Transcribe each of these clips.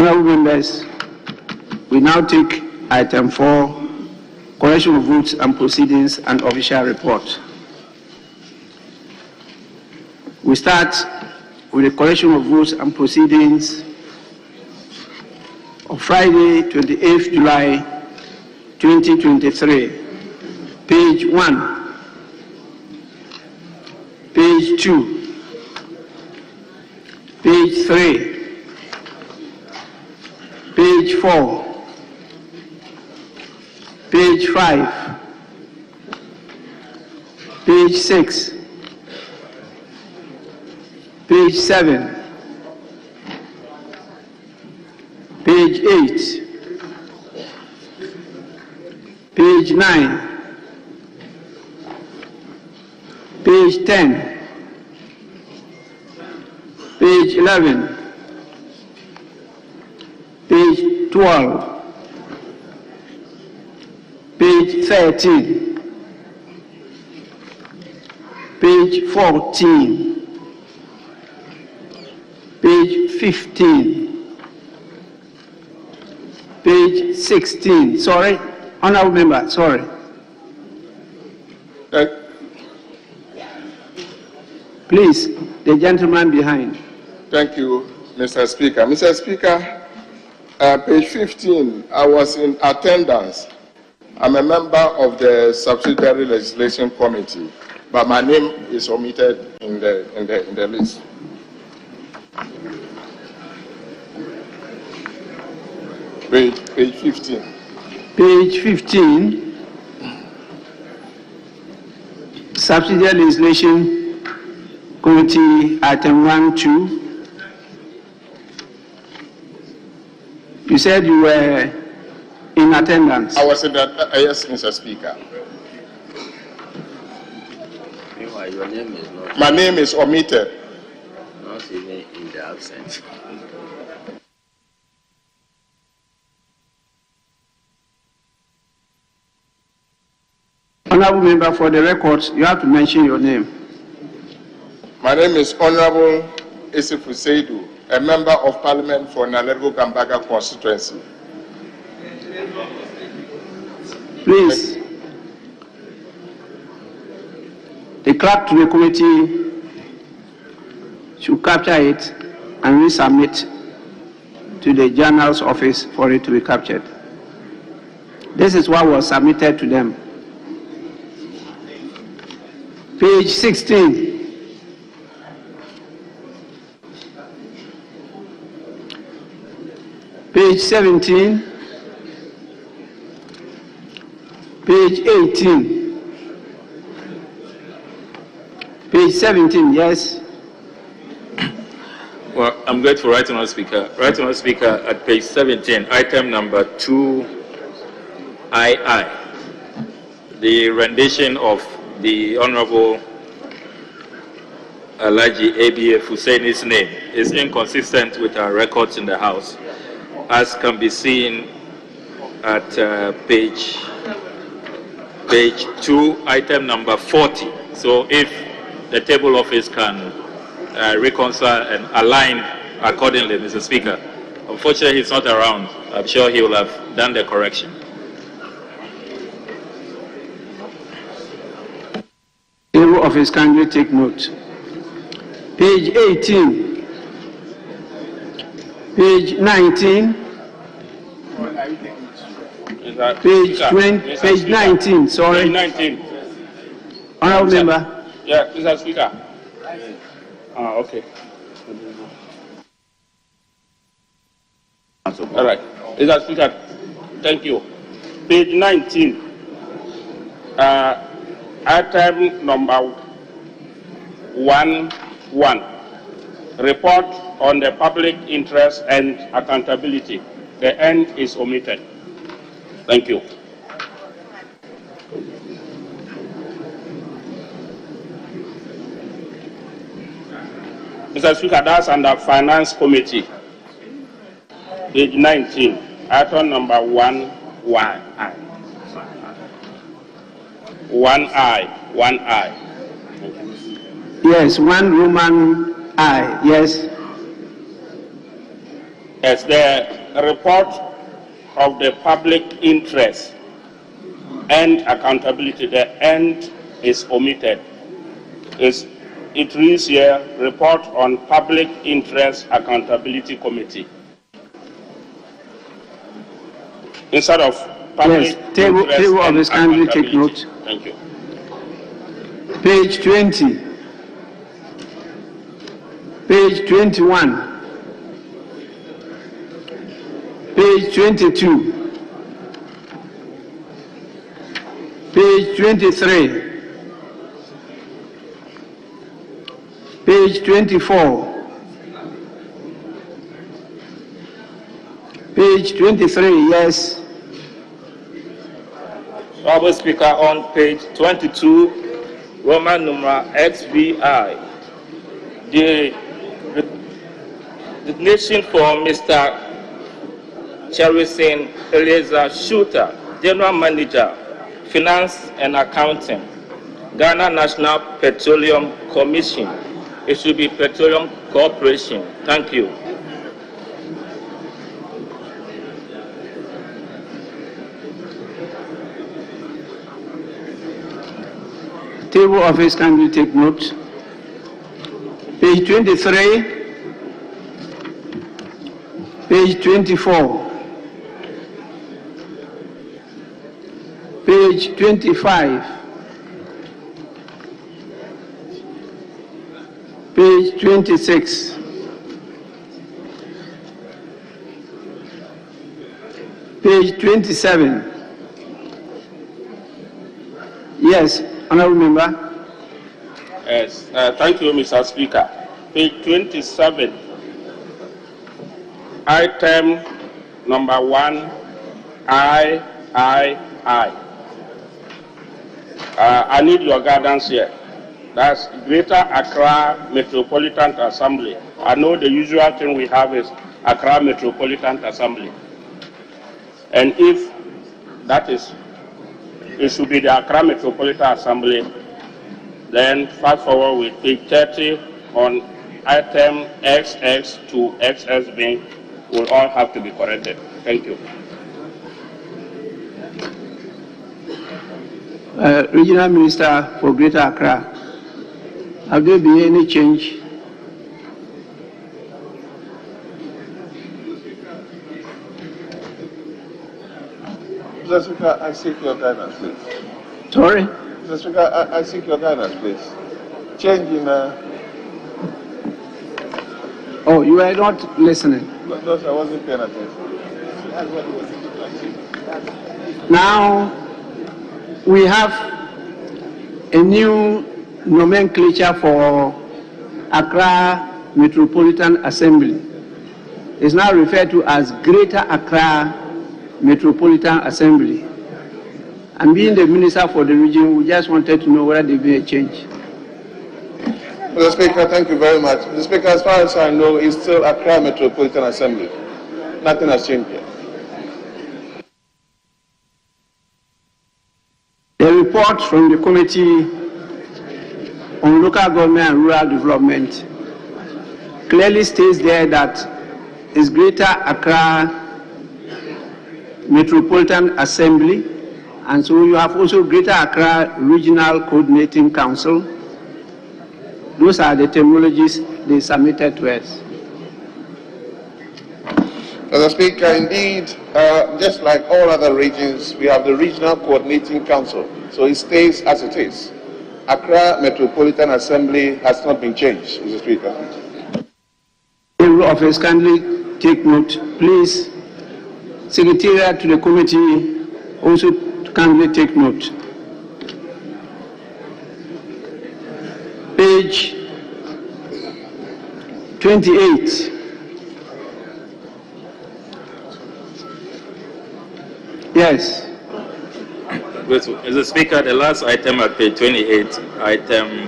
Honorable members, we now take item 4, correction of votes and proceedings and official report. We start with the correction of votes and proceedings of Friday, 28th July 2023, page 1, page 2, page 3, page 4, page 5, page 6, page 7, page 8, page 9, page 10, page 11, page 12, page 13, page 14, page 15, page 16. Sorry, honorable member, sorry. Please, the gentleman behind. Thank you, Mr. Speaker. Mr. Speaker, page 15, I was in attendance. I'm a member of the Subsidiary Legislation Committee, but my name is omitted in the list. Page 15. Page 15, Subsidiary Legislation Committee, item 1, 2. You said you were in attendance. I was in yes, Mr. Speaker. Your name is not. My name is omitted. Not even in the absence. Honorable member, for the records, you have to mention your name. My name is Honorable Isifu Seidu, a member of Parliament for Nalego Gambaga constituency. Please, the clerk to the committee should capture it and resubmit to the journal's office for it to be captured. This is what was submitted to them. Page 16. Page 17. Page 18. Page 17, yes. Well, I'm grateful, Right Honourable Speaker. Right Honourable Speaker, at page 17, item number 2II, the rendition of the Honourable Alhaji ABF Hussaini's name is inconsistent with our records in the House, as can be seen at page 2, item number 40. So if the table office can reconcile and align accordingly, Mr. Speaker. Unfortunately, he's not around. I'm sure he will have done the correction. Table office, can you take note? Page 18. Page 19. Page 20. Page 19. Sorry. Page 19. Honorable member. Yeah, Mr. Speaker. Okay. All right. Mr. Speaker, thank you. Page 19. Item number 1.1. Report on the public interest and accountability. The end is omitted. Thank you. Mr. Speaker, that's under Finance Committee. Page 19, item number 1I. 1I. Yes, 1 Roman I. Yes. As the report of the public interest and accountability, the end is omitted. It reads here, report on public interest accountability committee. Instead of public Yes, table of this, kindly take note. Thank you. Page 20, page 21, page 22, page 23, page 24, page 23, yes. Honorable Speaker, on page 22, Roman numeral XVI, the designation for Mr. Cherison Eliezer Shooter, General Manager, Finance and Accounting, Ghana National Petroleum Commission. It should be Petroleum Corporation. Thank you. Table office, can we take note? Page 23, page 24, page 25, page 26, page 27. Yes, honorable member. Yes, thank you, Mr. Speaker. Page 27, item number 1, I need your guidance here. That's Greater Accra Metropolitan Assembly. I know the usual thing we have is Accra Metropolitan Assembly. And if that is, it should be the Accra Metropolitan Assembly. Then fast forward with page 30 on item XX to XSB will all have to be corrected. Thank you. Regional Minister for Greater Accra, have there been any change? Mr. Speaker, I seek your guidance, please. Sorry? Mr. Speaker, I seek your guidance, please. Change in... Oh, you are not listening. No, sir, I wasn't paying attention. Now, we have a new nomenclature for Accra Metropolitan Assembly. It's now referred to as Greater Accra Metropolitan Assembly. And being the minister for the region, we just wanted to know whether there be a change. Mr. Speaker, thank you very much. Mr. Speaker, as far as I know, it's still Accra Metropolitan Assembly. Nothing has changed here. The report from the Committee on Local Government and Rural Development clearly states there that it's Greater Accra Metropolitan Assembly, and so you have also Greater Accra Regional Coordinating Council. Those are the terminologies they submitted to us. Mr. Speaker, indeed, just like all other regions, we have the Regional Coordinating Council, so it stays as it is. Accra Metropolitan Assembly has not been changed, Mr. Speaker. The office, kindly take note. Please, Secretariat to the committee also kindly take note. Page 28. Yes. Mr. Speaker, the last item at page 28, item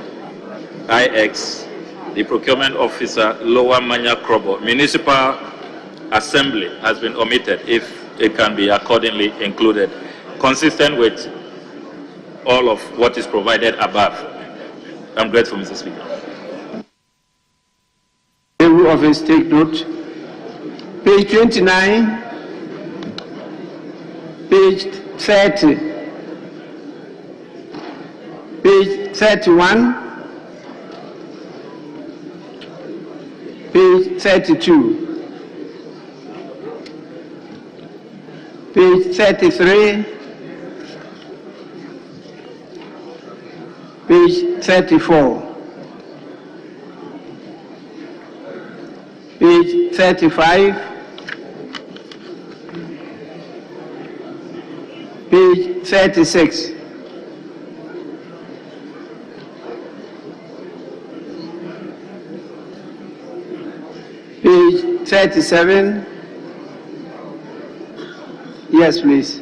IX, the procurement officer, Lower Manya Krobo, Municipal Assembly has been omitted, if it can be accordingly included, consistent with all of what is provided above. I'm grateful, Mr. Speaker. The office take note. Page 29, page 30, page 31, page 32, page 33, page 34, page 35, page 36, page 37. Yes, please.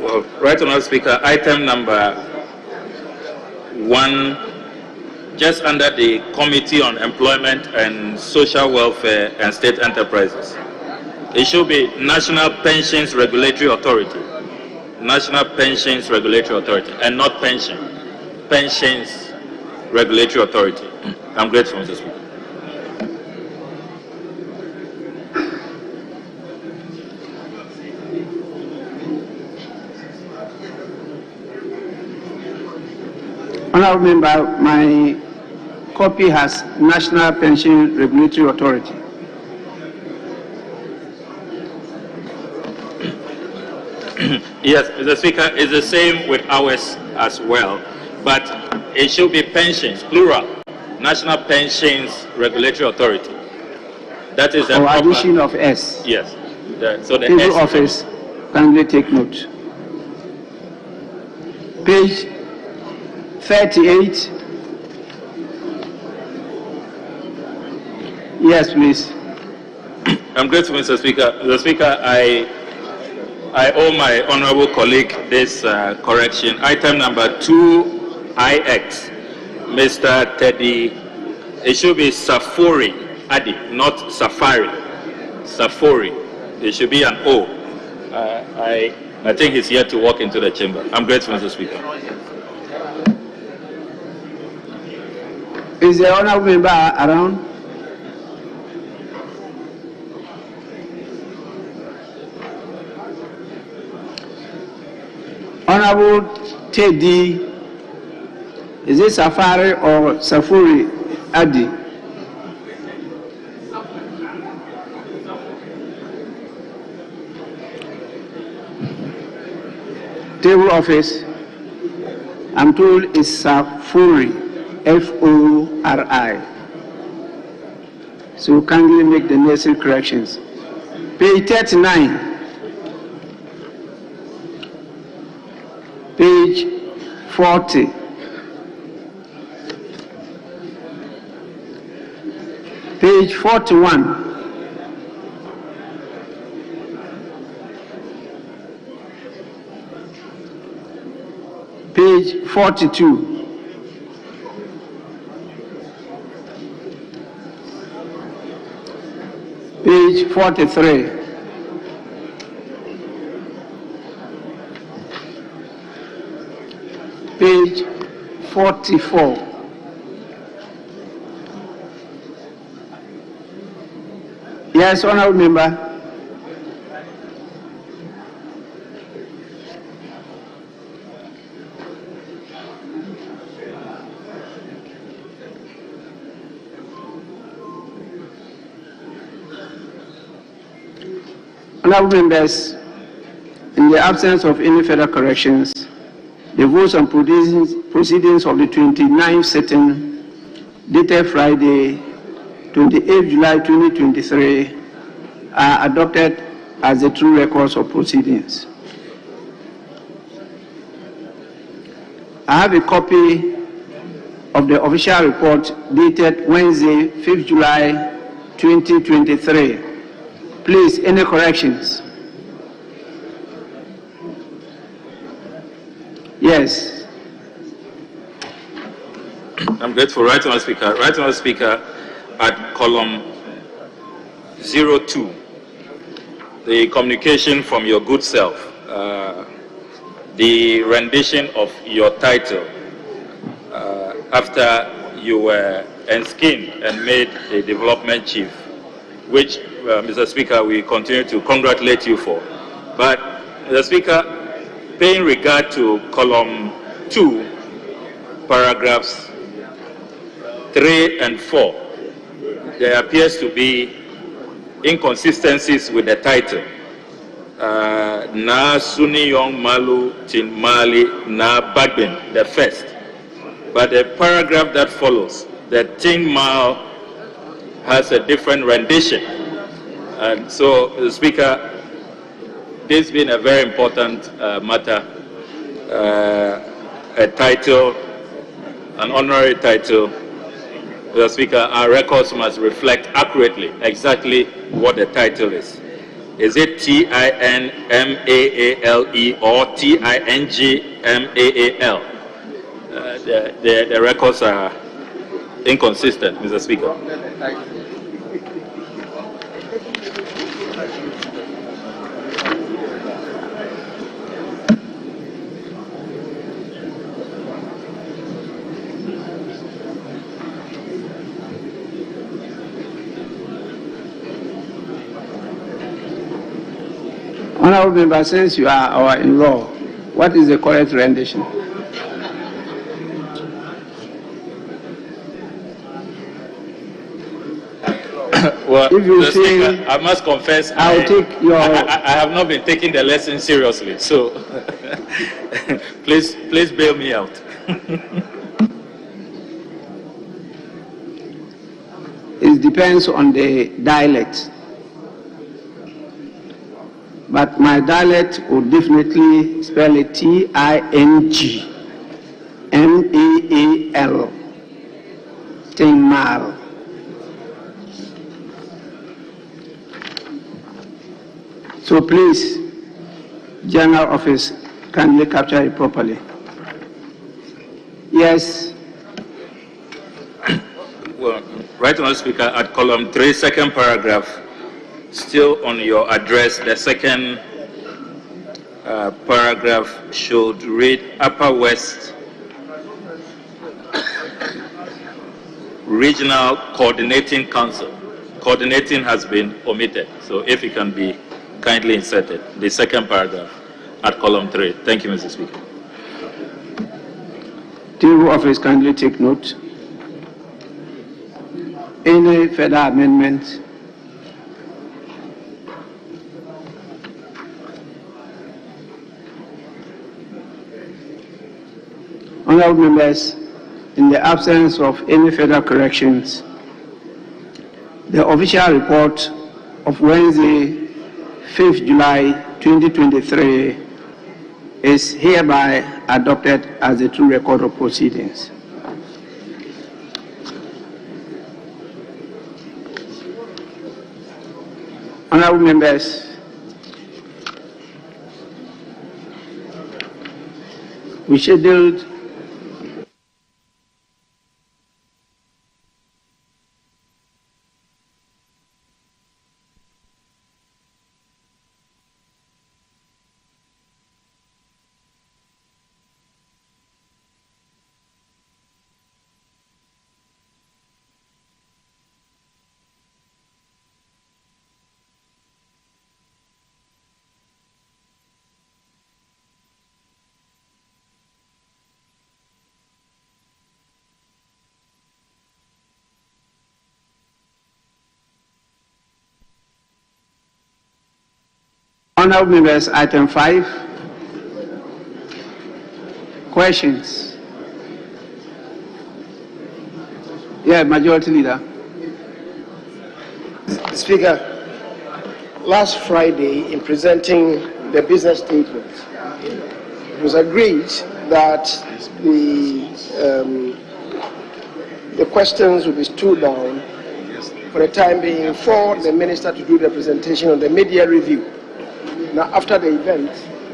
Well, right, Honourable Speaker, item number 1, just under the Committee on Employment and Social Welfare and State Enterprises. It should be National Pensions Regulatory Authority. National Pensions Regulatory Authority, and not pension. Pensions Regulatory Authority. I'm grateful, Mr. Speaker. Honourable Member, my copy has National Pension Regulatory Authority. Yes, Mr. Speaker, it's the same with ours as well, but it should be pensions, plural. National Pensions Regulatory Authority. That is the addition of S. Yes. So the Table S office, kindly take note. Page 38. Yes, please. I'm grateful, Mr. Speaker. Mr. Speaker, I owe my honorable colleague this correction. Item number 2IX, Mr. Teddy, it should be Safori Adi, not Safari. Safori. There should be an O. I think he's yet to walk into the chamber. I'm grateful, Mr. Speaker. Is the honorable member around? Honorable Teddy, is it Safari or Safuri Adi? Table office, I'm told it's Safuri, F-O-R-I. So kindly make the necessary corrections. Page 39. Page 40. Page 41. Page 42. Page 43. Page 44. Yes, honorable member. Honorable members, in the absence of any further corrections, the votes on proceedings of the 29th sitting, dated Friday, 28 July 2023, are adopted as the true records of proceedings. I have a copy of the official report dated Wednesday, 5th July 2023. Please, any corrections? Yes. I'm grateful. Right, Honourable Speaker. Right, Honourable Speaker, at column 02, the communication from your good self, the rendition of your title after you were enskinned and made a development chief which, Mr. Speaker, we continue to congratulate you for. But, Mr. Speaker, paying regard to column 2, paragraphs 3 and 4, there appears to be inconsistencies with the title. Na Suni Young Malu Tin Mali Na Bagbin, the first. But the paragraph that follows, the Tin Mal, has a different rendition. And so, Mr. Speaker, this being a very important matter, a title, an honorary title, Mr. Speaker, our records must reflect accurately exactly what the title is. Is it T-I-N-M-A-A-L-E or T-I-N-G-M-A-A-L? The records are inconsistent, Mr. Speaker. Honorable Member, since you are our in-law, what is the correct rendition? Well, if you Mr. feel, Speaker, I must confess, I'll take your. I have not been taking the lesson seriously, so please bail me out. It depends on the dialect. But my dialect would definitely spell it T-I-N-G-M-A-A-L. Tingmal. So please, General Office, kindly capture it properly. Yes. Well, right, Honourable Speaker, at column 3, second paragraph, still on your address, the second paragraph should read Upper West Regional Coordinating Council. Coordinating has been omitted, so if it can be kindly inserted, the second paragraph at column 3. Thank you, Mr. Speaker. Table Office, kindly take note. Any further amendment? Honorable members, in the absence of any further corrections, the official report of Wednesday, 5th July 2023 is hereby adopted as the true record of proceedings. Honorable members, we scheduled Honorable members, item 5. Questions? Yeah, Majority Leader. Speaker, last Friday in presenting the business statement, it was agreed that the questions will be stood down for the time being for the minister to do the presentation on the media review. Now, after the event,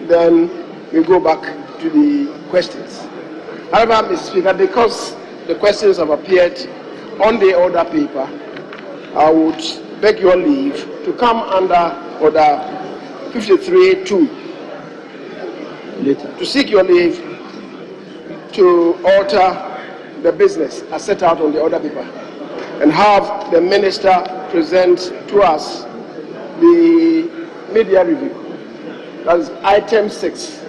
then we go back to the questions. However, Mr. Speaker, because the questions have appeared on the order paper, I would beg your leave to come under order 53.2 to seek your leave to alter the business as set out on the order paper and have the minister present to us the media review. That is item 6.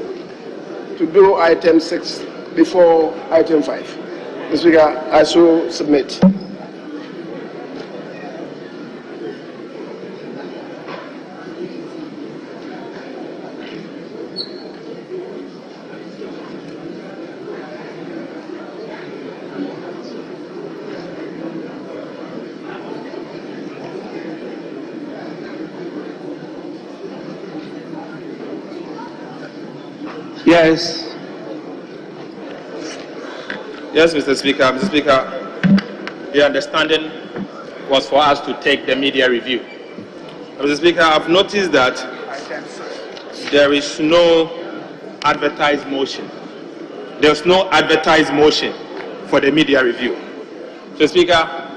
To do item 6 before item 5. Mr. Speaker, I so submit. Yes. Yes, Mr. Speaker. Mr. Speaker, the understanding was for us to take the media review. Mr. Speaker, I've noticed that there is no advertised motion. There's no advertised motion for the media review. Mr. Speaker,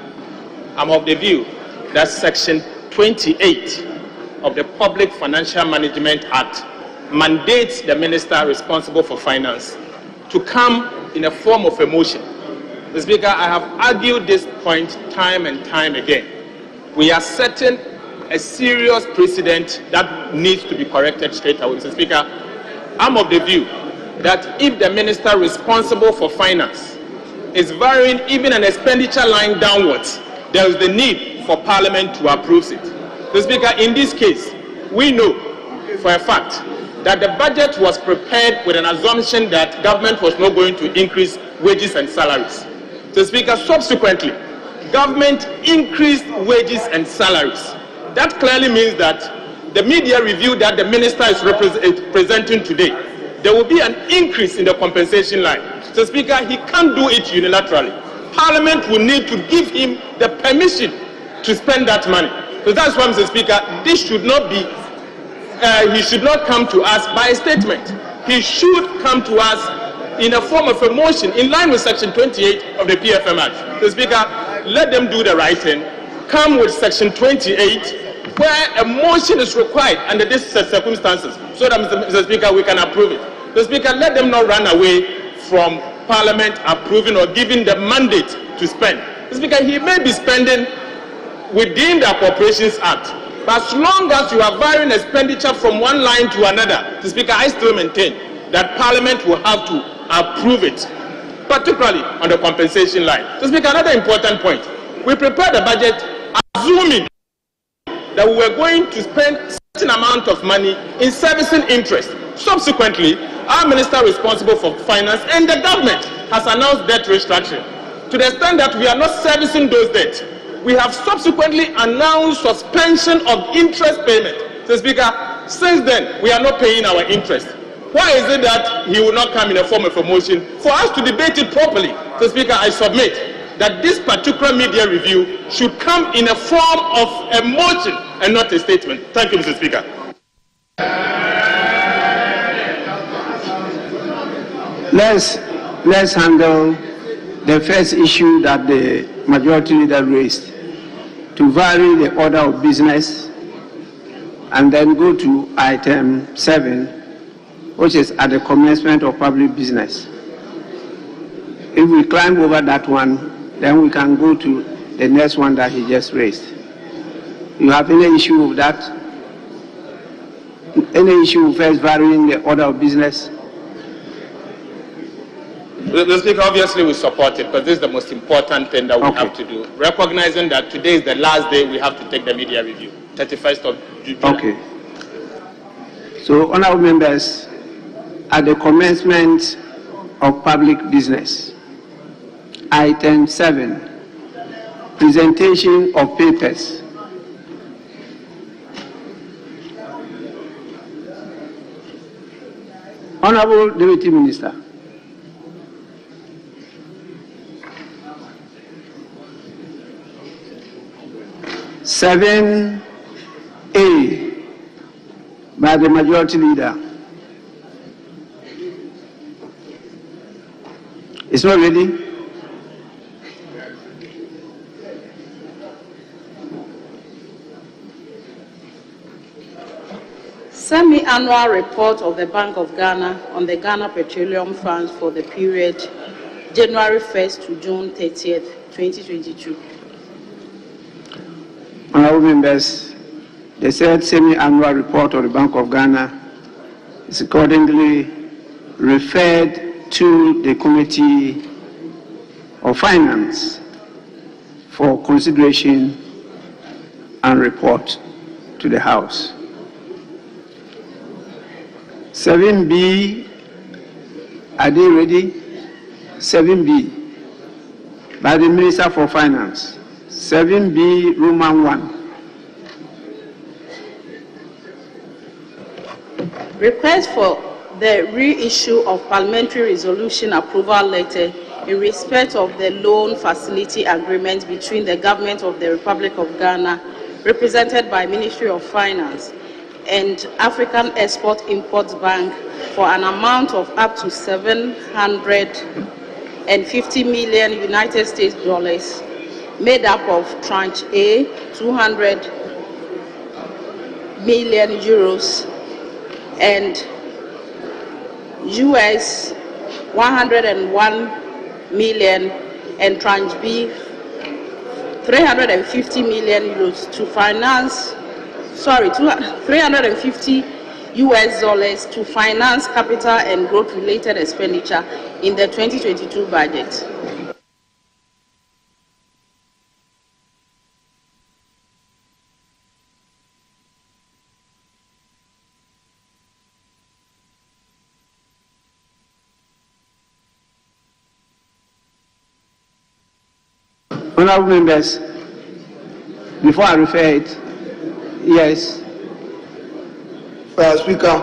I'm of the view that Section 28 of the Public Financial Management Act mandates the minister responsible for finance to come in a form of a motion. Mr. Speaker, I have argued this point time and time again. We are setting a serious precedent that needs to be corrected straight away. Mr. Speaker, I'm of the view that if the minister responsible for finance is varying even an expenditure line downwards, there is the need for Parliament to approve it. Mr. Speaker, in this case, we know for a fact that the budget was prepared with an assumption that government was not going to increase wages and salaries. So, Speaker, subsequently, government increased wages and salaries. That clearly means that the media review that the minister is presenting today, there will be an increase in the compensation line. So, Speaker, he can't do it unilaterally. Parliament will need to give him the permission to spend that money. So that's why, Mr. Speaker, this should not be he should not come to us by a statement. He should come to us in a form of a motion in line with Section 28 of the PFM Act. So, Speaker, let them do the right thing. Come with Section 28 where a motion is required under these circumstances so that, Mr. Speaker, we can approve it. So, Speaker, let them not run away from Parliament approving or giving the mandate to spend. So, Speaker, he may be spending within the Appropriations Act. But as long as you are varying expenditure from one line to another, Mr. Speaker, I still maintain that Parliament will have to approve it, particularly on the compensation line. Mr. Speaker, another important point. We prepared the budget assuming that we were going to spend a certain amount of money in servicing interest. Subsequently, our minister responsible for finance and the government has announced debt restructuring. To the extent that we are not servicing those debts, we have subsequently announced suspension of interest payment. So, Speaker, since then, we are not paying our interest. Why is it that he will not come in a form of a motion for us to debate it properly? So, Speaker, I submit that this particular media review should come in a form of a motion and not a statement. Thank you, Mr. Speaker. Let's handle the first issue that the majority leader raised, to vary the order of business and then go to item 7, which is at the commencement of public business. If we climb over that one, then we can go to the next one that he just raised. You have any issue with that? Any issue with first varying the order of business? The Speaker, obviously we support it because this is the most important thing that we have to do. Recognizing that today is the last day we have to take the media review, 31st of July. Okay. So, honorable members, at the commencement of public business, item 7, presentation of papers. Honorable Deputy Minister. Seven A by the majority leader. It's not ready. Semi-annual report of the Bank of Ghana on the Ghana Petroleum Funds for the period January 1st to June 30th, 2022. Honorable Honorable members, the said semi-annual report of the Bank of Ghana is accordingly referred to the Committee of Finance for consideration and report to the House. 7B, are they ready? 7B, by the Minister for Finance. 7B, Roman 1. Request for the reissue of parliamentary resolution approval letter in respect of the loan facility agreement between the Government of the Republic of Ghana, represented by Ministry of Finance, and African Export-Import Bank for an amount of up to $750 million United States dollars, made up of tranche A, 200 million euros, and US 101 million, and tranche B 350 million euros to finance, 350 US dollars to finance capital and growth related expenditure in the 2022 budget. Honorable members, before I refer it, yes. Speaker,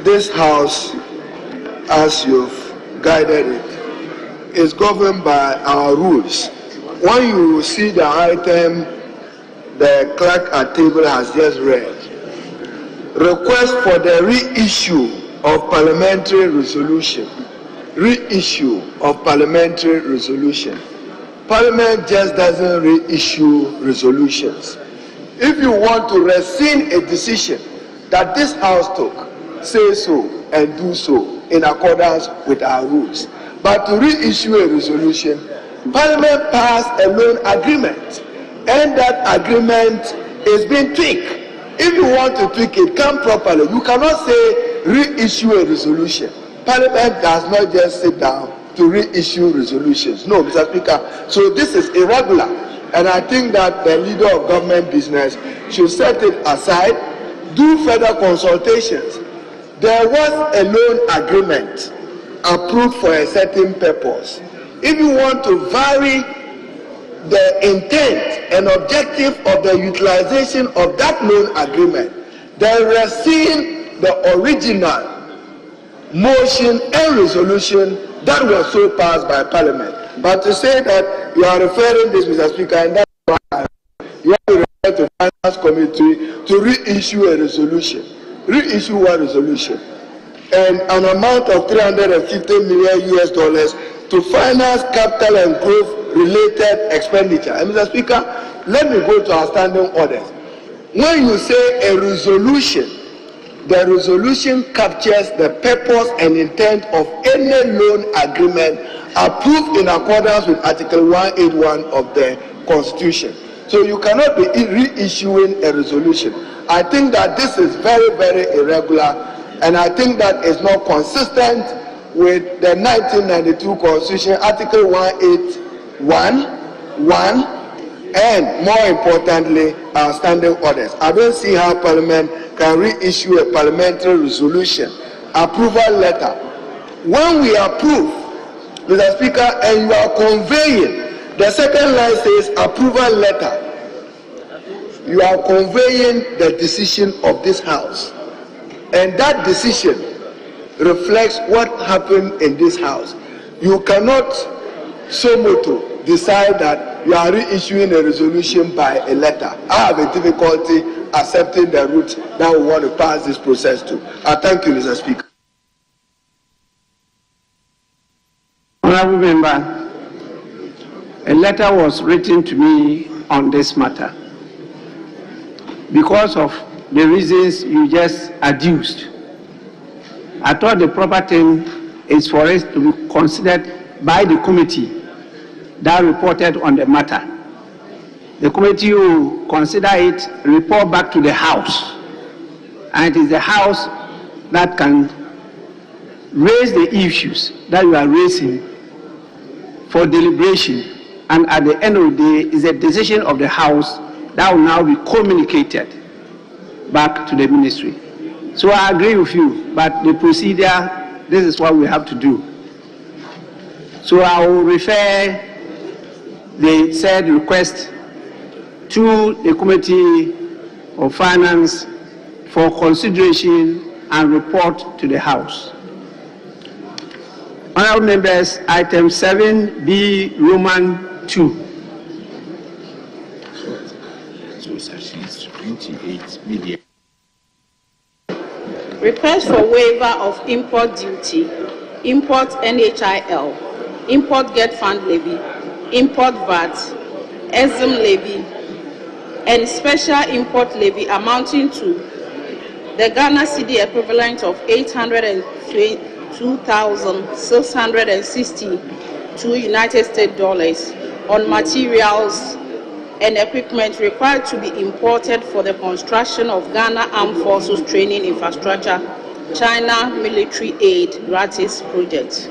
this House, as you've guided it, is governed by our rules. When you see the item the clerk at table has just read, request for the reissue of parliamentary resolution. Reissue of parliamentary resolution. Parliament just doesn't reissue resolutions. If you want to rescind a decision that this House took, say so and do so in accordance with our rules. But to reissue a resolution, Parliament passed a loan agreement, and that agreement is being tweaked. If you want to tweak it, come properly. You cannot say reissue a resolution. Parliament does not just sit down to reissue resolutions. No, Mr. Speaker. So this is irregular, and I think that the leader of government business should set it aside, do further consultations. There was a loan agreement approved for a certain purpose. If you want to vary the intent and objective of the utilization of that loan agreement, then rescind the original motion and resolution that was so passed by Parliament. But to say that you are referring this, Mr. Speaker, and that's why you have to refer to Finance Committee to reissue a resolution. Reissue one resolution. And an amount of $350 million US dollars to finance capital and growth related expenditure. And Mr. Speaker, let me go to our standing orders. When you say a resolution, the resolution captures the purpose and intent of any loan agreement approved in accordance with Article 181 of the Constitution. So you cannot be reissuing a resolution. I think that this is very, very irregular, and I think that is not consistent with the 1992 Constitution, Article 181(1), and more importantly, our standing orders. I don't see how Parliament can reissue a parliamentary resolution approval letter. When we approve, Mr. Speaker, and you are conveying, the second line says approval letter. You are conveying the decision of this House. And that decision reflects what happened in this House. You cannot, so moto, decide that you are reissuing a resolution by a letter. I have a difficulty accepting the route that we want to pass this process to. I thank you, Mr. Speaker. Honorable Member, a letter was written to me on this matter. Because of the reasons you just adduced, I thought the proper thing is for us to be considered by the committee that reported on the matter. the committee will consider it, report back to the House. And it is the House that can raise the issues that you are raising for deliberation. And at the end of the day, it's a decision of the House that will now be communicated back to the ministry. So I agree with you, but the procedure, this is what we have to do. So I will refer the said request to the Committee of Finance for consideration and report to the House. Honorable members, item 7B, Roman 2. So sections 28, media. Request for waiver of import duty, import NHIL, import get fund levy, import VAT, EXIM levy, and special import levy amounting to the Ghana cedi equivalent of 802,662 United States dollars on materials and equipment required to be imported for the construction of Ghana Armed Forces Training Infrastructure, China Military Aid Gratis Project.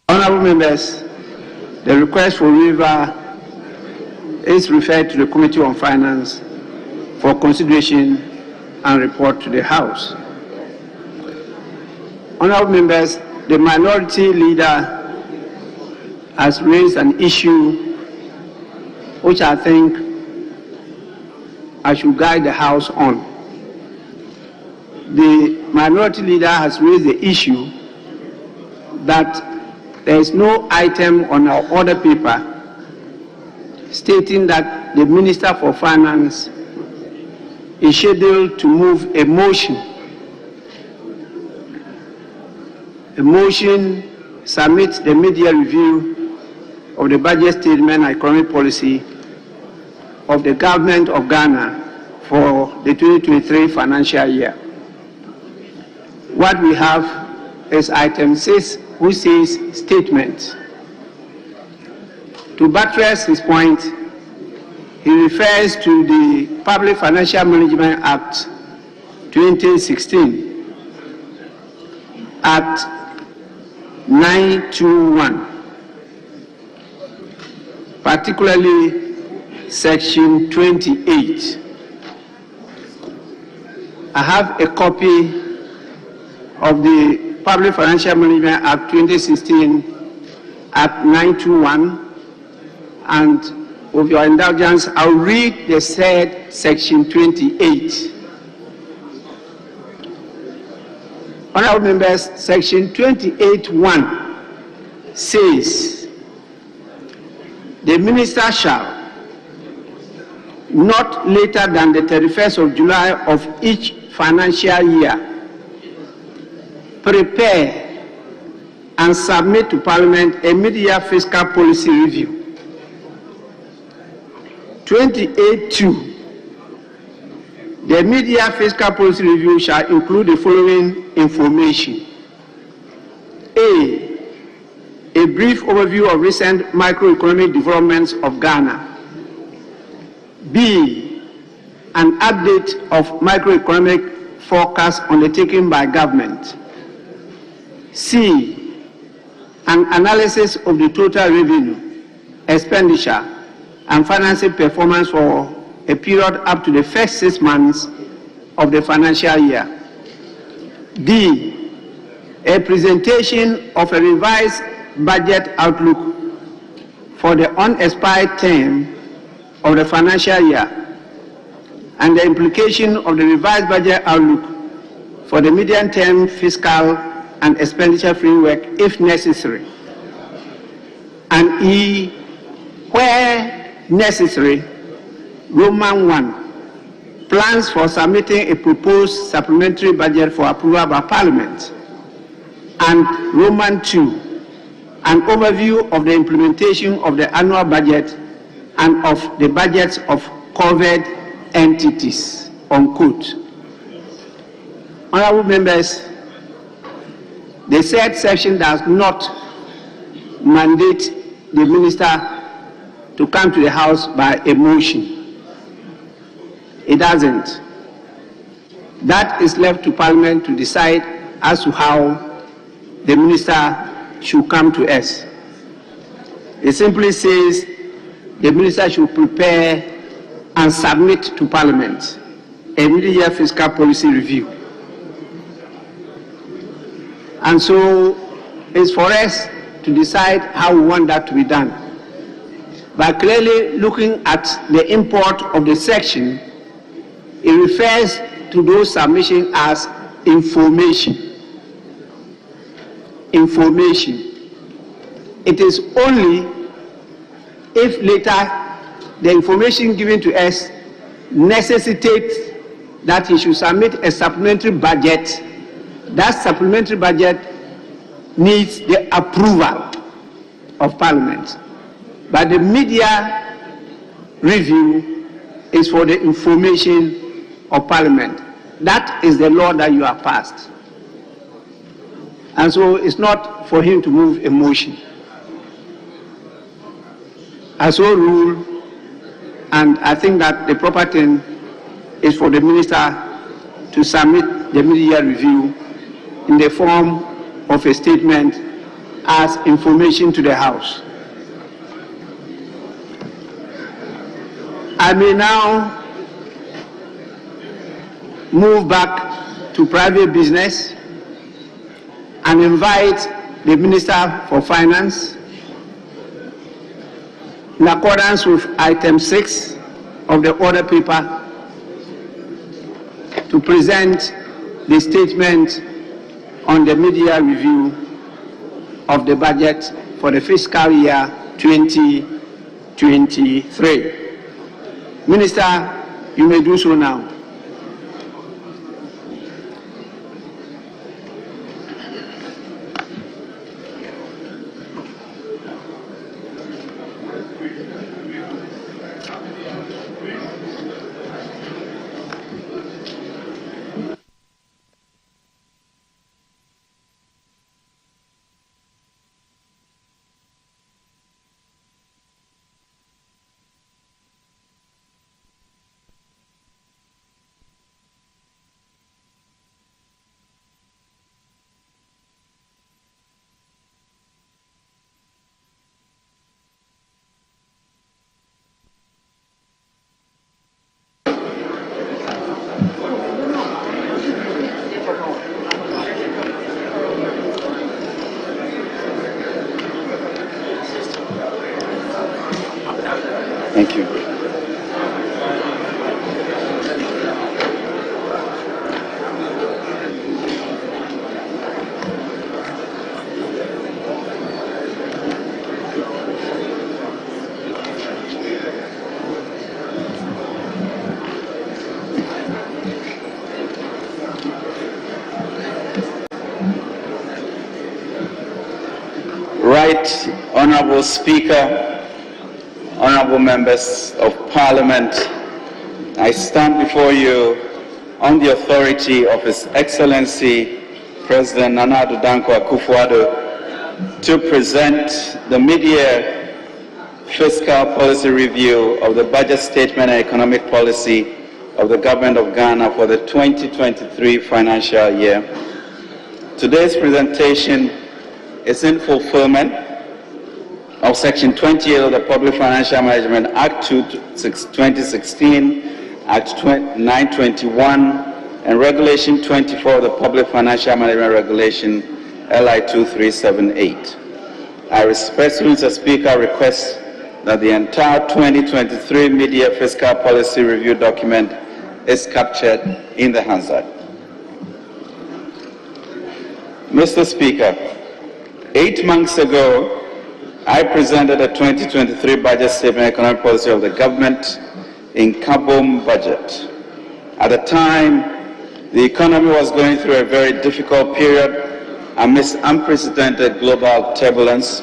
Honorable members, the request for waiver is referred to the Committee on Finance for consideration and report to the House. Honorable members, the minority leader has raised an issue which I think I should guide the House on. The minority leader has raised the issue that there is no item on our order paper stating that the Minister for Finance is scheduled to move a motion submit the media review of the budget statement and economic policy of the government of Ghana for the 2023 financial year. What we have is item 6, which says statement. To buttress his point, he refers to the Public Financial Management Act 2016, Act 921, particularly Section 28. I have a copy of the Public Financial Management Act 2016, Act 921, and with your indulgence, I'll read the said Section 28. Honorable members, Section 28(1) says, the minister shall, not later than the 31st of July of each financial year, prepare and submit to Parliament a mid-year fiscal policy review. 28(2). The mid-year fiscal policy review shall include the following information. A brief overview of recent microeconomic developments of Ghana. B, an update of microeconomic forecasts undertaken by government. C, an analysis of the total revenue, expenditure, and financing performance for a period up to the first 6 months of the financial year. D, a presentation of a revised budget outlook for the unexpired term of the financial year and the implication of the revised budget outlook for the medium-term fiscal and expenditure framework if necessary. And E, where necessary, Roman 1, plans for submitting a proposed supplementary budget for approval by Parliament. And Roman 2, an overview of the implementation of the annual budget and of the budgets of covered entities, unquote. Honorable members, the said section does not mandate the minister to come to the House by a motion. It doesn't. That is left to Parliament to decide as to how the minister should come to us. It simply says the minister should prepare and submit to Parliament a mid-year fiscal policy review. And so it's for us to decide how we want that to be done. By clearly looking at the import of the section, it refers to those submissions as information. Information. It is only if later the information given to us necessitates that he should submit a supplementary budget. That supplementary budget needs the approval of Parliament. But the media review is for the information of Parliament. That is the law that you have passed. And so it's not for him to move a motion. I so rule, and I think that the proper thing is for the minister to submit the media review in the form of a statement as information to the House. I may now move back to private business and invite the Minister for Finance, in accordance with item 6 of the order paper, to present the statement on the media review of the budget for the fiscal year 2023. Minister, you may do so now. Thank you. Right, Honorable Speaker, honorable members of Parliament, I stand before you on the authority of His Excellency President Nana Addo Dankwa Akufo-Addo to present the mid-year fiscal policy review of the budget statement and economic policy of the Government of Ghana for the 2023 financial year. Today's presentation is in fulfillment of Section 28 of the Public Financial Management Act 2016, Act 921, and Regulation 24 of the Public Financial Management Regulation LI 2378. I respectfully, Mr. Speaker, request that the entire 2023 mid-year fiscal policy review document is captured in the Hansard. Mr. Speaker, 8 months ago, I presented a 2023 budget statement and economic policy of the government in Kabom budget. At the time, the economy was going through a very difficult period amidst unprecedented global turbulence.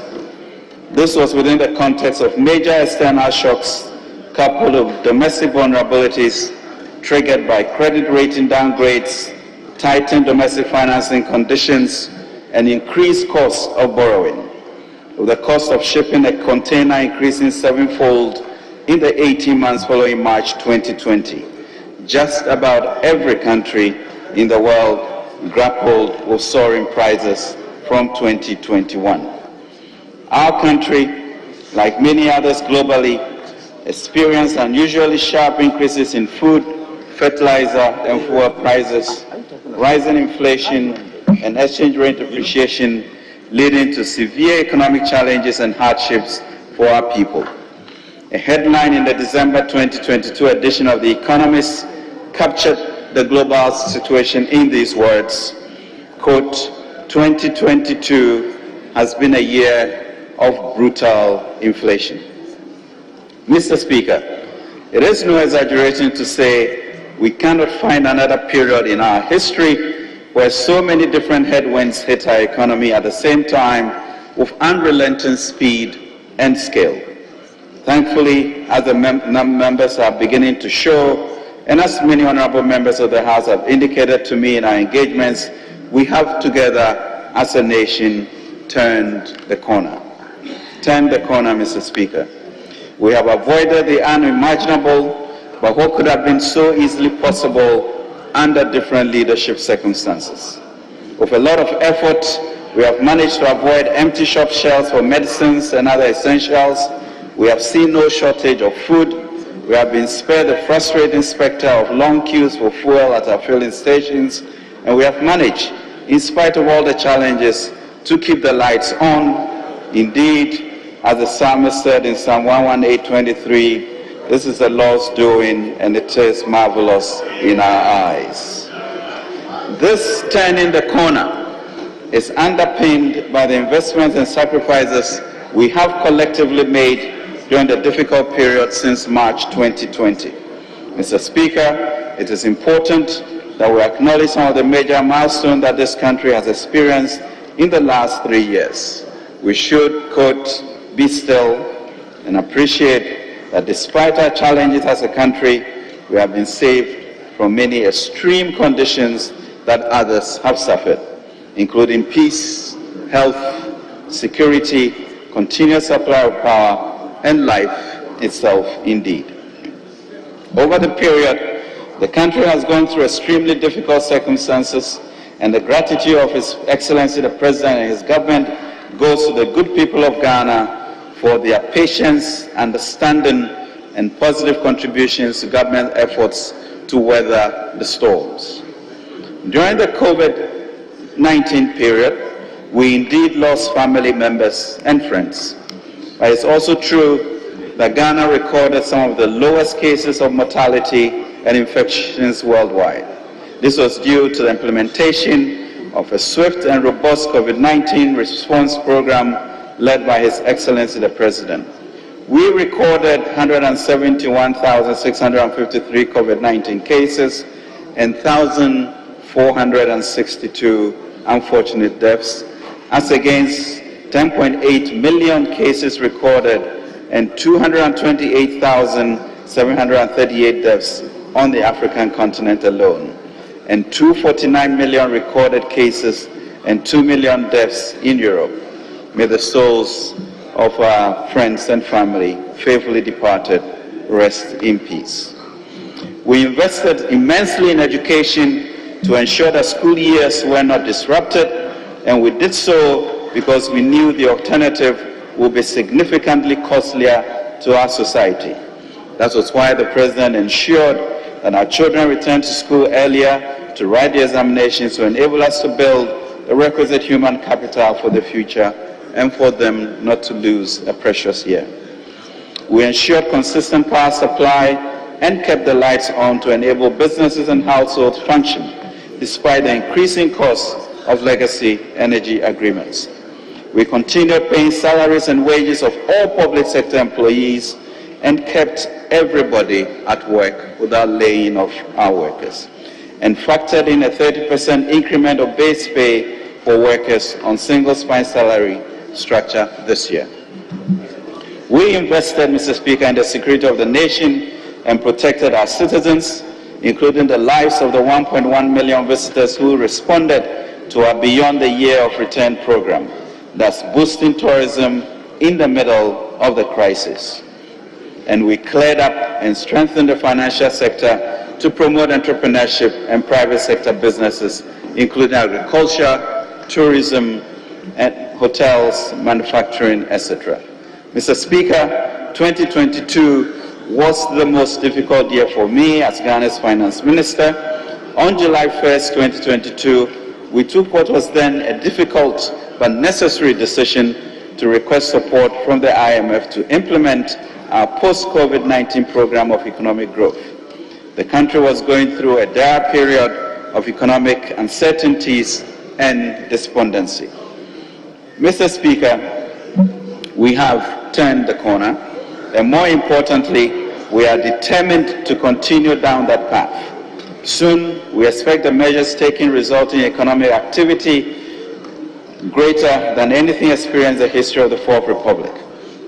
This was within the context of major external shocks coupled with domestic vulnerabilities triggered by credit rating downgrades, tightened domestic financing conditions, and increased costs of borrowing. with the cost of shipping a container increasing sevenfold in the 18 months following March 2020. Just about every country in the world grappled with soaring prices from 2021. Our country, like many others globally, experienced unusually sharp increases in food, fertilizer, and fuel prices, rising inflation, and exchange rate depreciation, leading to severe economic challenges and hardships for our people. A headline in the December 2022 edition of The Economist captured the global situation in these words, quote, 2022 has been a year of brutal inflation. Mr. Speaker, it is no exaggeration to say we cannot find another period in our history where so many different headwinds hit our economy at the same time with unrelenting speed and scale. Thankfully, as the members are beginning to show, and as many honorable members of the House have indicated to me in our engagements, we have together as a nation turned the corner. Turned the corner, Mr. Speaker. We have avoided the unimaginable, but what could have been so easily possible under different leadership circumstances. With a lot of effort, we have managed to avoid empty shop shelves for medicines and other essentials. We have seen no shortage of food. We have been spared the frustrating specter of long queues for fuel at our filling stations, and we have managed, in spite of all the challenges, to keep the lights on. Indeed, as the psalmist said in Psalm 118:23, this is the Lord's doing, and it is marvelous in our eyes. This turning the corner is underpinned by the investments and sacrifices we have collectively made during the difficult period since March 2020. Mr. Speaker, it is important that we acknowledge some of the major milestones that this country has experienced in the last 3 years. We should, quote, be still and appreciate that despite our challenges as a country, we have been saved from many extreme conditions that others have suffered, including peace, health, security, continuous supply of power, and life itself indeed. Over the period, the country has gone through extremely difficult circumstances, and the gratitude of His Excellency the President and his government goes to the good people of Ghana for their patience, understanding, and positive contributions to government efforts to weather the storms. During the COVID-19 period, we indeed lost family members and friends. But it's also true that Ghana recorded some of the lowest cases of mortality and infections worldwide. This was due to the implementation of a swift and robust COVID-19 response program led by His Excellency the President. We recorded 171,653 COVID-19 cases and 1,462 unfortunate deaths, as against 10.8 million cases recorded and 228,738 deaths on the African continent alone, and 249 million recorded cases and 2 million deaths in Europe. May the souls of our friends and family faithfully departed rest in peace. We invested immensely in education to ensure that school years were not disrupted, and we did so because we knew the alternative would be significantly costlier to our society. That was why the President ensured that our children returned to school earlier to write the examinations to enable us to build the requisite human capital for the future and for them not to lose a precious year. We ensured consistent power supply and kept the lights on to enable businesses and households function despite the increasing costs of legacy energy agreements. We continued paying salaries and wages of all public sector employees and kept everybody at work without laying off our workers, and factored in a 30% increment of base pay for workers on single spine salary structure this year. We invested, Mr. Speaker, in the security of the nation and protected our citizens, including the lives of the 1.1 million visitors who responded to our Beyond the Year of Return program. thus boosting tourism in the middle of the crisis. And we cleared up and strengthened the financial sector to promote entrepreneurship and private sector businesses, including agriculture, tourism, and hotels, manufacturing, etc. Mr. Speaker, 2022 was the most difficult year for me as Ghana's finance minister. On July 1st, 2022, we took what was then a difficult but necessary decision to request support from the IMF to implement our post-COVID-19 program of economic growth. The country was going through a dire period of economic uncertainties and despondency. Mr. Speaker, we have turned the corner, and more importantly, we are determined to continue down that path. Soon, we expect the measures taken resulting in economic activity greater than anything experienced in the history of the Fourth Republic.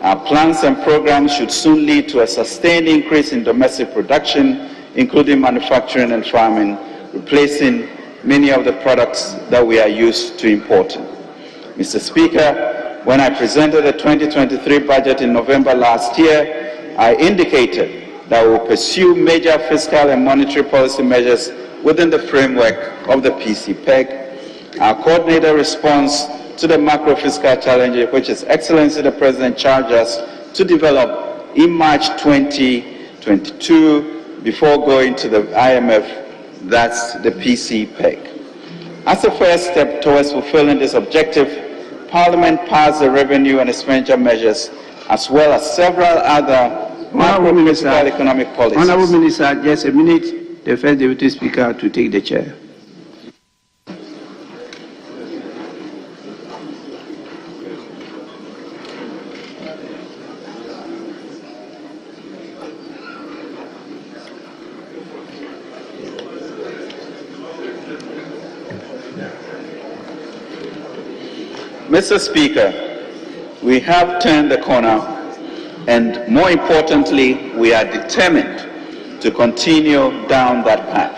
Our plans and programs should soon lead to a sustained increase in domestic production, including manufacturing and farming, replacing many of the products that we are used to importing. Mr. Speaker, when I presented the 2023 budget in November last year, I indicated that we will pursue major fiscal and monetary policy measures within the framework of the PCPEG. Our coordinated response to the macro fiscal challenges, which His Excellency the President charged us to develop in March 2022 before going to the IMF, that's the PCPEG. As a first step towards fulfilling this objective, Parliament passed the revenue and expenditure measures as well as several other macro fiscal economic policies. Honourable Minister, just a minute, the First Deputy Speaker to take the chair. Mr. Speaker, we have turned the corner, and more importantly, we are determined to continue down that path.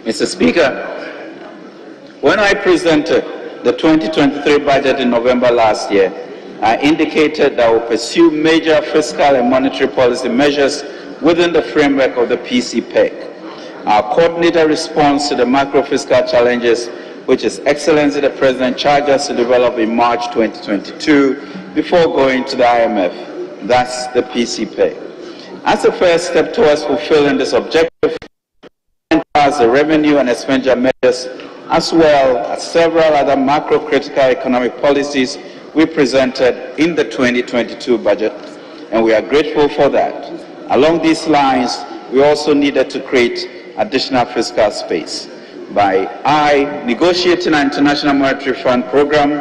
Mr. Speaker, when I presented the 2023 budget in November last year, I indicated that we will pursue major fiscal and monetary policy measures within the framework of the PCPEG. Our coordinated response to the macro fiscal challenges, which His Excellency the President charged us to develop in March 2022 before going to the IMF, that's the PCPEG. As a first step towards fulfilling this objective, as the revenue and expenditure measures, as well as several other macro-critical economic policies we presented in the 2022 budget, and we are grateful for that. Along these lines, we also needed to create additional fiscal space by negotiating an International Monetary Fund program,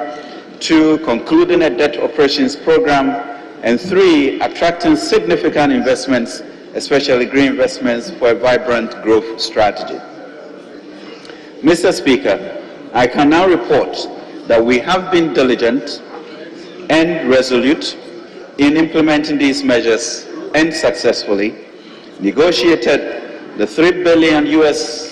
2, concluding a debt operations program, and 3, attracting significant investments, especially green investments, for a vibrant growth strategy. Mr. Speaker, I can now report that we have been diligent and resolute in implementing these measures and successfully negotiated the $3 billion US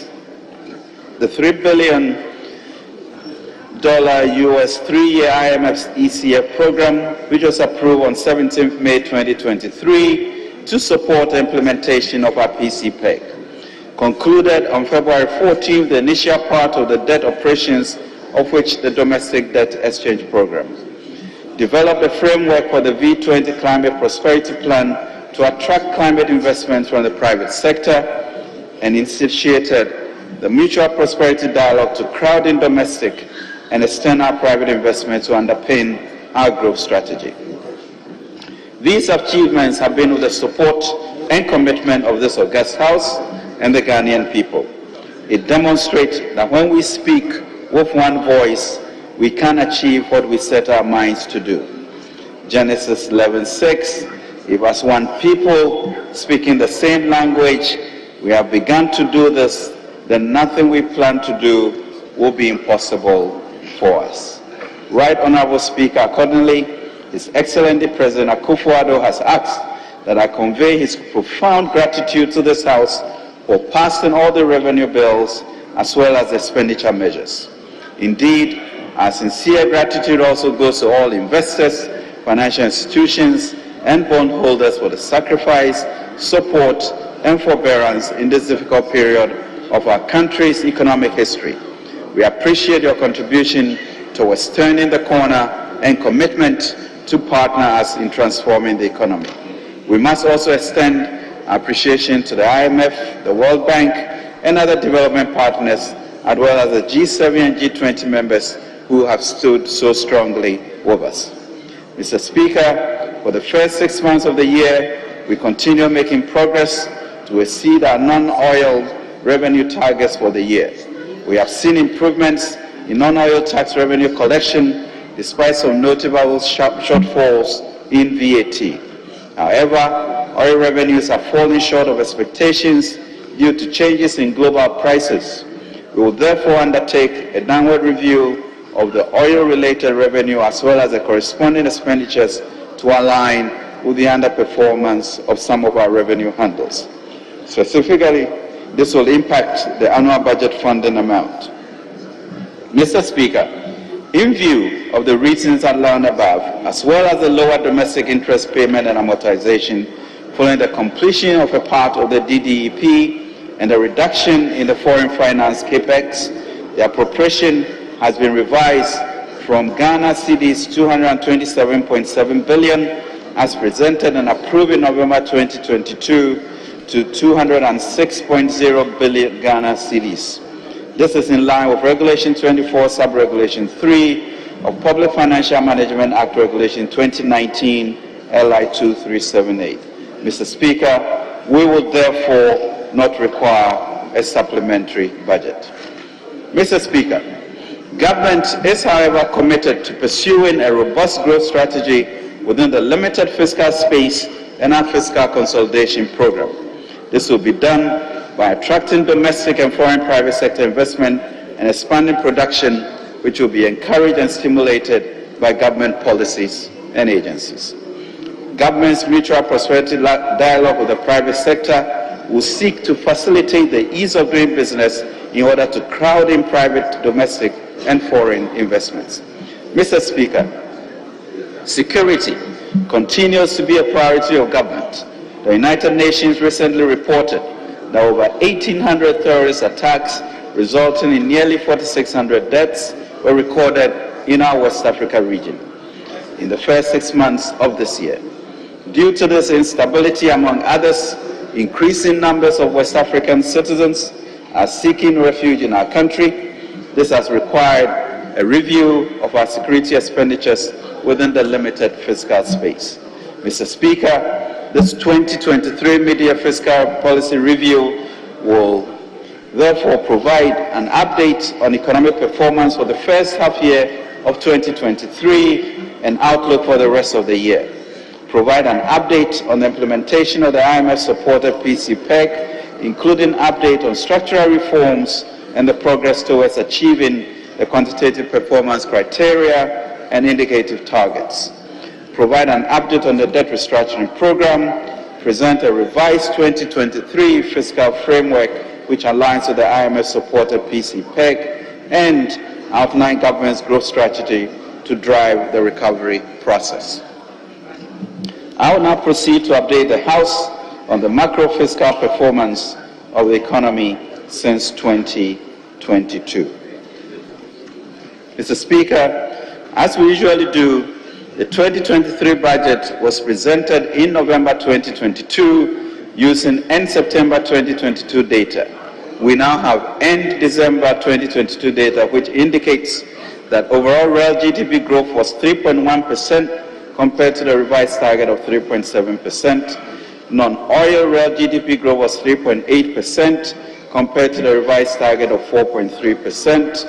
3-year IMF ECF program, which was approved on 17th May 2023 to support the implementation of our PCPEG. Concluded on February 14th, the initial part of the debt operations, of which the domestic debt exchange program. Developed a framework for the V20 Climate Prosperity Plan to attract climate investments from the private sector, and initiated the Mutual Prosperity Dialogue to crowd in domestic and external private investment to underpin our growth strategy. These achievements have been with the support and commitment of this august House and the Ghanaian people. It demonstrates that when we speak with one voice, we can achieve what we set our minds to do. Genesis 11:6, if as one people speaking the same language, we have begun to do this, then nothing we plan to do will be impossible for us. Right Honourable Speaker, accordingly, His Excellency President Akufo-Addo has asked that I convey his profound gratitude to this House for passing all the revenue bills as well as expenditure measures. Indeed, Our sincere gratitude also goes to all investors, financial institutions, and bondholders for the sacrifice, support, and forbearance in this difficult period of our country's economic history. We appreciate your contribution towards turning the corner and commitment to partner us in transforming the economy. We must also extend our appreciation to the IMF, the World Bank, and other development partners, as well as the G7 and G20 members who have stood so strongly with us. Mr. Speaker, for the first 6 months of the year, we continue making progress to exceed our non-oil revenue targets for the year. We have seen improvements in non-oil tax revenue collection despite some notable shortfalls in VAT. However, oil revenues are falling short of expectations due to changes in global prices. We will therefore undertake a downward review of the oil-related revenue as well as the corresponding expenditures to align with the underperformance of some of our revenue handles. Specifically, this will impact the annual budget funding amount. Mr. Speaker, in view of the reasons outlined above, as well as the lower domestic interest payment and amortization following the completion of a part of the DDEP and the reduction in the foreign finance capex, the appropriation has been revised from Ghana cedis 227.7 billion as presented and approved in November 2022 to 206.0 billion Ghana cedis. This is in line with Regulation 24, Sub-Regulation 3 of Public Financial Management Act Regulation 2019, LI 2378. Mr. Speaker, we will therefore not require a supplementary budget. Mr. Speaker, government is, however, committed to pursuing a robust growth strategy within the limited fiscal space and our fiscal consolidation program. This will be done by attracting domestic and foreign private sector investment and expanding production, which will be encouraged and stimulated by government policies and agencies. Government's mutual prosperity dialogue with the private sector will seek to facilitate the ease of doing business in order to crowd in private, domestic, and foreign investments. Mr. Speaker, security continues to be a priority of government. The United Nations recently reported that over 1,800 terrorist attacks resulting in nearly 4,600 deaths were recorded in our West Africa region in the first 6 months of this year. Due to this instability, among others, increasing numbers of West African citizens are seeking refuge in our country. This has required a review of our security expenditures within the limited fiscal space. Mr. Speaker, this 2023 mid-year fiscal policy review will therefore provide an update on economic performance for the first half year of 2023 and outlook for the rest of the year. Provide an update on the implementation of the IMF-supported PCPEC, including update on structural reforms and the progress towards achieving the quantitative performance criteria and indicative targets. Provide an update on the debt restructuring program, present a revised 2023 fiscal framework which aligns with the IMF-supported PCPEC, and outline government's growth strategy to drive the recovery process. I will now proceed to update the House on the macro-fiscal performance of the economy since 2022. Mr. Speaker, as we usually do, the 2023 budget was presented in November 2022 using end September 2022 data. We now have end December 2022 data, which indicates that overall real GDP growth was 3.1% compared to the revised target of 3.7%. Non-oil real GDP growth was 3.8% compared to the revised target of 4.3%.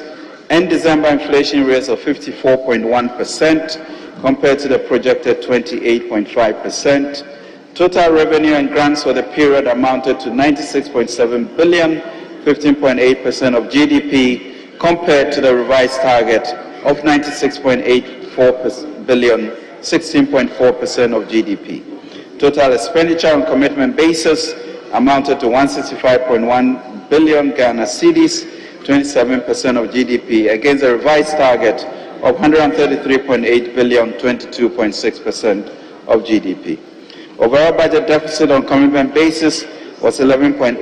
End December inflation rates of 54.1% compared to the projected 28.5%. Total revenue and grants for the period amounted to 96.7 billion, 15.8% of GDP, compared to the revised target of 96.84 billion, 16.4% of GDP. Total expenditure on commitment basis amounted to 165.1 billion Ghana cedis, 27% of GDP, against a revised target of 133.8 billion, 22.6% of GDP. Overall budget deficit on commitment basis was 11.8%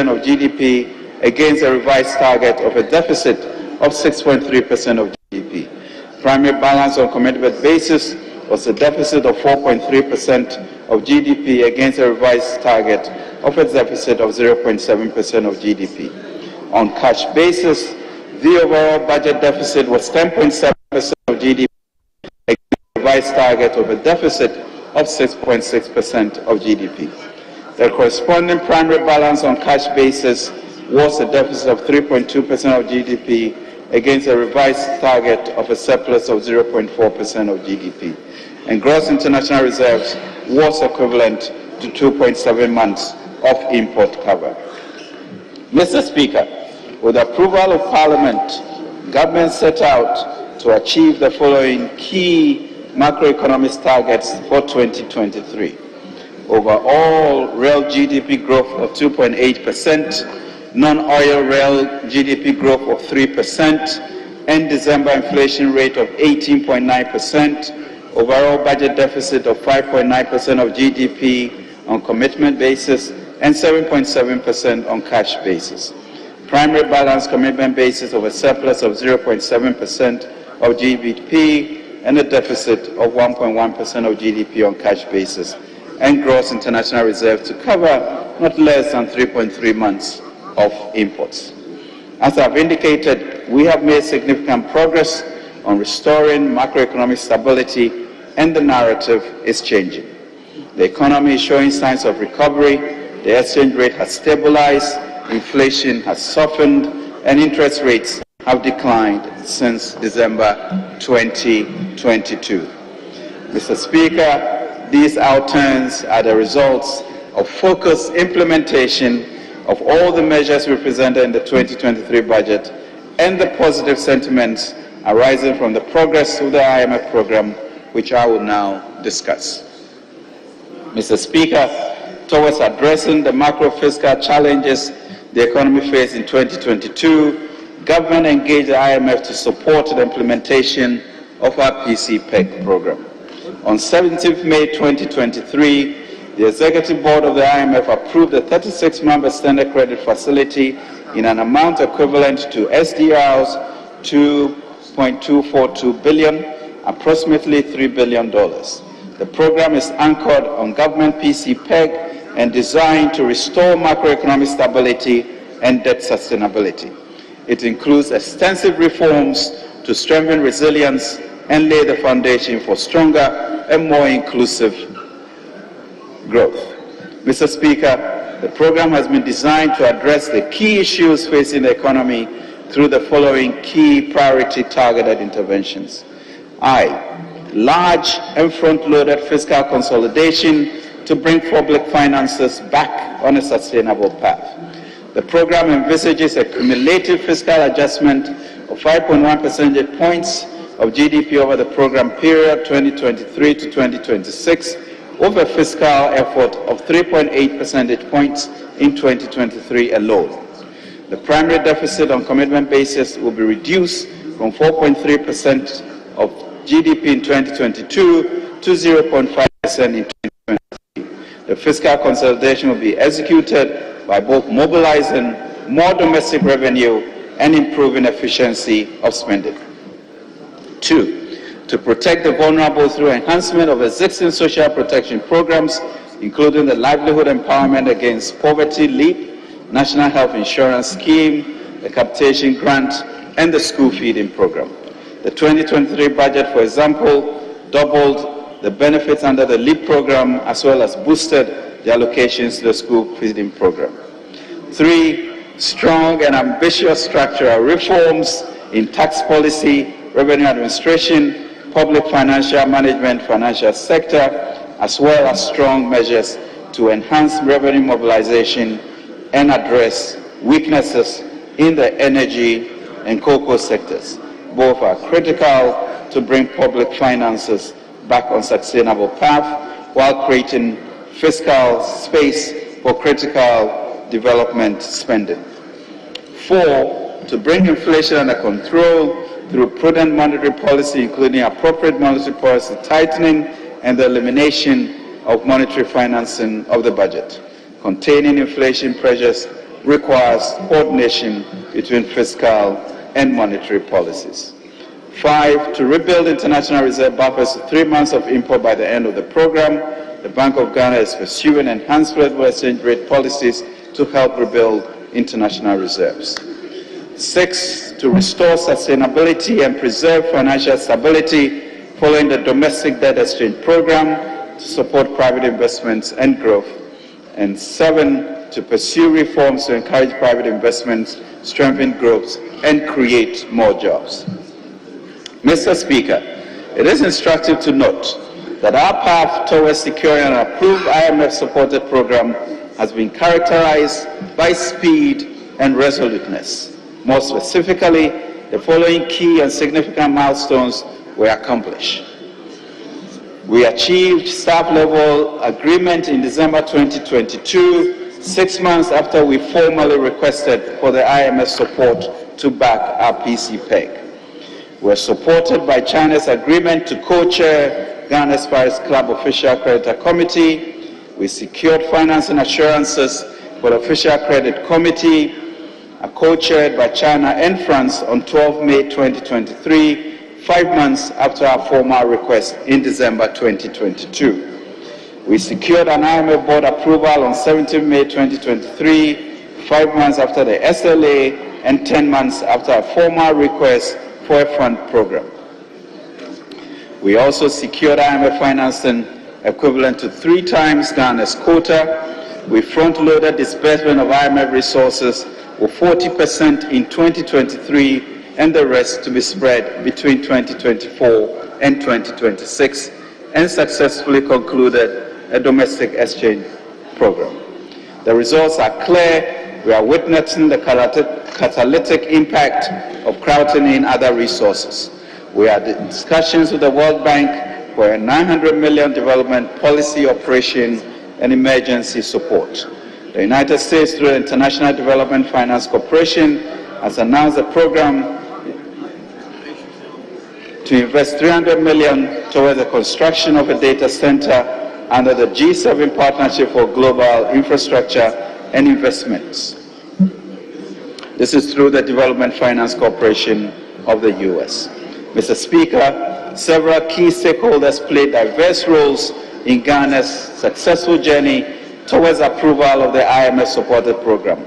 of GDP against a revised target of a deficit of 6.3% of GDP. Primary balance on commitment basis was a deficit of 4.3% of GDP against a revised target of a deficit of 0.7% of GDP. On cash basis, the overall budget deficit was 10.7% of GDP against a revised target of a deficit of 6.6% of GDP. The corresponding primary balance on cash basis was a deficit of 3.2% of GDP against a revised target of a surplus of 0.4% of GDP. And gross international reserves was equivalent to 2.7 months of import cover. Mr. Speaker, with approval of Parliament, government set out to achieve the following key macroeconomic targets for 2023. Overall real GDP growth of 2.8%, non-oil real GDP growth of 3%, end December inflation rate of 18.9%, overall budget deficit of 5.9% of GDP on commitment basis, and 7.7% on cash basis. Primary balance commitment basis of a surplus of 0.7% of GDP and a deficit of 1.1% of GDP on cash basis, and gross international reserve to cover not less than 3.3 months of imports. As I've indicated, we have made significant progress on restoring macroeconomic stability, and the narrative is changing. The economy is showing signs of recovery, the exchange rate has stabilized, inflation has softened, and interest rates have declined since December 2022. Mr. Speaker, these outturns are the results of focused implementation of all the measures we presented in the 2023 budget and the positive sentiments arising from the progress of the IMF program, which I will now discuss. Mr. Speaker, towards addressing the macro-fiscal challenges the economy faced in 2022, government engaged the IMF to support the implementation of our PC-PEG program. On 17th May 2023, the Executive Board of the IMF approved a 36-member standard credit facility in an amount equivalent to SDR's $2.242 billion, approximately $3 billion. The program is anchored on government PC-PEG and designed to restore macroeconomic stability and debt sustainability. It includes extensive reforms to strengthen resilience and lay the foundation for stronger and more inclusive growth. Mr. Speaker, the program has been designed to address the key issues facing the economy through the following key priority targeted interventions. Large and front-loaded fiscal consolidation to bring public finances back on a sustainable path. The program envisages a cumulative fiscal adjustment of 5.1 percentage points of GDP over the program period 2023 to 2026, with a fiscal effort of 3.8 percentage points in 2023 alone. The primary deficit on commitment basis will be reduced from 4.3% of GDP in 2022 to 0.5% in 2023. The fiscal consolidation will be executed by both mobilizing more domestic revenue and improving efficiency of spending. 2, to protect the vulnerable through enhancement of existing social protection programs, including the Livelihood Empowerment Against Poverty (LEAP), National Health Insurance Scheme, the Capitation Grant, and the School Feeding Program. The 2023 budget, for example, doubled the benefits under the LEAP program as well as boosted the allocations to the School Feeding Program. 3, strong and ambitious structural reforms in tax policy, revenue administration, public financial management, financial sector, as well as strong measures to enhance revenue mobilization and address weaknesses in the energy and cocoa sectors. Both are critical to bring public finances back on sustainable path while creating fiscal space for critical development spending. 4, to bring inflation under control, through prudent monetary policy, including appropriate monetary policy tightening and the elimination of monetary financing of the budget. Containing inflation pressures requires coordination between fiscal and monetary policies. 5, to rebuild international reserve buffers to 3 months of import by the end of the program. The Bank of Ghana is pursuing enhanced flexible exchange rate policies to help rebuild international reserves. 6, to restore sustainability and preserve financial stability following the domestic debt exchange program to support private investments and growth. And 7, to pursue reforms to encourage private investments, strengthen growth, and create more jobs. Mr. Speaker, it is instructive to note that our path towards securing an approved IMF-supported program has been characterized by speed and resoluteness. More specifically, the following key and significant milestones were accomplished. We achieved staff-level agreement in December 2022, 6 months after we formally requested for the IMF support to back our PCPEG. We are supported by China's agreement to co-chair Ghana's Paris Club Official Creditor Committee. We secured financing assurances for the Official Credit Committee, co-chaired by China and France on 12 May 2023, 5 months after our formal request in December 2022. We secured an IMF board approval on 17 May 2023, 5 months after the SLA and 10 months after a formal request for a fund program. We also secured IMF financing equivalent to 3 times Ghana's quota. We front-loaded disbursement of IMF resources with 40% in 2023 and the rest to be spread between 2024 and 2026, and successfully concluded a domestic exchange program. The results are clear. We are witnessing the catalytic impact of crowding in other resources. We are in discussions with the World Bank for a $900 million development policy operation and emergency support. The United States, through the International Development Finance Corporation, has announced a program to invest $300 million towards the construction of a data center under the G7 Partnership for Global Infrastructure and Investments. This is through the Development Finance Corporation of the U.S. Mr. Speaker, several key stakeholders played diverse roles in Ghana's successful journey towards approval of the IMF-supported program.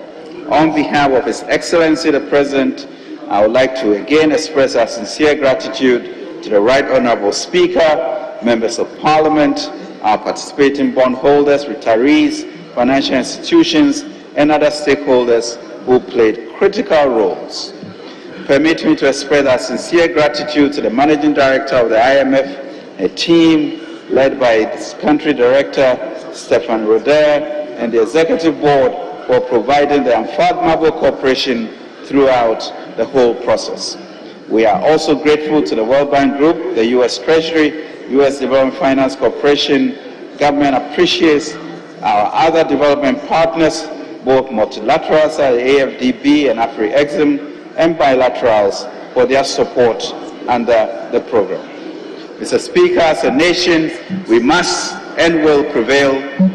On behalf of His Excellency the President, I would like to again express our sincere gratitude to the Right Honourable Speaker, members of Parliament, our participating bondholders, retirees, financial institutions, and other stakeholders who played critical roles. Permit me to express our sincere gratitude to the Managing Director of the IMF, a team led by its Country Director, Stefan Roder, and the Executive Board for providing the unfathomable cooperation throughout the whole process. We are also grateful to the World Bank Group, the U.S. Treasury, U.S. Development Finance Corporation. Government appreciates our other development partners, both multilaterals at the AFDB and Afri-Exim, and bilaterals for their support under the program. Mr. Speaker, as a nation, we must and will prevail.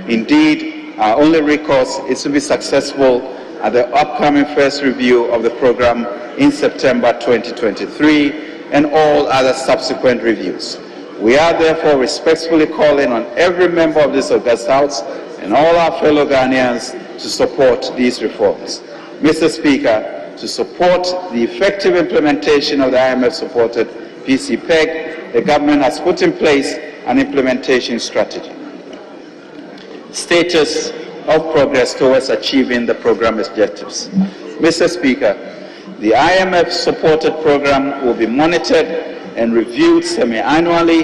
Indeed, our only recourse is to be successful at the upcoming first review of the program in September 2023 and all other subsequent reviews. We are therefore respectfully calling on every member of this august House and all our fellow Ghanaians to support these reforms. Mr. Speaker, to support the effective implementation of the IMF-supported PCPEG, the government has put in place an implementation strategy. Status of progress towards achieving the program objectives. Mr. Speaker, the IMF-supported program will be monitored and reviewed semi-annually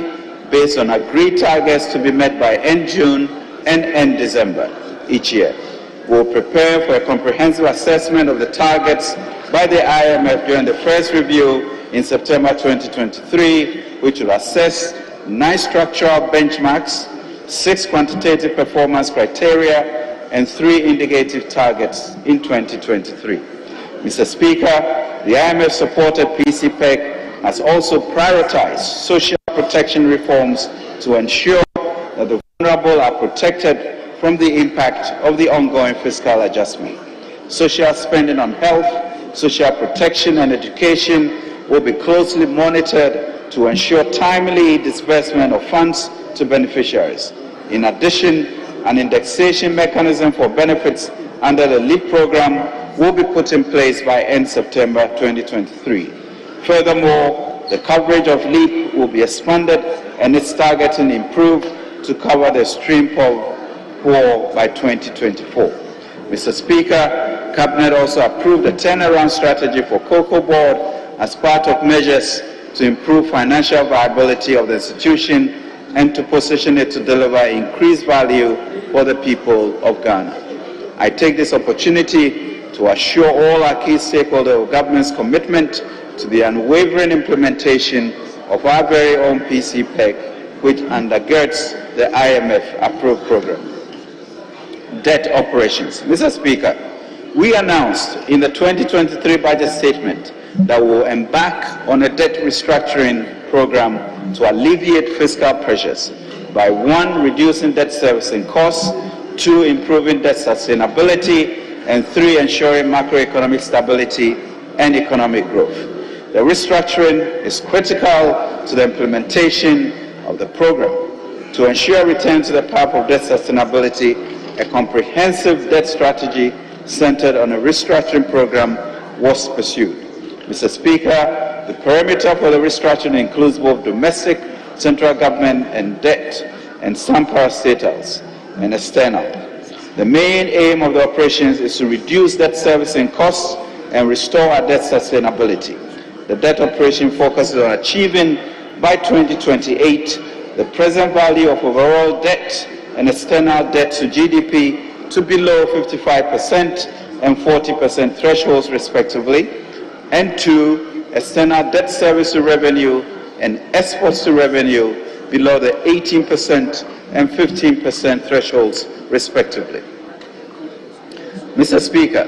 based on agreed targets to be met by end June and end December each year. We will prepare for a comprehensive assessment of the targets by the IMF during the first review in September 2023, which will assess 9 structural benchmarks, 6 quantitative performance criteria, and 3 indicative targets in 2023. Mr. Speaker, the IMF-supported PCPEG has also prioritized social protection reforms to ensure that the vulnerable are protected from the impact of the ongoing fiscal adjustment. Social spending on health, social protection, and education will be closely monitored to ensure timely disbursement of funds to beneficiaries. In addition, an indexation mechanism for benefits under the LEAP program will be put in place by end September 2023. Furthermore, the coverage of LEAP will be expanded and its targeting improved to cover the stream of poor by 2024. Mr. Speaker, Cabinet also approved a turnaround strategy for Cocoa Board as part of measures to improve financial viability of the institution and to position it to deliver increased value for the people of Ghana. I take this opportunity to assure all our key stakeholders of government's commitment to the unwavering implementation of our very own PCPEG, which undergirds the IMF-approved program. Debt operations. Mr. Speaker, we announced in the 2023 budget statement that we will embark on a debt restructuring program to alleviate fiscal pressures by 1, reducing debt servicing costs, 2, improving debt sustainability, and 3, ensuring macroeconomic stability and economic growth. The restructuring is critical to the implementation of the program. To ensure return to the path of debt sustainability, a comprehensive debt strategy centered on a restructuring program was pursued. Mr. Speaker, the perimeter for the restructuring includes both domestic, central government and debt, and some parastatals and external. The main aim of the operations is to reduce debt servicing costs and restore our debt sustainability. The debt operation focuses on achieving by 2028 the present value of overall debt and external debt to GDP to below 55% and 40% thresholds respectively, and 2, external debt service to revenue and exports to revenue below the 18% and 15% thresholds respectively. Mr. Speaker,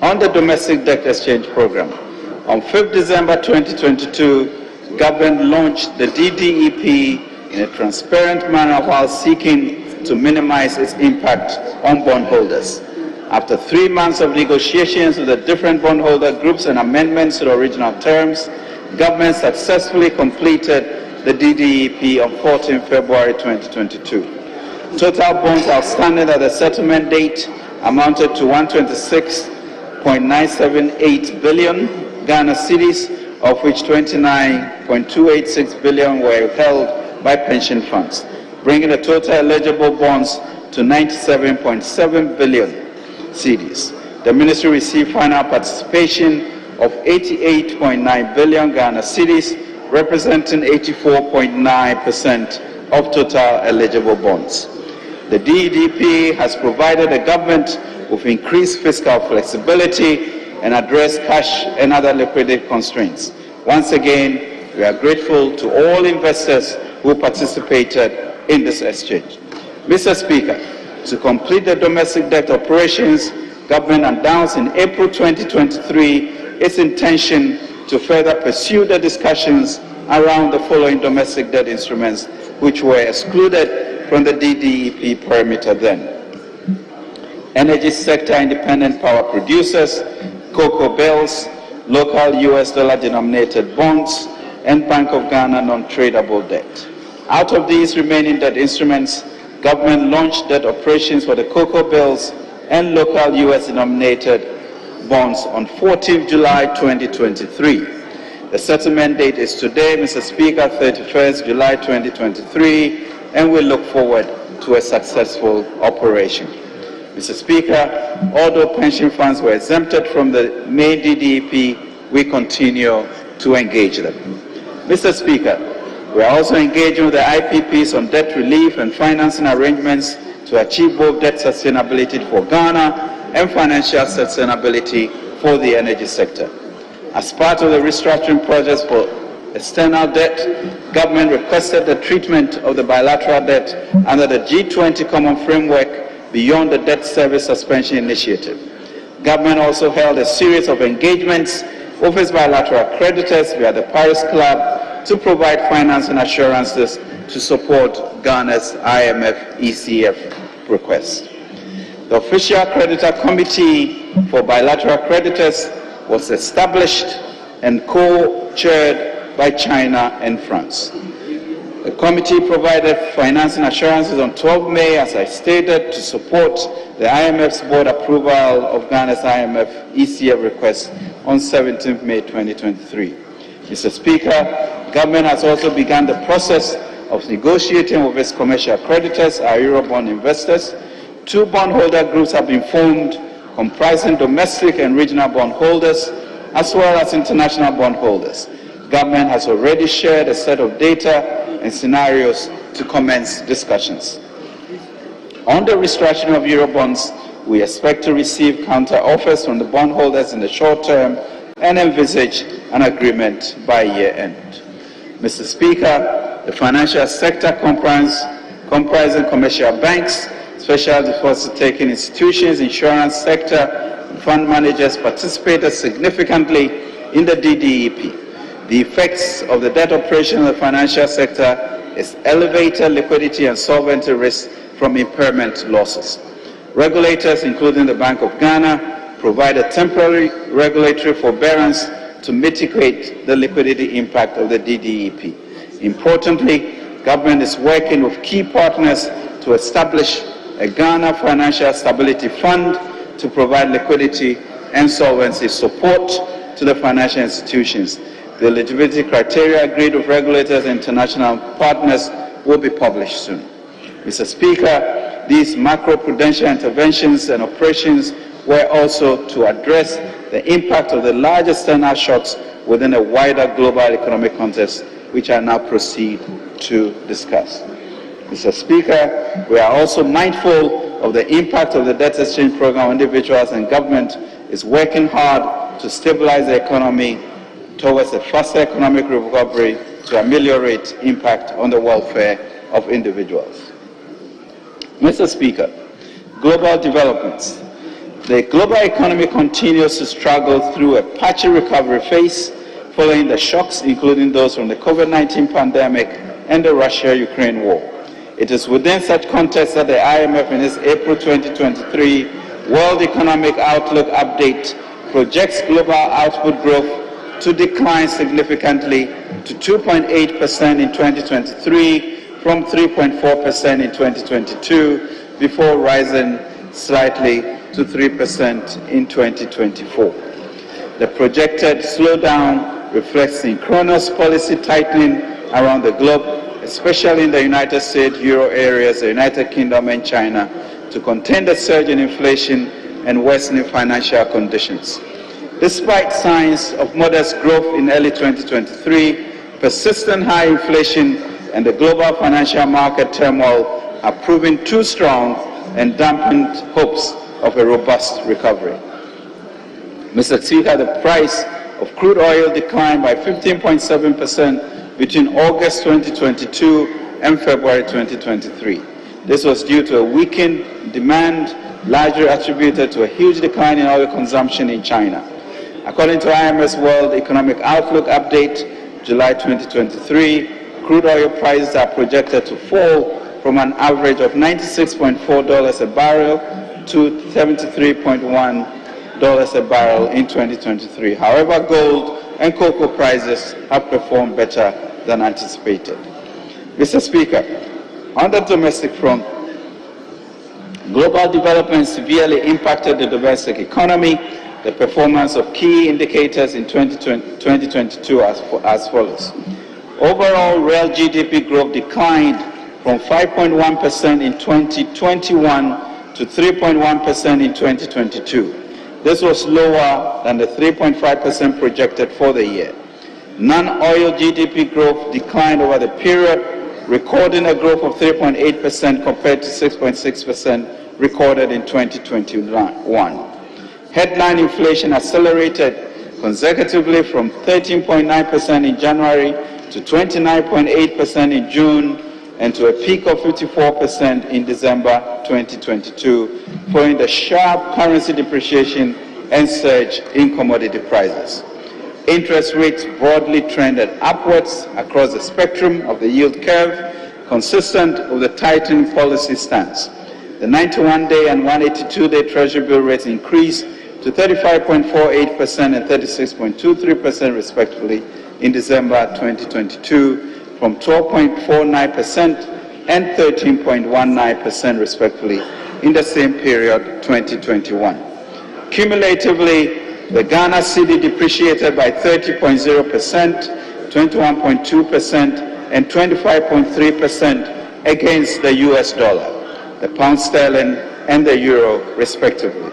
on the domestic debt exchange program, on 5th December 2022, government launched the DDEP in a transparent manner while seeking to minimize its impact on bondholders. After 3 months of negotiations with the different bondholder groups and amendments to the original terms, government successfully completed the DDEP on 14 February 2022. Total bonds outstanding at the settlement date amounted to 126.978 billion Ghana cedis, of which 29.286 billion were held by pension funds, bringing the total eligible bonds to 97.7 billion cedis. The ministry received final participation of 88.9 billion Ghana cedis, representing 84.9% of total eligible bonds. The DDP has provided the government with increased fiscal flexibility and addressed cash and other liquidity constraints. Once again, we are grateful to all investors who participated in this exchange. Mr. Speaker, to complete the domestic debt operations, government announced in April 2023 its intention to further pursue the discussions around the following domestic debt instruments, which were excluded from the DDEP perimeter then: energy sector independent power producers, cocoa bills, local US dollar denominated bonds, and Bank of Ghana non-tradable debt. Out of these remaining debt instruments, government launched debt operations for the cocoa bills and local US denominated bonds on 14th July 2023. The settlement date is today, Mr. Speaker, 31st July 2023, and we look forward to a successful operation. Mr. Speaker, although pension funds were exempted from the main DDEP, we continue to engage them. Mr. Speaker, we are also engaging with the IPPs on debt relief and financing arrangements to achieve both debt sustainability for Ghana and financial sustainability for the energy sector. As part of the restructuring projects for external debt, government requested the treatment of the bilateral debt under the G20 Common Framework beyond the debt service suspension initiative. Government also held a series of engagements Office bilateral creditors via the Paris Club to provide financing assurances to support Ghana's IMF ECF request. The Official Creditor Committee for Bilateral Creditors was established and co-chaired by China and France. The committee provided financing assurances on 12 May, as I stated, to support the IMF's board approval of Ghana's IMF ECF request on 17 May 2023. Mr. Speaker, government has also begun the process of negotiating with its commercial creditors, our Eurobond investors. 2 bondholder groups have been formed comprising domestic and regional bondholders as well as international bondholders. Government has already shared a set of data and scenarios to commence discussions. On the restructuring of Eurobonds, we expect to receive counter-offers from the bondholders in the short term and envisage an agreement by year-end. Mr. Speaker, the financial sector comprising commercial banks, special deposit-taking institutions, insurance sector, and fund managers participated significantly in the DDEP. The effects of the debt operation of the financial sector is elevated liquidity and solvency risk from impairment losses. Regulators, including the Bank of Ghana, provide a temporary regulatory forbearance to mitigate the liquidity impact of the DDEP. Importantly, government is working with key partners to establish a Ghana Financial Stability Fund to provide liquidity and solvency support to the financial institutions. The eligibility criteria agreed with regulators and international partners will be published soon. Mr. Speaker, these macroprudential interventions and operations were also to address the impact of the large external shocks within a wider global economic context, which I now proceed to discuss. Mr. Speaker, we are also mindful of the impact of the debt exchange program on individuals, and government is working hard to stabilize the economy towards a faster economic recovery to ameliorate impact on the welfare of individuals. Mr. Speaker, global developments. The global economy continues to struggle through a patchy recovery phase following the shocks, including those from the COVID-19 pandemic and the Russia-Ukraine war. It is within such context that the IMF in its April 2023 World Economic Outlook update projects global output growth to decline significantly to 2.8% in 2023 from 3.4% in 2022, before rising slightly to 3% in 2024. The projected slowdown reflects synchronous policy tightening around the globe, especially in the United States, Euro areas, the United Kingdom, and China, to contain the surge in inflation and worsening financial conditions. Despite signs of modest growth in early 2023, persistent high inflation and the global financial market turmoil are proving too strong and dampened hopes of a robust recovery. Mr. Speaker, the price of crude oil declined by 15.7% between August 2022 and February 2023. This was due to a weakened demand, largely attributed to a huge decline in oil consumption in China. According to IMF's World Economic Outlook update, July 2023, crude oil prices are projected to fall from an average of $96.4 a barrel to $73.1 a barrel in 2023. However, gold and cocoa prices have performed better than anticipated. Mr. Speaker, on the domestic front, global development severely impacted the domestic economy. The performance of key indicators in 2022 as follows. Overall, real GDP growth declined from 5.1% in 2021 to 3.1% in 2022. This was lower than the 3.5% projected for the year. Non-oil GDP growth declined over the period, recording a growth of 3.8% compared to 6.6% recorded in 2021. Headline inflation accelerated consecutively from 13.9% in January to 29.8% in June and to a peak of 54% in December 2022, following the sharp currency depreciation and surge in commodity prices. Interest rates broadly trended upwards across the spectrum of the yield curve, consistent with the tightening policy stance. The 91-day and 182-day Treasury bill rates increased to 35.48% and 36.23% respectively in December 2022, from 12.49% and 13.19% respectively in the same period 2021. Cumulatively, the Ghana cedi depreciated by 30.0%, 21.2%, and 25.3% against the US dollar, the pound sterling, and the euro, respectively.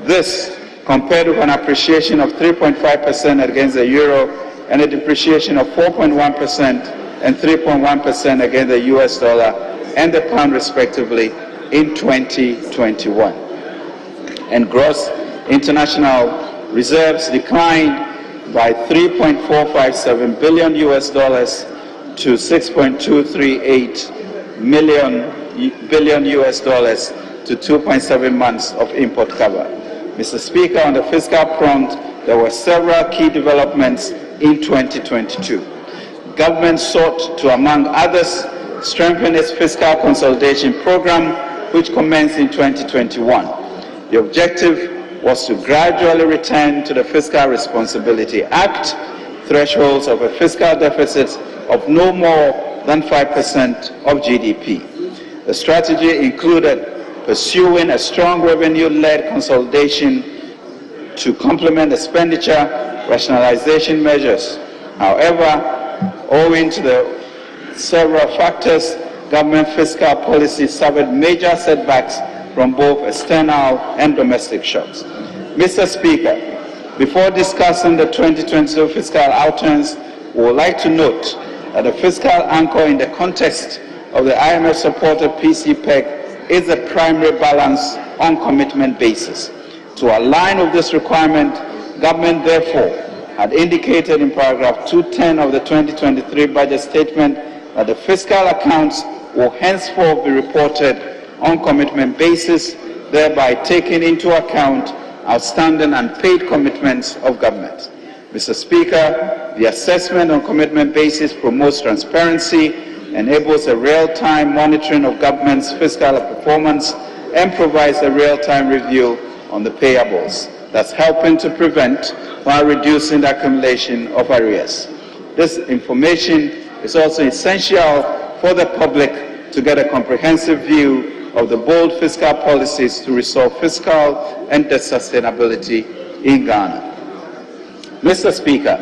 This, compared with an appreciation of 3.5% against the euro and a depreciation of 4.1% and 3.1% against the US dollar and the pound, respectively, in 2021. And gross international reserves declined by 3.457 billion US dollars to 6.238 billion US dollars to 2.7 months of import cover. Mr. Speaker, on the fiscal front, there were several key developments in 2022. Government sought to, among others, strengthen its fiscal consolidation program, which commenced in 2021. The objective was to gradually return to the Fiscal Responsibility Act thresholds of a fiscal deficit of no more than 5% of GDP. The strategy included pursuing a strong revenue-led consolidation to complement expenditure rationalization measures. However, owing to the several factors, government fiscal policy suffered major setbacks from both external and domestic shocks. Mr. Speaker, before discussing the 2022 fiscal outturns, we would like to note that the fiscal anchor in the context of the IMF-supported PCPEC is the primary balance on commitment basis. To align with this requirement, government therefore had indicated in paragraph 210 of the 2023 budget statement that the fiscal accounts will henceforth be reported on commitment basis, thereby taking into account outstanding and paid commitments of government. Mr. Speaker, the assessment on commitment basis promotes transparency, enables a real-time monitoring of government's fiscal performance, and provides a real-time review on the payables, thus helping to prevent while reducing the accumulation of arrears. This information is also essential for the public to get a comprehensive view of the bold fiscal policies to restore fiscal and debt sustainability in Ghana. Mr. Speaker,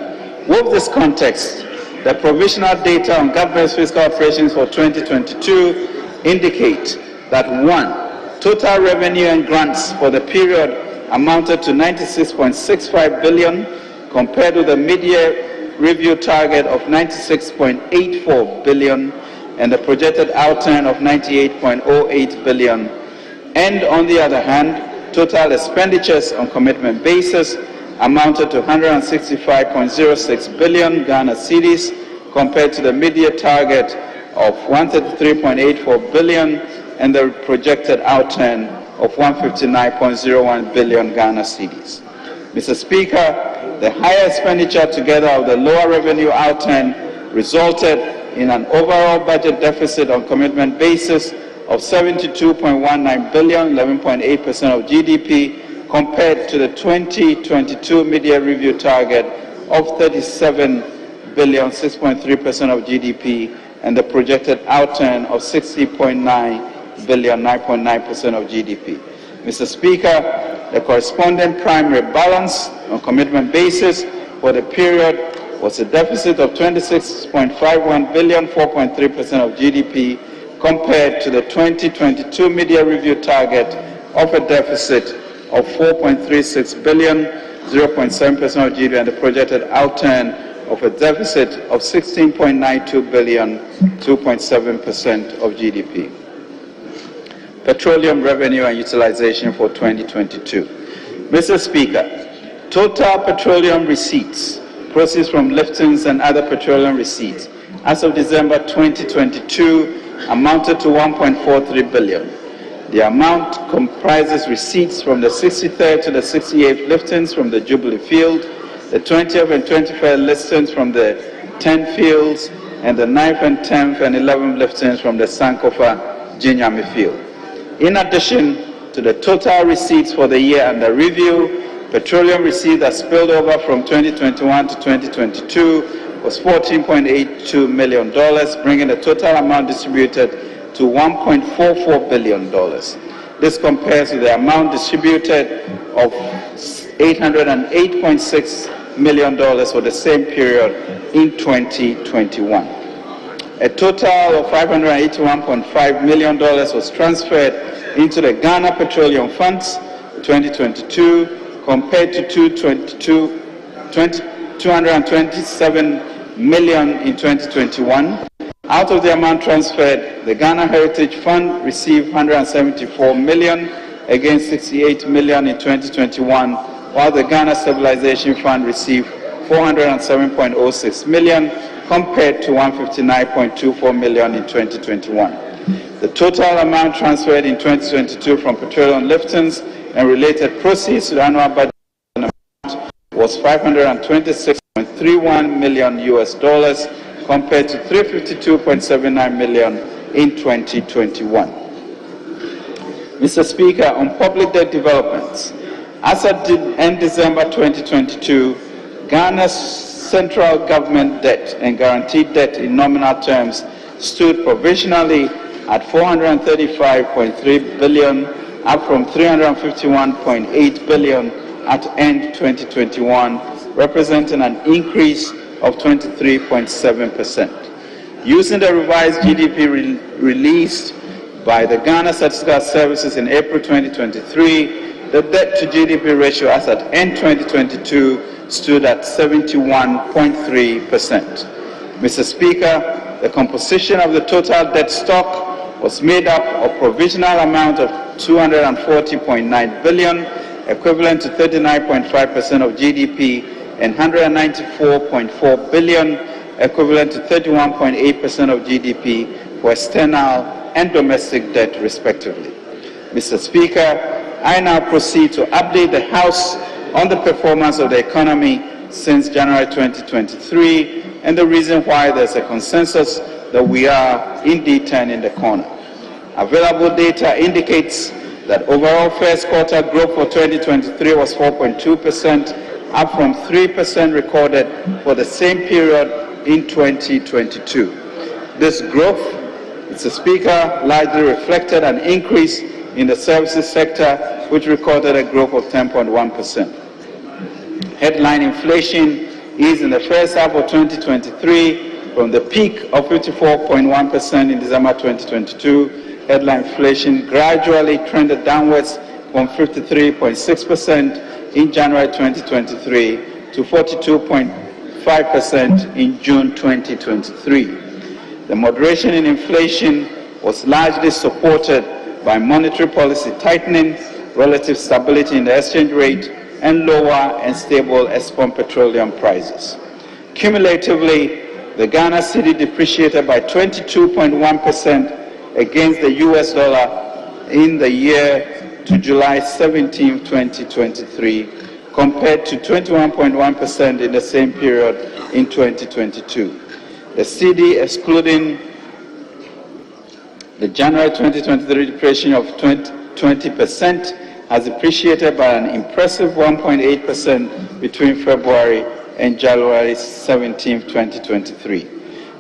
with this context, the provisional data on government's fiscal operations for 2022 indicate that 1. Total revenue and grants for the period amounted to 96.65 billion compared to the mid-year review target of 96.84 billion and the projected outturn of 98.08 billion. And on the other hand, total expenditures on commitment basis amounted to 165.06 billion Ghana cedis compared to the mid-year target of 133.84 billion and the projected outturn of 159.01 billion Ghana cedis. Mr. Speaker, the higher expenditure together with the lower revenue outturn resulted in an overall budget deficit on commitment basis of 72.19 billion, 11.8% of GDP, compared to the 2022 mid-year review target of 37 billion, 6.3% of GDP, and the projected outturn of 60.9 billion, 9.9% of GDP. Mr. Speaker, the corresponding primary balance on commitment basis for the period was a deficit of 26.51 billion, 4.3% of GDP, compared to the 2022 mid-year review target of a deficit of 4.36 billion, 0.7% of GDP, and the projected outturn of a deficit of 16.92 billion, 2.7% of GDP. Petroleum revenue and utilization for 2022. Mr. Speaker, total petroleum receipts, proceeds from liftings and other petroleum receipts, as of December 2022, amounted to 1.43 billion. The amount comprises receipts from the 63rd to the 68th liftings from the Jubilee Field, the 20th and 21st listings from the 10 fields, and the 9th and 10th and 11th listings from the Sankofa Jinyami field. In addition to the total receipts for the year under review, petroleum receipts that spilled over from 2021 to 2022 was $14.82 million, bringing the total amount distributed to $1.44 billion. This compares with the amount distributed of $808.6 million for the same period in 2021. A total of $581.5 million was transferred into the Ghana Petroleum Funds 2022 compared to $227 million in 2021. Out of the amount transferred, the Ghana Heritage Fund received $174 million against $68 million in 2021, while the Ghana Stabilization Fund received $407.06 million compared to $159.24 million in 2021. The total amount transferred in 2022 from petroleum liftings and related proceeds to the annual budget was $526.31 million compared to $352.79 million in 2021. Mr. Speaker, on public debt developments, as at end December 2022, Ghana's central government debt and guaranteed debt in nominal terms stood provisionally at $435.3 billion, up from $351.8 billion at end 2021, representing an increase of 23.7%. Using the revised GDP released by the Ghana Statistical Services in April 2023, the debt to GDP ratio as at end 2022 stood at 71.3%. Mr. Speaker, the composition of the total debt stock was made up of provisional amount of $240.9 billion, equivalent to 39.5% of GDP, and $194.4 billion, equivalent to 31.8% of GDP, for external and domestic debt, respectively. Mr. Speaker, I now proceed to update the House on the performance of the economy since January 2023 and the reason why there's a consensus that we are indeed turning the corner. Available data indicates that overall first quarter growth for 2023 was 4.2%, up from 3% recorded for the same period in 2022. This growth, Mr. Speaker, largely reflected an increase in the services sector, which recorded a growth of 10.1%. Headline inflation is in the first half of 2023 from the peak of 54.1% in December 2022. Headline inflation gradually trended downwards from 53.6% in January 2023 to 42.5% in June 2023. The moderation in inflation was largely supported by monetary policy tightening, relative stability in the exchange rate, and lower and stable export petroleum prices. Cumulatively, the Ghana cedi depreciated by 22.1% against the US dollar in the year to July 17, 2023, compared to 21.1% in the same period in 2022. The cedi, excluding the January 2023 depreciation of 20%, has depreciated by an impressive 1.8% between February and January 17, 2023.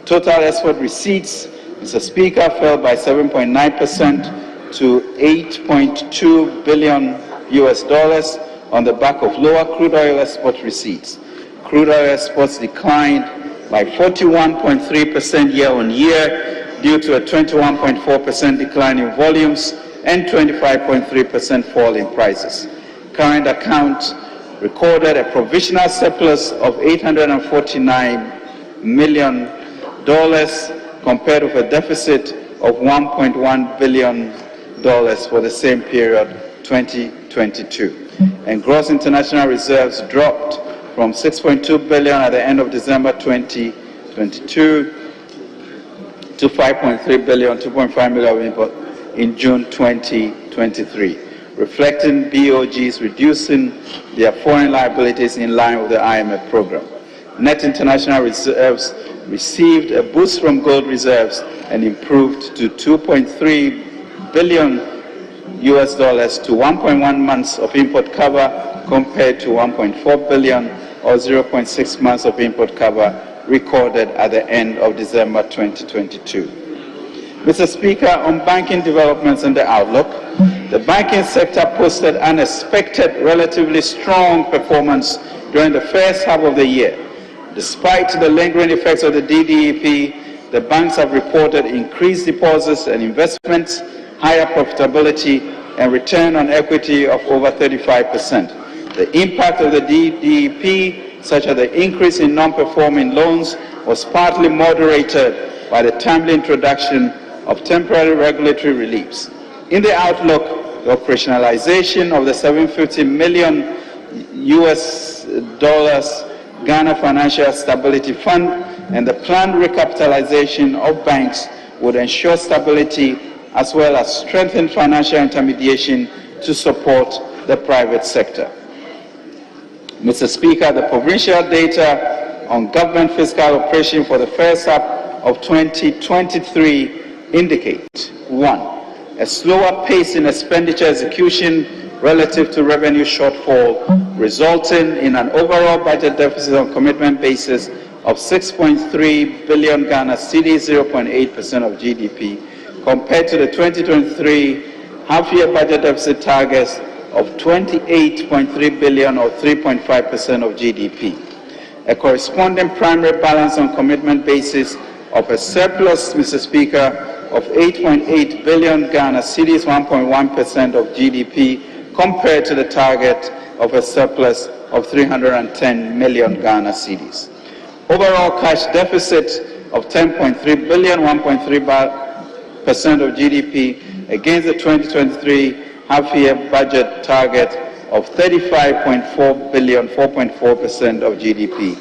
Total export receipts, Mr. Speaker, fell by 7.9% to $8.2 billion on the back of lower crude oil export receipts. Crude oil exports declined by 41.3% year-on-year due to a 21.4% decline in volumes and 25.3% fall in prices. Current accounts recorded a provisional surplus of $849 million compared with a deficit of $1.1 billion for the same period, 2022. And gross international reserves dropped from $6.2 billion at the end of December 2022 to $5.3 billion, 2.5 million in June 2023. reflecting BOGs reducing their foreign liabilities in line with the IMF program. Net international reserves received a boost from gold reserves and improved to $2.3 billion to 1.1 months of import cover compared to 1.4 billion or 0.6 months of import cover recorded at the end of December 2022. Mr. Speaker, on banking developments and the outlook, the banking sector posted unexpected, relatively strong performance during the first half of the year. Despite the lingering effects of the DDEP, the banks have reported increased deposits and investments, higher profitability, and return on equity of over 35%. The impact of the DDEP, such as the increase in non-performing loans, was partly moderated by the timely introduction of temporary regulatory reliefs. In the outlook, the operationalization of the $750 million Ghana Financial Stability Fund and the planned recapitalization of banks would ensure stability as well as strengthen financial intermediation to support the private sector. Mr. Speaker, the provincial data on government fiscal operation for the first half of 2023 indicate: 1. A slower pace in expenditure execution relative to revenue shortfall, resulting in an overall budget deficit on commitment basis of 6.3 billion Ghana cedis, 0.8% of GDP, compared to the 2023 half-year budget deficit targets of 28.3 billion or 3.5% of GDP. A corresponding primary balance on commitment basis of a surplus, Mr. Speaker, of 8.8 billion Ghana cedis, 1.1% of GDP, compared to the target of a surplus of 310 million Ghana cedis. Overall cash deficit of 10.3 billion, 1.3% of GDP, against the 2023 half-year budget target of 35.4 billion, 4.4% of GDP,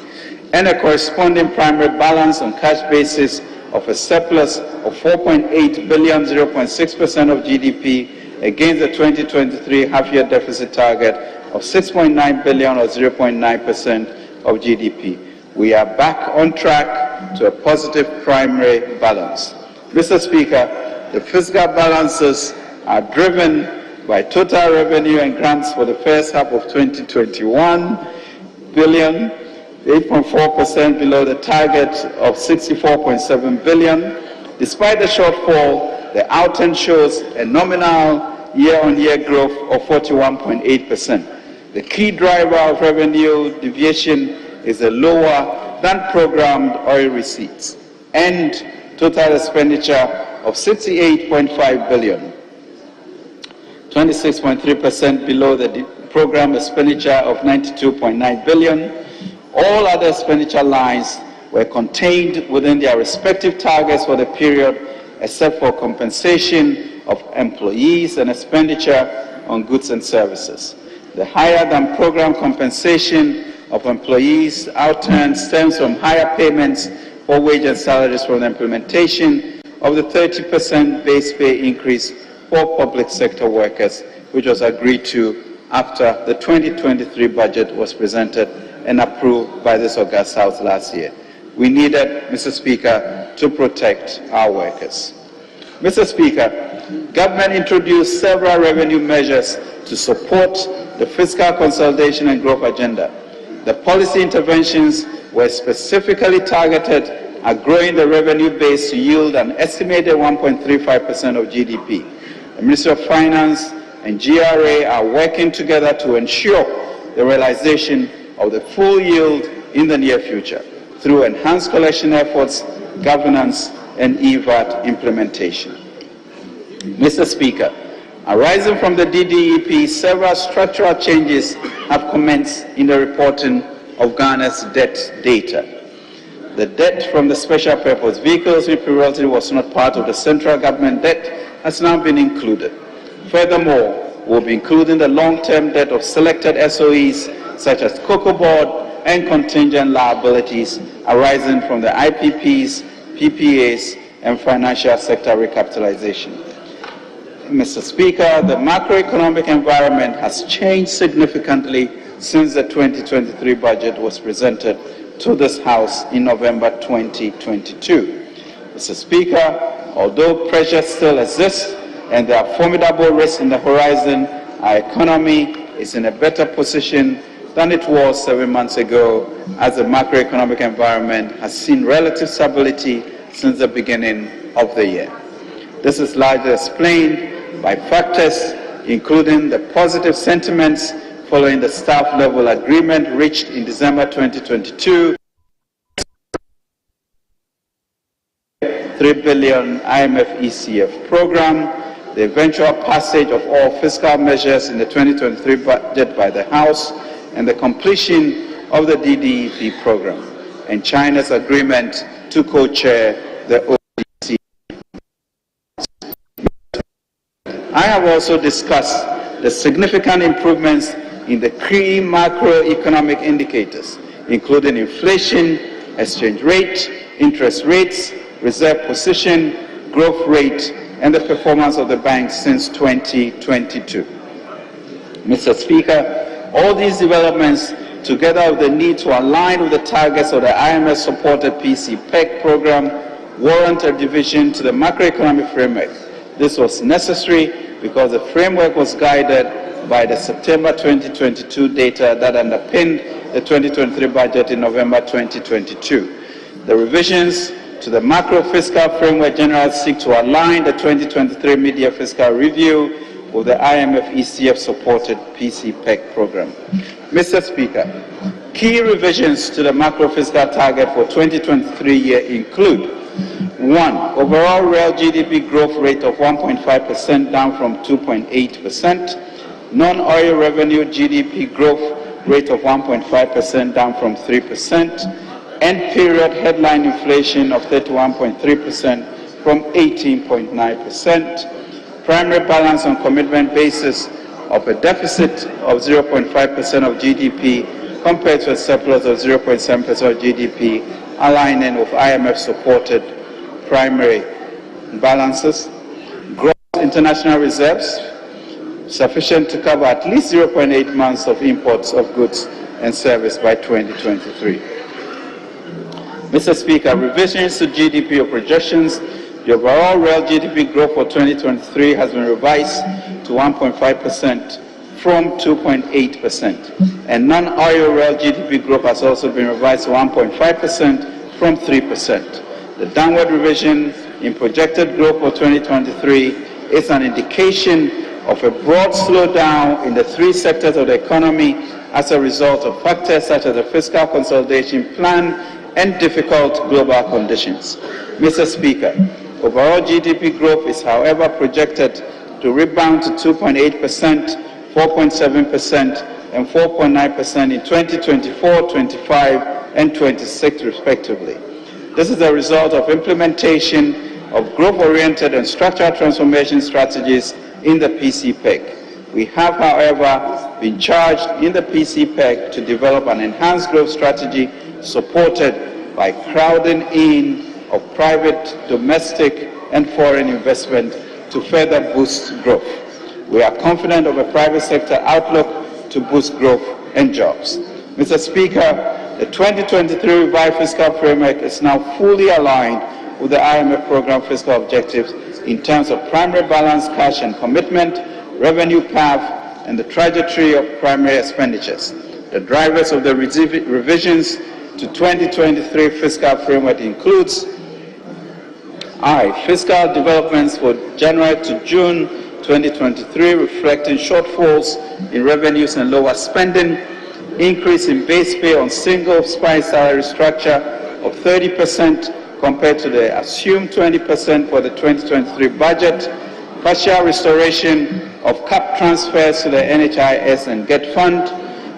and a corresponding primary balance on cash basis of a surplus of 4.8 billion, 0.6% of GDP, against the 2023 half-year deficit target of 6.9 billion or 0.9% of GDP. We are back on track to a positive primary balance. Mr. Speaker, the fiscal balances are driven by total revenue and grants for the first half of 2021 billion, 8.4% below the target of 64.7 billion. Despite the shortfall, the outturn shows a nominal year-on-year growth of 41.8%. The key driver of revenue deviation is the lower than programmed oil receipts and total expenditure of 68.5 billion, 26.3% below the program expenditure of 92.9 billion. All other expenditure lines were contained within their respective targets for the period, except for compensation of employees and expenditure on goods and services. The higher than program compensation of employees outturn stems from higher payments for wage and salaries from the implementation of the 30% base pay increase for public sector workers, which was agreed to after the 2023 budget was presented and approved by this August House last year. We needed, Mr. Speaker, to protect our workers. Mr. Speaker, government introduced several revenue measures to support the fiscal consolidation and growth agenda. The policy interventions were specifically targeted at growing the revenue base to yield an estimated 1.35% of GDP. The Ministry of Finance and GRA are working together to ensure the realization of the full yield in the near future through enhanced collection efforts, governance, and EVAT implementation. Mr. Speaker, arising from the DDEP, several structural changes have commenced in the reporting of Ghana's debt data. The debt from the special purpose vehicles, which previously was not part of the central government debt, has now been included. Furthermore, we'll be including the long-term debt of selected SOEs such as Cocoa Board and contingent liabilities arising from the IPPs, PPAs, and financial sector recapitalization. Mr. Speaker, the macroeconomic environment has changed significantly since the 2023 budget was presented to this House in November 2022. Mr. Speaker, although pressure still exists and there are formidable risks in the horizon, our economy is in a better position than it was 7 months ago, as the macroeconomic environment has seen relative stability since the beginning of the year. This is largely explained by factors including the positive sentiments following the staff-level agreement reached in December 2022, $3 billion IMF ECF program, the eventual passage of all fiscal measures in the 2023 budget by the House, and the completion of the DDEP program, and China's agreement to co-chair the OECD. I have also discussed the significant improvements in the key macroeconomic indicators, including inflation, exchange rate, interest rates, reserve position, growth rate, and the performance of the bank since 2022. Mr. Speaker, all these developments, together with the need to align with the targets of the IMF-supported PC-PEC program, warrant a revision to the macroeconomic framework. This was necessary because the framework was guided by the September 2022 data that underpinned the 2023 budget in November 2022. The revisions to the macro-fiscal framework generally seek to align the 2023 mid-year fiscal review with the IMF ECF-supported PC-PEC program. Mr. Speaker, key revisions to the macro-fiscal target for 2023 year include: 1. Overall real GDP growth rate of 1.5% down from 2.8%. Non-oil revenue GDP growth rate of 1.5% down from 3%. End period headline inflation of 31.3% from 18.9%. Primary balance on commitment basis of a deficit of 0.5% of GDP compared to a surplus of 0.7% of GDP, aligning with IMF-supported primary balances. Gross international reserves sufficient to cover at least 0.8 months of imports of goods and service by 2023. Mr. Speaker, revisions to GDP projections. The overall real GDP growth for 2023 has been revised to 1.5% from 2.8%, and non-oil real GDP growth has also been revised to 1.5% from 3%. The downward revision in projected growth for 2023 is an indication of a broad slowdown in the three sectors of the economy as a result of factors such as the fiscal consolidation plan and difficult global conditions. Mr. Speaker, overall GDP growth is, however, projected to rebound to 2.8%, 4.7%, and 4.9% in 2024, 25, and 26, respectively. This is a result of implementation of growth-oriented and structural transformation strategies in the PC-PEC. We have, however, been charged in the PC-PEC to develop an enhanced growth strategy supported by crowding in of private, domestic, and foreign investment to further boost growth. We are confident of a private sector outlook to boost growth and jobs. Mr. Speaker, the 2023 revised fiscal framework is now fully aligned with the IMF program fiscal objectives in terms of primary balance, cash and commitment, revenue path, and the trajectory of primary expenditures. The drivers of the revisions to 2023 fiscal framework includes: fiscal developments for January to June 2023 reflecting shortfalls in revenues and lower spending, increase in base pay on single spine salary structure of 30% compared to the assumed 20% for the 2023 budget, partial restoration of cap transfers to the NHIS and GET Fund,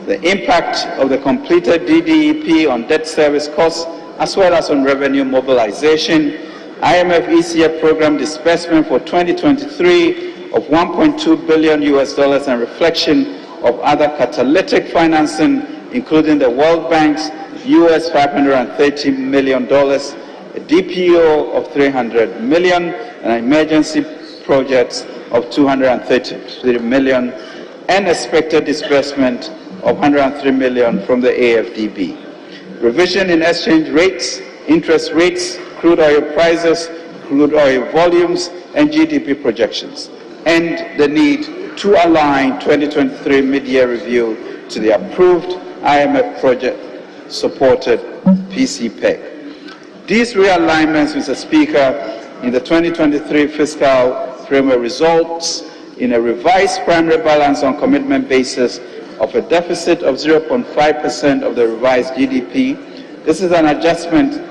the impact of the completed DDEP on debt service costs as well as on revenue mobilization, IMF ECF program disbursement for 2023 of $1.2 billion and reflection of other catalytic financing, including the World Bank's US $530 million, a DPO of $300 million, and emergency projects of 233 million and expected disbursement of 103 million from the AFDB. Revision in exchange rates, interest rates, crude oil prices, crude oil volumes, and GDP projections, and the need to align 2023 mid-year review to the approved IMF project-supported PCPEG. These realignments, Mr. Speaker, in the 2023 fiscal framework results in a revised primary balance on commitment basis of a deficit of 0.5% of the revised GDP. This is an adjustment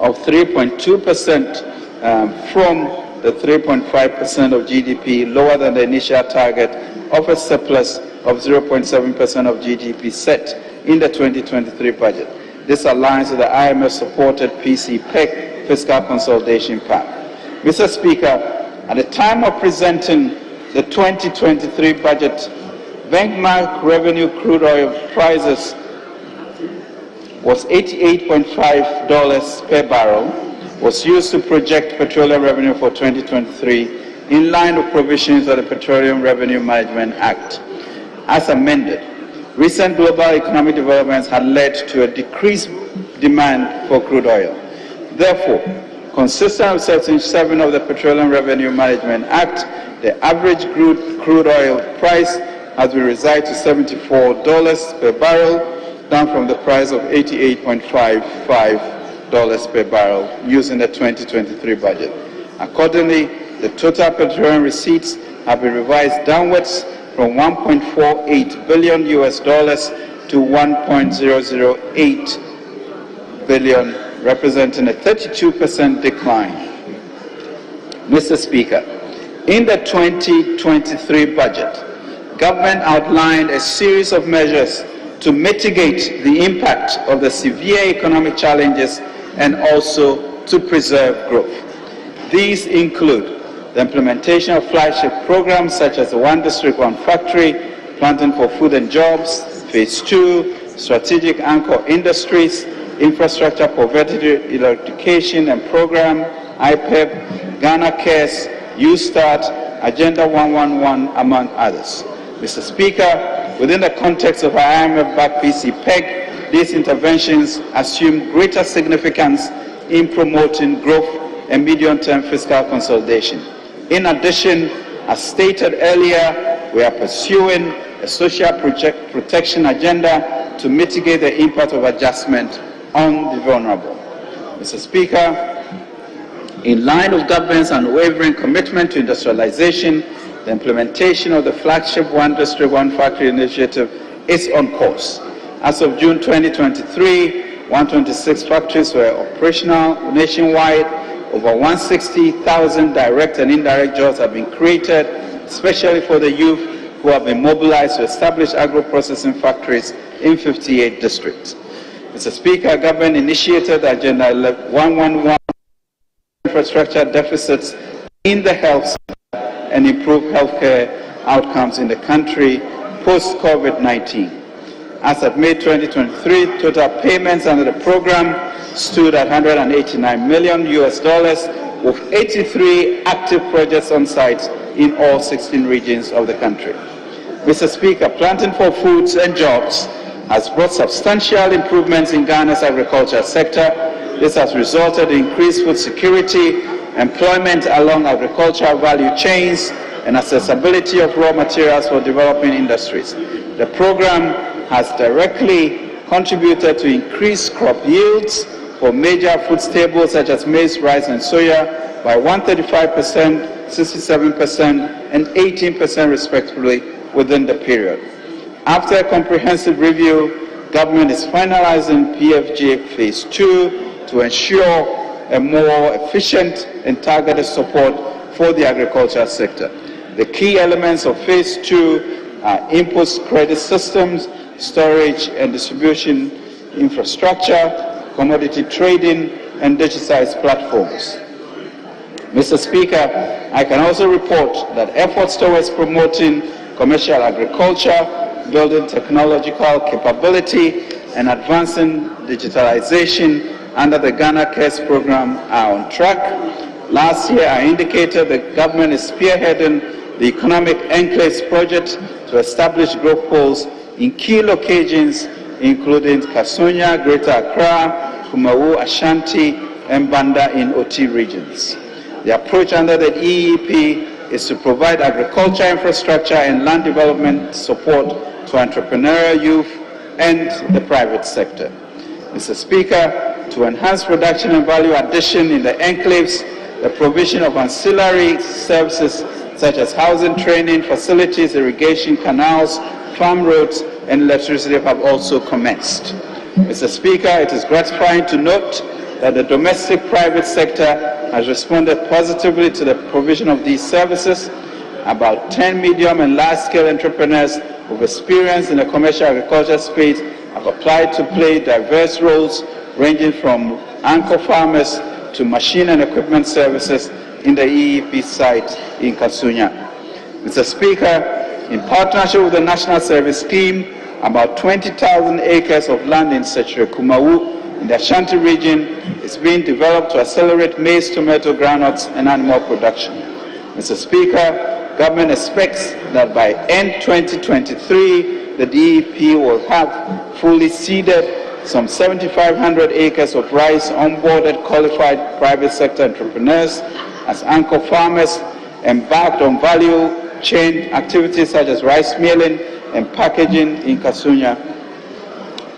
of 3.2% from the 3.5% of GDP, lower than the initial target of a surplus of 0.7% of GDP set in the 2023 budget. This aligns with the IMF-supported PCPEG fiscal consolidation plan. Mr. Speaker, at the time of presenting the 2023 budget, benchmark revenue crude oil prices was $88.5 per barrel, was used to project petroleum revenue for 2023 in line with provisions of the Petroleum Revenue Management Act. As amended, recent global economic developments had led to a decreased demand for crude oil. Therefore, consistent with Section 7 of the Petroleum Revenue Management Act, the average crude oil price has been revised to $74 per barrel, down from the price of $88.55 per barrel used in the 2023 budget. Accordingly, the total petroleum receipts have been revised downwards from $1.48 billion to $1.008 billion, representing a 32% decline. Mr. Speaker, in the 2023 budget, government outlined a series of measures to mitigate the impact of the severe economic challenges and also to preserve growth. These include the implementation of flagship programs such as the One District, One Factory, Planting for Food and Jobs, Phase 2, Strategic Anchor Industries, Infrastructure Poverty Eradication and Program, IPEP, Ghana Cares, U-Start, Agenda 111, among others. Mr. Speaker, within the context of our IMF-backed PCPEG, these interventions assume greater significance in promoting growth and medium-term fiscal consolidation. In addition, as stated earlier, we are pursuing a social protection agenda to mitigate the impact of adjustment on the vulnerable. Mr. Speaker, in line with government's unwavering commitment to industrialization, the implementation of the flagship One District, One Factory initiative is on course. As of June 2023, 126 factories were operational nationwide. Over 160,000 direct and indirect jobs have been created, especially for the youth who have been mobilized to establish agro-processing factories in 58 districts. Mr. Speaker, government initiated Agenda 111 infrastructure deficits in the health sector and improve healthcare outcomes in the country post-COVID-19. As of May 2023, total payments under the program stood at $189 million, with 83 active projects on site in all 16 regions of the country. Mr. Speaker, Planting for Foods and Jobs has brought substantial improvements in Ghana's agriculture sector. This has resulted in increased food security, employment along agricultural value chains, and accessibility of raw materials for developing industries. The program has directly contributed to increased crop yields for major food staples such as maize, rice, and soya by 135%, 67%, and 18% respectively within the period. After a comprehensive review, government is finalizing PFJ Phase 2 to ensure a more efficient and targeted support for the agricultural sector. The key elements of Phase 2 are inputs credit systems, storage and distribution infrastructure, commodity trading, and digitized platforms. Mr. Speaker, I can also report that efforts towards promoting commercial agriculture, building technological capability, and advancing digitalization under the Ghana Cares program are on track. Last year, I indicated the government is spearheading the Economic Enclaves project to establish growth poles in key locations, including Kasunya, Greater Accra, Kumawu, Ashanti, and Banda in Oti regions. The approach under the EEP is to provide agriculture infrastructure and land development support to entrepreneurial youth and the private sector. Mr. Speaker, to enhance production and value addition in the enclaves, the provision of ancillary services such as housing, training facilities, irrigation canals, farm roads, and electricity have also commenced. Mr. Speaker, it is gratifying to note that the domestic private sector has responded positively to the provision of these services. About 10 medium and large-scale entrepreneurs with experience in the commercial agriculture space have applied to play diverse roles ranging from anchor farmers to machine and equipment services in the EEP site in Kasunya. Mr. Speaker, in partnership with the National Service Scheme, about 20,000 acres of land in Sechere Kumawu in the Ashanti region is being developed to accelerate maize, tomato, groundnuts, and animal production. Mr. Speaker, government expects that by end 2023, the DEP will have fully seeded some 7,500 acres of rice onboarded qualified private sector entrepreneurs as anchor farmers embarked on value chain activities such as rice milling and packaging in Kasunya,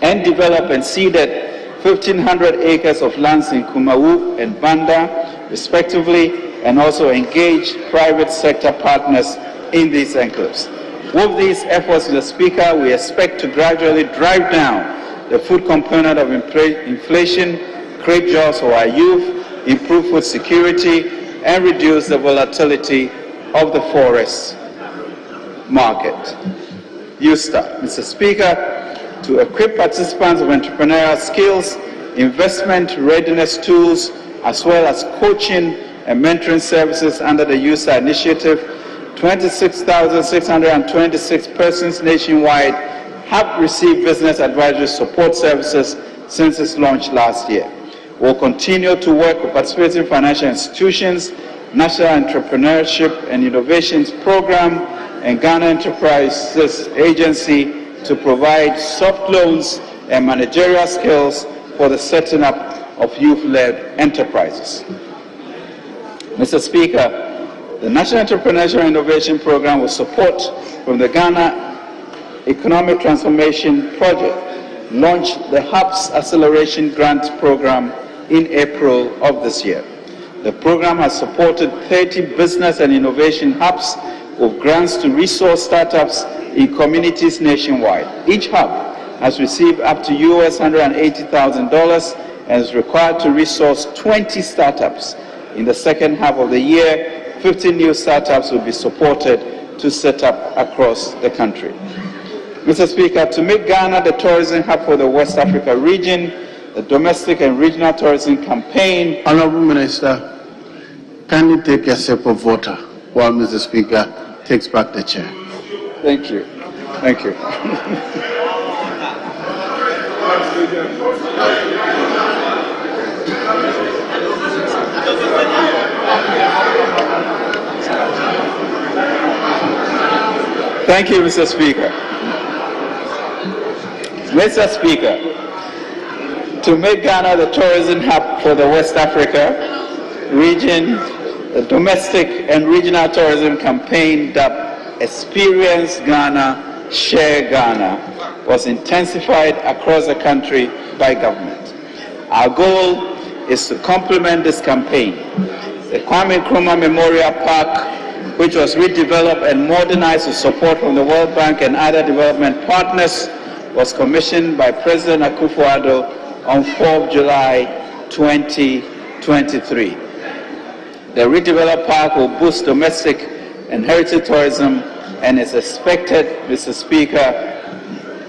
and developed and seeded 1,500 acres of lands in Kumawu and Banda, respectively, and also engaged private sector partners in these enclaves. With these efforts, Mr. Speaker, we expect to gradually drive down the food component of inflation, create jobs for our youth, improve food security, and reduce the volatility of the forest market. USTAR. Mr. Speaker, to equip participants with entrepreneurial skills, investment readiness tools, as well as coaching and mentoring services under the USTAR initiative, 26,626 persons nationwide have received business advisory support services since its launch last year. We'll continue to work with participating financial institutions, National Entrepreneurship and Innovations Program, and Ghana Enterprises Agency to provide soft loans and managerial skills for the setting up of youth-led enterprises. Mr. Speaker, the National Entrepreneurship and Innovation Program with support from the Ghana Economic Transformation Project launched the HUBS Acceleration Grant Program in April of this year. The program has supported 30 business and innovation hubs with grants to resource startups in communities nationwide. Each hub has received up to US $180,000 and is required to resource 20 startups. In the second half of the year, 50 new startups will be supported to set up across the country. Mr. Speaker, to make Ghana the tourism hub for the West Africa region, the domestic and regional tourism campaign. Honorable Minister, kindly take a sip of water while Mr. Speaker takes back the chair. Thank you. Thank you. Thank you, Mr. Speaker. Mr. Speaker, to make Ghana the tourism hub for the West Africa region, the domestic and regional tourism campaign dubbed Experience Ghana, Share Ghana was intensified across the country by government. Our goal is to complement this campaign. The Kwame Nkrumah Memorial Park, which was redeveloped and modernized with support from the World Bank and other development partners, was commissioned by President Akufo-Addo on 4 July 2023. The redeveloped park will boost domestic and heritage tourism and is expected, Mr. Speaker,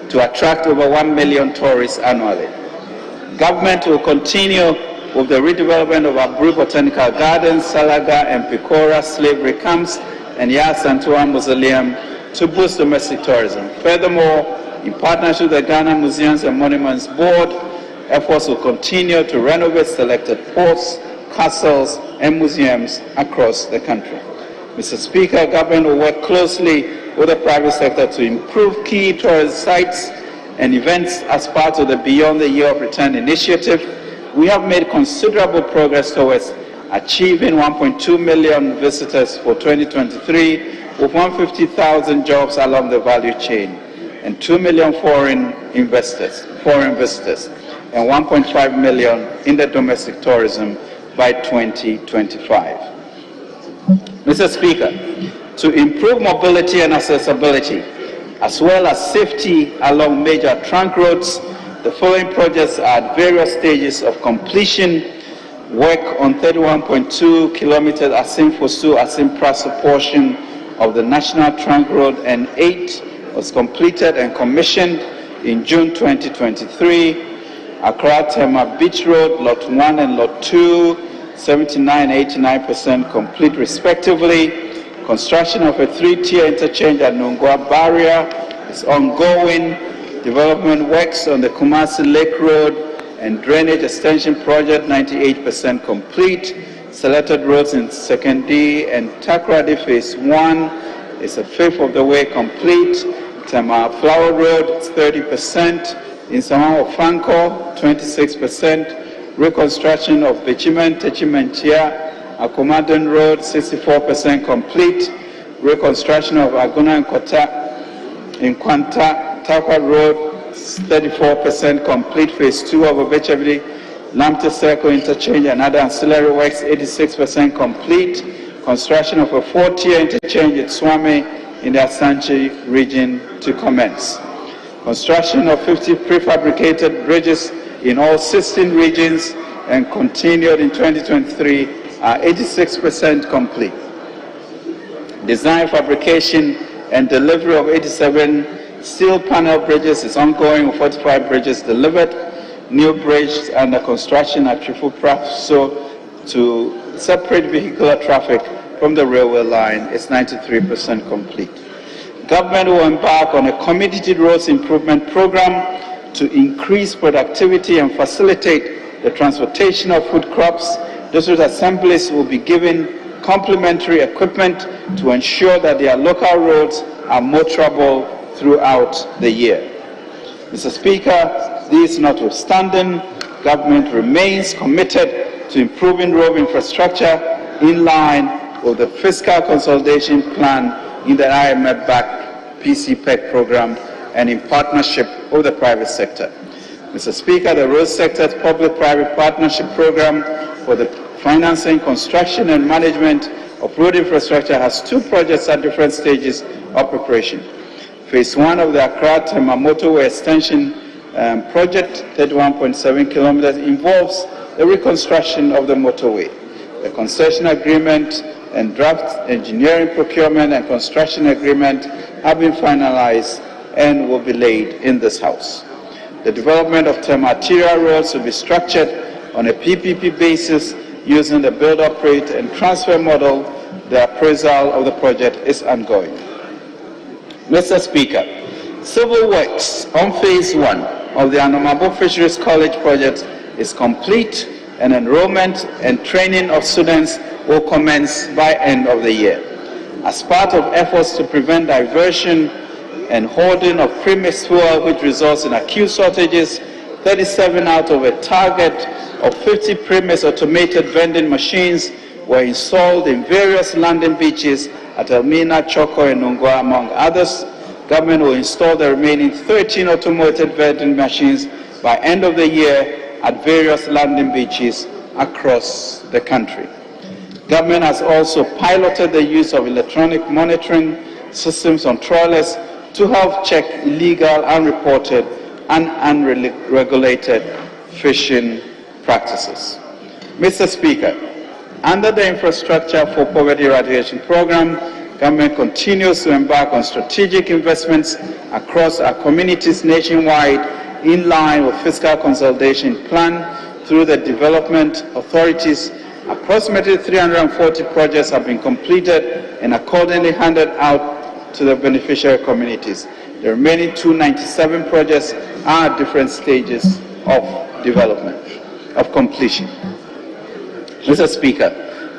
to attract over 1 million tourists annually. Government will continue with the redevelopment of Aburi Botanical Gardens, Salaga and Picora slavery camps, and Yas Santua Mausoleum to boost domestic tourism. Furthermore, in partnership with the Ghana Museums and Monuments Board, efforts will continue to renovate selected ports, castles, and museums across the country. Mr. Speaker, government will work closely with the private sector to improve key tourist sites and events as part of the Beyond the Year of Return initiative. We have made considerable progress towards achieving 1.2 million visitors for 2023, with 150,000 jobs along the value chain, and 2 million foreign visitors, and 1.5 million in the domestic tourism by 2025. Mr. Speaker, to improve mobility and accessibility, as well as safety along major trunk roads, the following projects are at various stages of completion. Work on 31.2 kilometers Asim-Fosu-Asim-Praso portion of the National Trunk Road N8 was completed and commissioned in June 2023. Accra-Tema Beach Road, Lot 1 and Lot 2, 79 and 89% complete respectively. Construction of a 3-tier interchange at Nungwa Barrier is ongoing. Development works on the Kumasi Lake Road and drainage extension project 98% complete. Selected roads in Sekondi and Takoradi Phase 1 is a fifth of the way complete. Tema Flower Road 30%. In Samao Franco 26%. Reconstruction of Bechimen Techimentia Akomadan Road 64% complete. Reconstruction of Aguna and Kota in Kwanta Takwa Road 34% complete. Phase 2 of Obechavili Lamte Circle Interchange and other ancillary works 86% complete. Construction of a 4-tier interchange at Swami in the Asanchi region to commence. Construction of 50 prefabricated bridges in all 16 regions and continued in 2023 are 86% complete. Design, fabrication, and delivery of 87 steel panel bridges is ongoing, with 45 bridges delivered. New bridge under construction at Chifu-Praso to separate vehicular traffic from the railway line is 93% complete. Government will embark on a community roads improvement program to increase productivity and facilitate the transportation of food crops. District assemblies will be given complementary equipment to ensure that their local roads are motorable throughout the year. Mr. Speaker, this notwithstanding, government remains committed to improving road infrastructure in line with the fiscal consolidation plan in the IMF-backed PCPEC program and in partnership with the private sector. Mr. Speaker, the road sector's public-private partnership program for the financing, construction, and management of road infrastructure has 2 projects at different stages of preparation. Phase 1 of the Accra-Tema motorway extension project, 31.7 kilometers, involves the reconstruction of the motorway. The concession agreement and draft engineering, procurement, and construction agreement have been finalized and will be laid in this House. The development of Tema arterial roads will be structured on a PPP basis using the build, operate, and transfer model. The appraisal of the project is ongoing. Mr. Speaker, civil works on Phase 1 of the Anomabo Fisheries College project is complete, and enrollment and training of students will commence by end of the year. As part of efforts to prevent diversion and hoarding of premixed fuel, which results in acute shortages, 37 out of a target of 50 premixed automated vending machines were installed in various landing beaches at Elmina, Choko, and Nungwa, among others. Government will install the remaining 13 automated vending machines by end of the year at various landing beaches across the country. Government has also piloted the use of electronic monitoring systems on trawlers to help check illegal, unreported, and unregulated fishing practices. Mr. Speaker, under the Infrastructure for Poverty Eradication Program, government continues to embark on strategic investments across our communities nationwide in line with fiscal consolidation plan. Through the development authorities, approximately 340 projects have been completed and accordingly handed out to the beneficiary communities. The remaining 297 projects are at different stages of development, of completion. Mr. Speaker,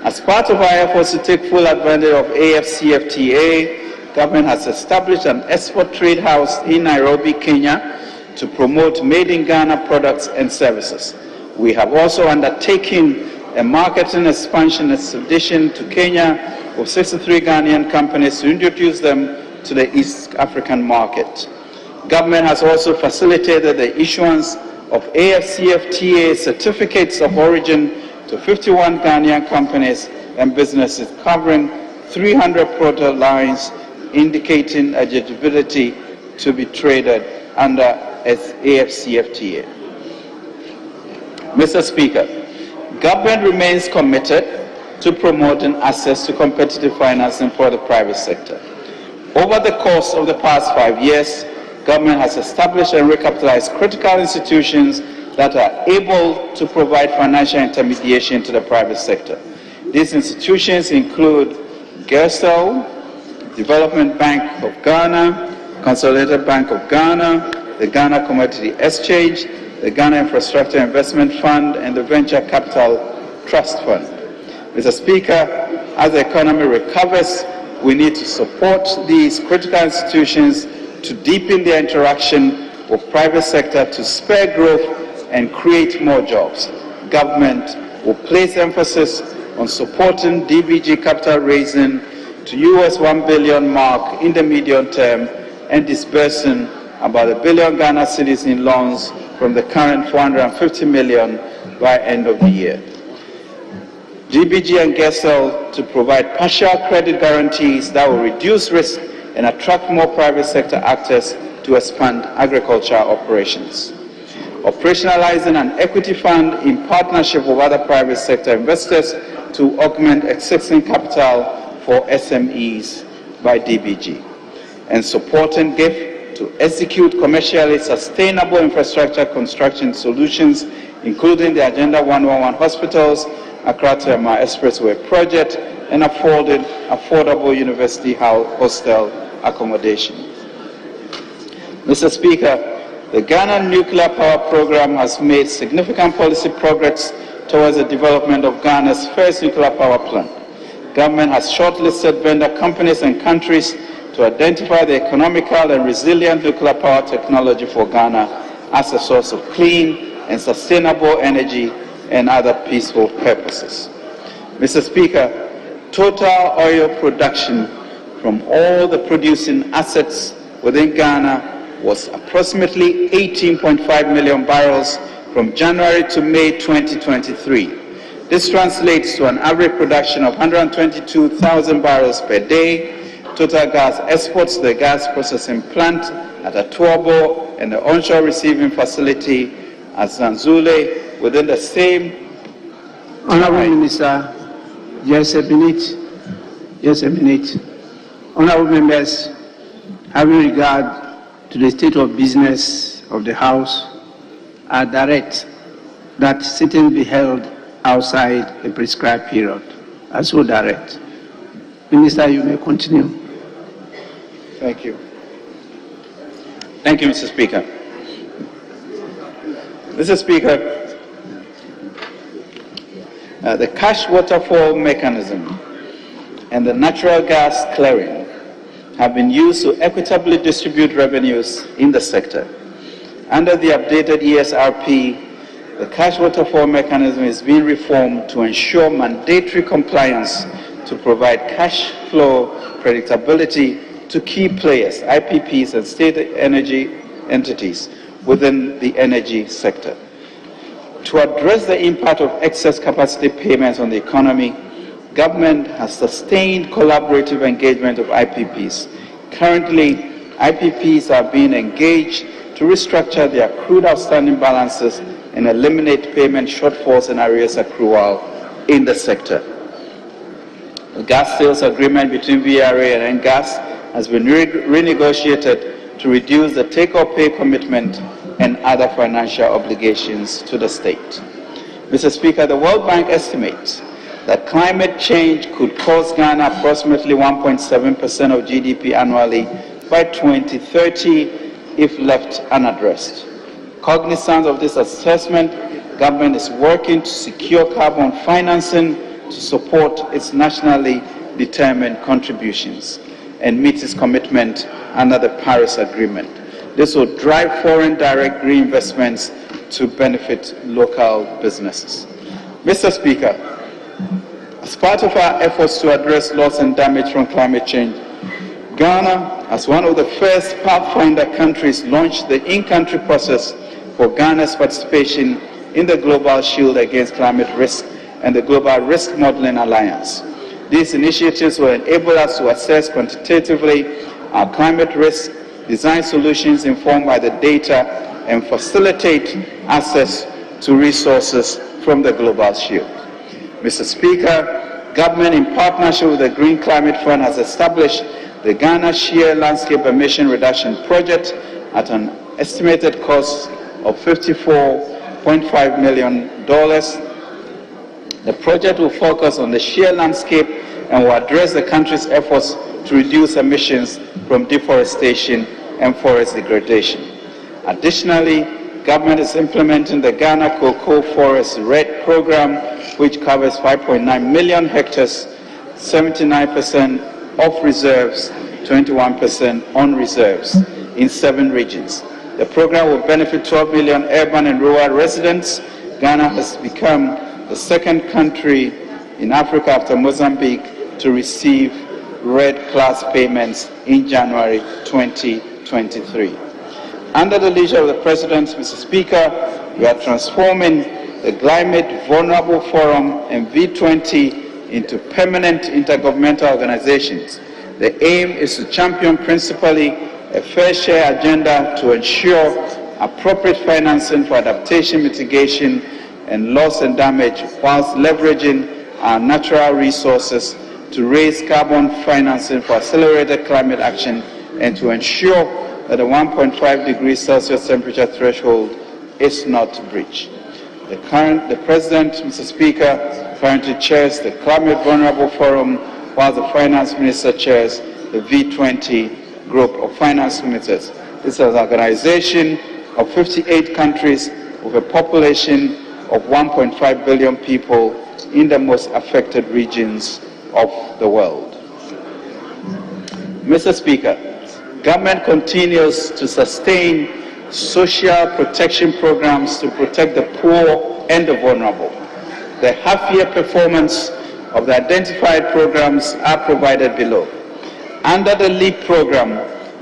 as part of our efforts to take full advantage of AFCFTA, government has established an export trade house in Nairobi, Kenya, to promote made in Ghana products and services. We have also undertaken a marketing expansion expedition to Kenya of 63 Ghanaian companies to introduce them to the East African market. Government has also facilitated the issuance of AFCFTA certificates of origin to 51 Ghanaian companies and businesses covering 300 product lines, indicating eligibility to be traded under AFCFTA. Mr. Speaker, government remains committed to promoting access to competitive financing for the private sector. Over the course of the past 5 years, government has established and recapitalized critical institutions that are able to provide financial intermediation to the private sector. These institutions include GERSEL, Development Bank of Ghana, Consolidated Bank of Ghana, the Ghana Commodity Exchange, the Ghana Infrastructure Investment Fund, and the Venture Capital Trust Fund. Mr. Speaker, as the economy recovers, we need to support these critical institutions to deepen their interaction with private sector to spur growth and create more jobs. Government will place emphasis on supporting DBG capital raising to $1 billion mark in the medium term and disbursing about $1 billion Ghana cedis in loans from the current $450 million by end of the year. DBG and GERSEL to provide partial credit guarantees that will reduce risk and attract more private sector actors to expand agriculture operations. Operationalizing an equity fund in partnership with other private sector investors to augment existing capital for SMEs by DBG. And supporting GIF to execute commercially sustainable infrastructure construction solutions, including the Agenda 111 hospitals, Accra to Emma Expressway project, and affordable university hostel accommodation. Mr. Speaker, the Ghana Nuclear Power Program has made significant policy progress towards the development of Ghana's first nuclear power plant. Government has shortlisted vendor companies and countries to identify the economical and resilient nuclear power technology for Ghana as a source of clean and sustainable energy and other peaceful purposes. Mr. Speaker, total oil production from all the producing assets within Ghana was approximately 18.5 million barrels from January to May 2023. This translates to an average production of 122,000 barrels per day. Total gas exports to the gas processing plant at Atuabo and the onshore receiving facility at Zanzule within the same. Honorable Minister, just a minute. Honorable members, having regard to the state of business of the House, I direct that sitting be held outside the prescribed period. I so direct. Minister, you may continue. Thank you. Thank you, Mr. Speaker. Mr. Speaker, the cash waterfall mechanism and the natural gas clearing have been used to equitably distribute revenues in the sector. Under the updated ESRP, the cash waterfall mechanism is being reformed to ensure mandatory compliance to provide cash flow predictability to key players, IPPs and state energy entities within the energy sector. To address the impact of excess capacity payments on the economy, government has sustained collaborative engagement of IPPs. Currently, IPPs are being engaged to restructure their accrued outstanding balances and eliminate payment shortfalls and arrears accrual in the sector. The gas sales agreement between VRA and NGAS has been renegotiated to reduce the take-or-pay commitment and other financial obligations to the state. Mr. Speaker, the World Bank estimates that climate change could cost Ghana approximately 1.7% of GDP annually by 2030 if left unaddressed. Cognizant of this assessment, government is working to secure carbon financing to support its nationally determined contributions and meet its commitment under the Paris Agreement. This will drive foreign direct reinvestments to benefit local businesses. Mr. Speaker, as part of our efforts to address loss and damage from climate change, Ghana, as one of the first Pathfinder countries, launched the in-country process for Ghana's participation in the Global Shield Against Climate Risk and the Global Risk Modeling Alliance. These initiatives will enable us to assess quantitatively our climate risk, design solutions informed by the data, and facilitate access to resources from the Global Shield. Mr. Speaker, government in partnership with the Green Climate Fund has established the Ghana Shear Landscape Emission Reduction Project at an estimated cost of $54.5 million. The project will focus on the shear landscape and will address the country's efforts to reduce emissions from deforestation and forest degradation. Additionally, government is implementing the Ghana Cocoa Forest RED program, which covers 5.9 million hectares, 79% of reserves, 21% on reserves in 7 regions. The program will benefit 12 million urban and rural residents. Ghana has become the second country in Africa after Mozambique to receive RED class payments in January 2023. Under the leadership of the President, Mr. Speaker, we are transforming the Climate Vulnerable Forum and V20 into permanent intergovernmental organizations. The aim is to champion principally a fair share agenda to ensure appropriate financing for adaptation, mitigation, and loss and damage, whilst leveraging our natural resources to raise carbon financing for accelerated climate action and to ensure that the 1.5 degrees Celsius temperature threshold is not breached. The President, Mr. Speaker, currently chairs the Climate Vulnerable Forum, while the Finance Minister chairs the V20 group of finance ministers. This is an organization of 58 countries with a population of 1.5 billion people in the most affected regions of the world. Mr. Speaker, government continues to sustain social protection programs to protect the poor and the vulnerable. The half-year performance of the identified programs are provided below. Under the LEAP program,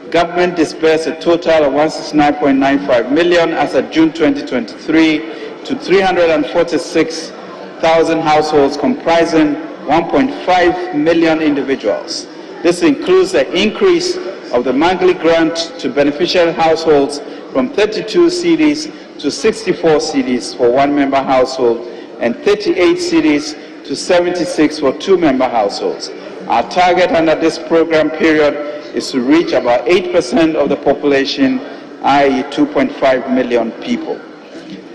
government disbursed a total of 169.95 million as of June 2023 to 346,000 households comprising 1.5 million individuals. This includes the increase of the monthly grant to beneficial households from 32 cedis to 64 cedis for one-member household and 38 cedis to 76 for two-member households. Our target under this program period is to reach about 8% of the population, i.e. 2.5 million people.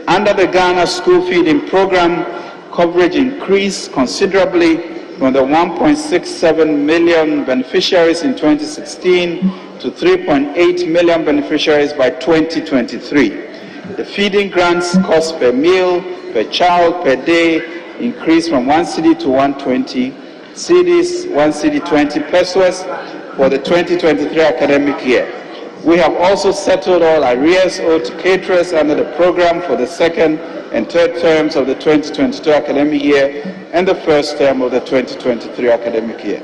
Under the Ghana School Feeding Program, coverage increased considerably from the 1.67 million beneficiaries in 2016 to 3.8 million beneficiaries by 2023. The feeding grants cost per meal, per child, per day increased from 1 cedi to 120 cedis, 1 cedi 20 pesos for the 2023 academic year. We have also settled all arrears owed to caterers under the program for the second and third terms of the 2022 academic year and the first term of the 2023 academic year.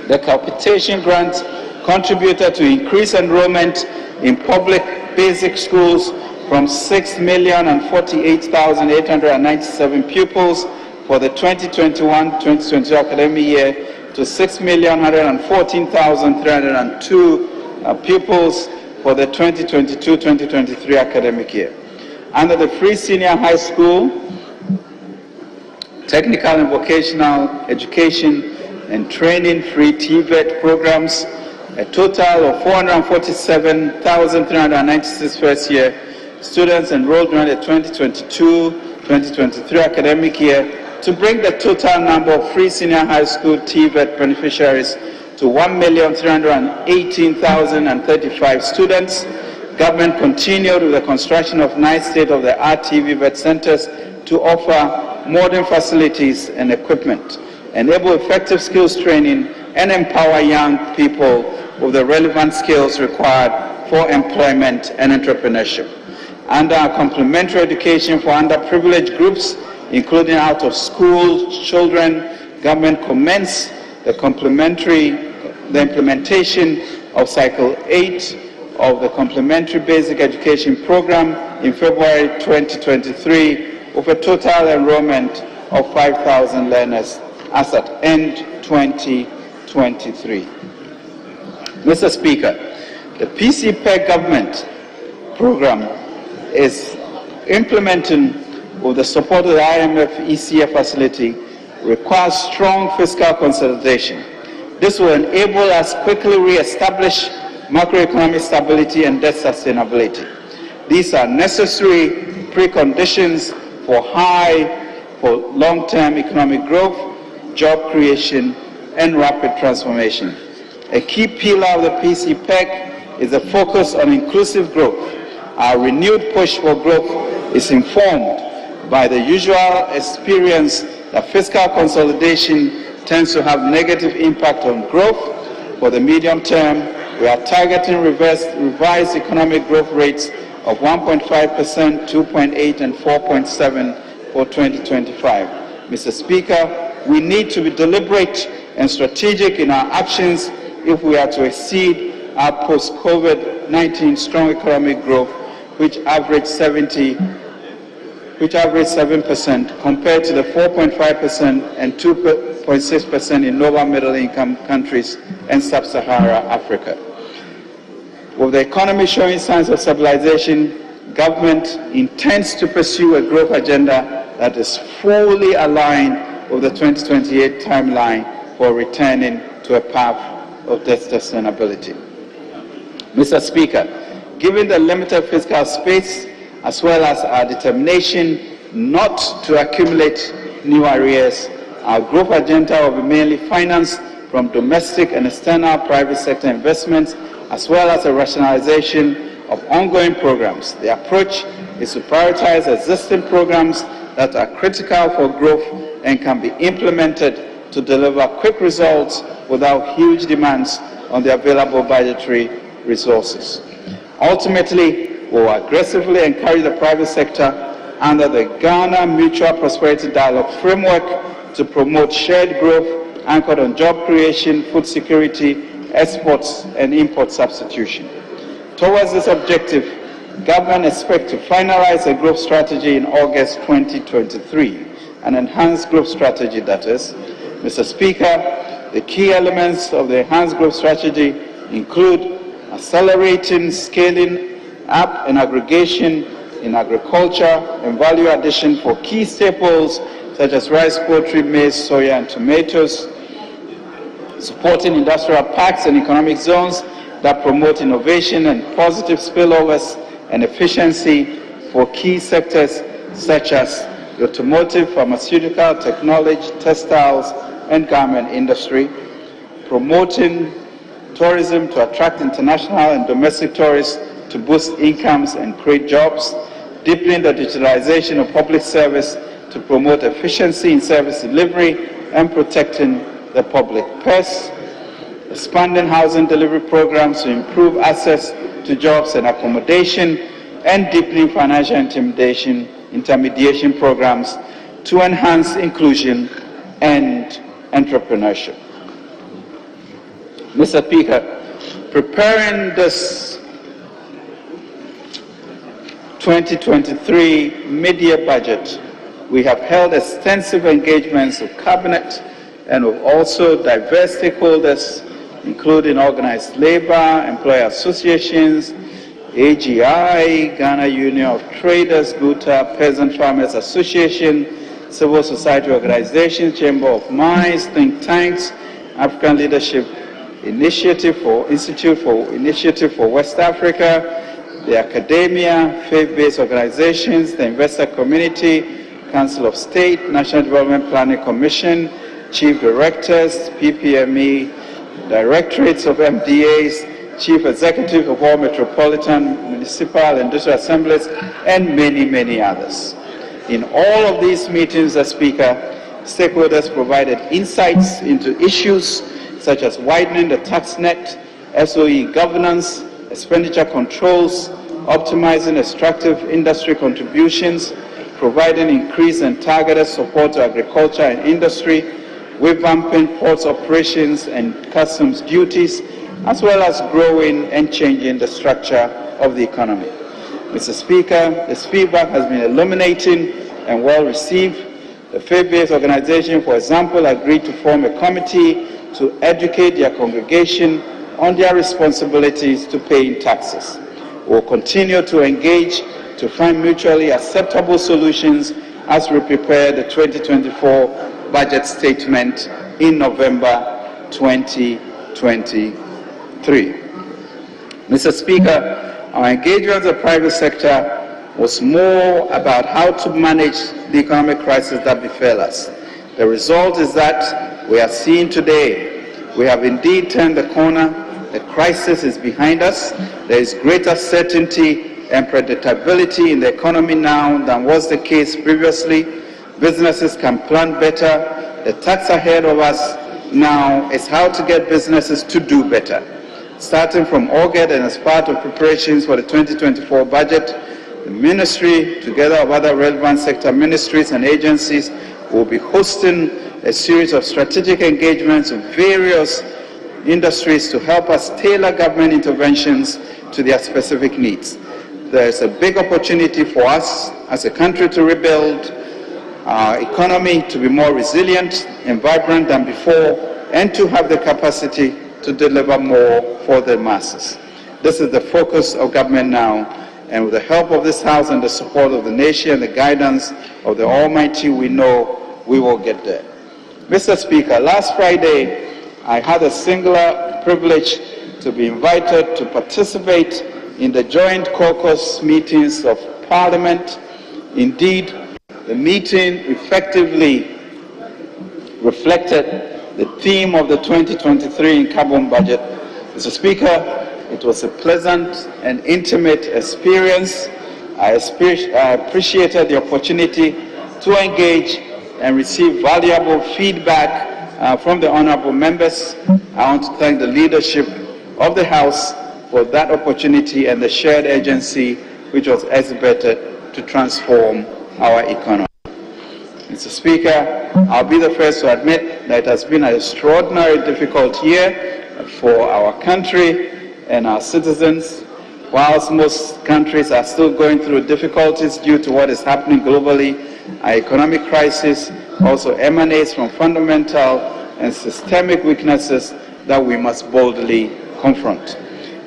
The capitation grant contributed to increased enrollment in public basic schools from 6,048,897 pupils for the 2021-2022 academic year to 6,114,302 pupils for the 2022-2023 academic year. Under the Free Senior High School, Technical and Vocational Education and Training Free TVET programs, a total of 447,396 first-year students enrolled during the 2022-2023 academic year to bring the total number of Free Senior High School TVET beneficiaries to 1,318,035 students. Government continued with the construction of 9 state-of-the-art TV vet centers to offer modern facilities and equipment, enable effective skills training, and empower young people with the relevant skills required for employment and entrepreneurship. Under complementary education for underprivileged groups, including out-of-school children, government commenced the implementation of Cycle 8 of the Complementary Basic Education Program in February 2023, with a total enrollment of 5,000 learners as at end 2023. Mr. Speaker, the PCPEG government program is implementing, with the support of the IMF ECF facility, requires strong fiscal consolidation. This will enable us quickly re-establish macroeconomic stability and debt sustainability. These are necessary preconditions for long-term economic growth, job creation, and rapid transformation. A key pillar of the PCPEG is the focus on inclusive growth. Our renewed push for growth is informed by the usual experience that fiscal consolidation tends to have negative impact on growth. For the medium term, we are targeting revised economic growth rates of 1.5%, 2.8%, and 4.7% for 2025. Mr. Speaker, we need to be deliberate and strategic in our actions if we are to exceed our post-COVID-19 strong economic growth, which averaged 7% compared to the 4.5% and 2.6% in lower middle income countries and sub-Saharan Africa. With the economy showing signs of stabilization, government intends to pursue a growth agenda that is fully aligned with the 2028 timeline for returning to a path of debt sustainability. Mr. Speaker, given the limited fiscal space, as well as our determination not to accumulate new arrears, our growth agenda will be mainly financed from domestic and external private sector investments, as well as a rationalization of ongoing programs. The approach is to prioritize existing programs that are critical for growth and can be implemented to deliver quick results without huge demands on the available budgetary resources. Ultimately, we will aggressively encourage the private sector under the Ghana Mutual Prosperity Dialogue framework to promote shared growth anchored on job creation, food security, exports, and import substitution. Towards this objective, government expects to finalize a growth strategy in August 2023, an enhanced growth strategy that is. Mr. Speaker, the key elements of the enhanced growth strategy include accelerating, scaling up and aggregation in agriculture and value addition for key staples such as rice, poultry, maize, soya, and tomatoes, supporting industrial parks and economic zones that promote innovation and positive spillovers and efficiency for key sectors such as the automotive, pharmaceutical, technology, textiles, and garment industry, promoting tourism to attract international and domestic tourists to boost incomes and create jobs, deepening the digitalization of public service to promote efficiency in service delivery and protecting the public purse, expanding housing delivery programs to improve access to jobs and accommodation, and deepening financial intermediation programs to enhance inclusion and entrepreneurship. Mr. Speaker, preparing this 2023 mid-year budget, we have held extensive engagements with Cabinet and with also diverse stakeholders, including organized labor, employer associations, AGI, Ghana Union of Traders, GUTA, Peasant Farmers Association, civil society organizations, Chamber of Mines, think tanks, African Leadership Institute for West Africa, the academia, faith-based organizations, the investor community, Council of State, National Development Planning Commission, Chief Directors, PPME, Directorates of MDAs, chief executive of all metropolitan, municipal, industrial assemblies, and many, many others. In all of these meetings, as Speaker, stakeholders provided insights into issues such as widening the tax net, SOE governance, expenditure controls, optimizing extractive industry contributions, providing increased and targeted support to agriculture and industry, revamping ports operations and customs duties, as well as growing and changing the structure of the economy. Mr. Speaker, this feedback has been illuminating and well received. The faith-based organization, for example, agreed to form a committee to educate their congregation on their responsibilities to paying taxes. We will continue to engage to find mutually acceptable solutions as we prepare the 2024 budget statement in November 2023. Mr. Speaker, our engagement with the private sector was more about how to manage the economic crisis that befell us. The result is that we are seeing today, we have indeed turned the corner. The crisis is behind us. There is greater certainty and predictability in the economy now than was the case previously. Businesses can plan better. The task ahead of us now is how to get businesses to do better. Starting from August and as part of preparations for the 2024 budget, the ministry, together with other relevant sector ministries and agencies, will be hosting a series of strategic engagements with various industries to help us tailor government interventions to their specific needs. There is a big opportunity for us as a country to rebuild our economy, to be more resilient and vibrant than before, and to have the capacity to deliver more for the masses. This is the focus of government now, and with the help of this House and the support of the nation and the guidance of the Almighty, we know we will get there. Mr. Speaker, last Friday, I had a singular privilege to be invited to participate in the joint caucus meetings of Parliament. Indeed, the meeting effectively reflected the theme of the 2023 carbon budget. Mr. Speaker, it was a pleasant and intimate experience. I appreciated the opportunity to engage and receive valuable feedback from the honorable members. I want to thank the leadership of the House for that opportunity and the shared agency which was exhibited to transform our economy. Mr. Speaker, I'll be the first to admit that it has been an extraordinarily difficult year for our country and our citizens. Whilst most countries are still going through difficulties due to what is happening globally, our economic crisis also emanates from fundamental and systemic weaknesses that we must boldly confront.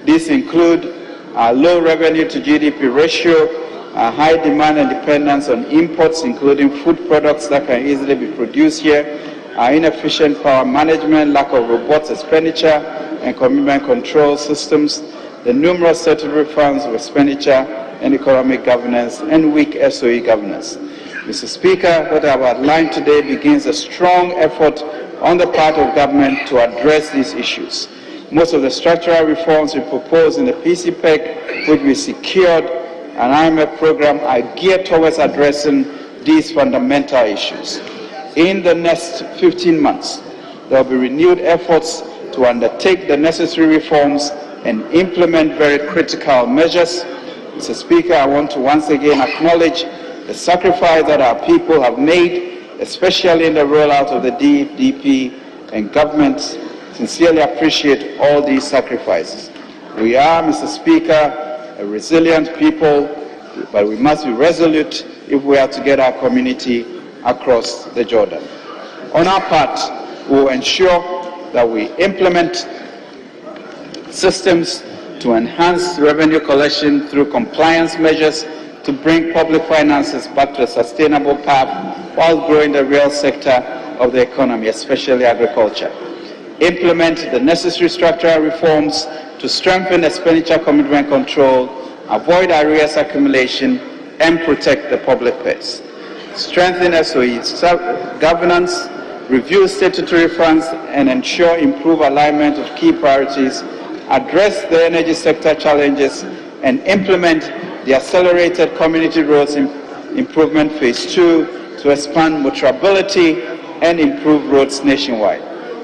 These include our low revenue to GDP ratio, our high demand and dependence on imports, including food products that can easily be produced here, our inefficient power management, lack of robust expenditure and commitment control systems, the numerous statutory funds of expenditure and economic governance, and weak SOE governance. Mr. Speaker, what I have outlined today begins a strong effort on the part of government to address these issues. Most of the structural reforms we proposed in the PCPEC, which we secured an IMF program, are geared towards addressing these fundamental issues. In the next 15 months, there will be renewed efforts to undertake the necessary reforms and implement very critical measures. Mr. Speaker, I want to once again acknowledge the sacrifice that our people have made, especially in the rollout of the DPP, and governments sincerely appreciate all these sacrifices. We are, Mr. Speaker, a resilient people, but we must be resolute if we are to get our community across the Jordan. On our part, we will ensure that we implement systems to enhance revenue collection through compliance measures to bring public finances back to a sustainable path while growing the real sector of the economy, especially agriculture. Implement the necessary structural reforms to strengthen expenditure commitment control, avoid arrears accumulation, and protect the public purse. Strengthen SOE governance, review statutory funds, and ensure improved alignment of key priorities address the energy sector challenges, and implement the accelerated community roads improvement phase 2 to expand motorability and improve roads nationwide.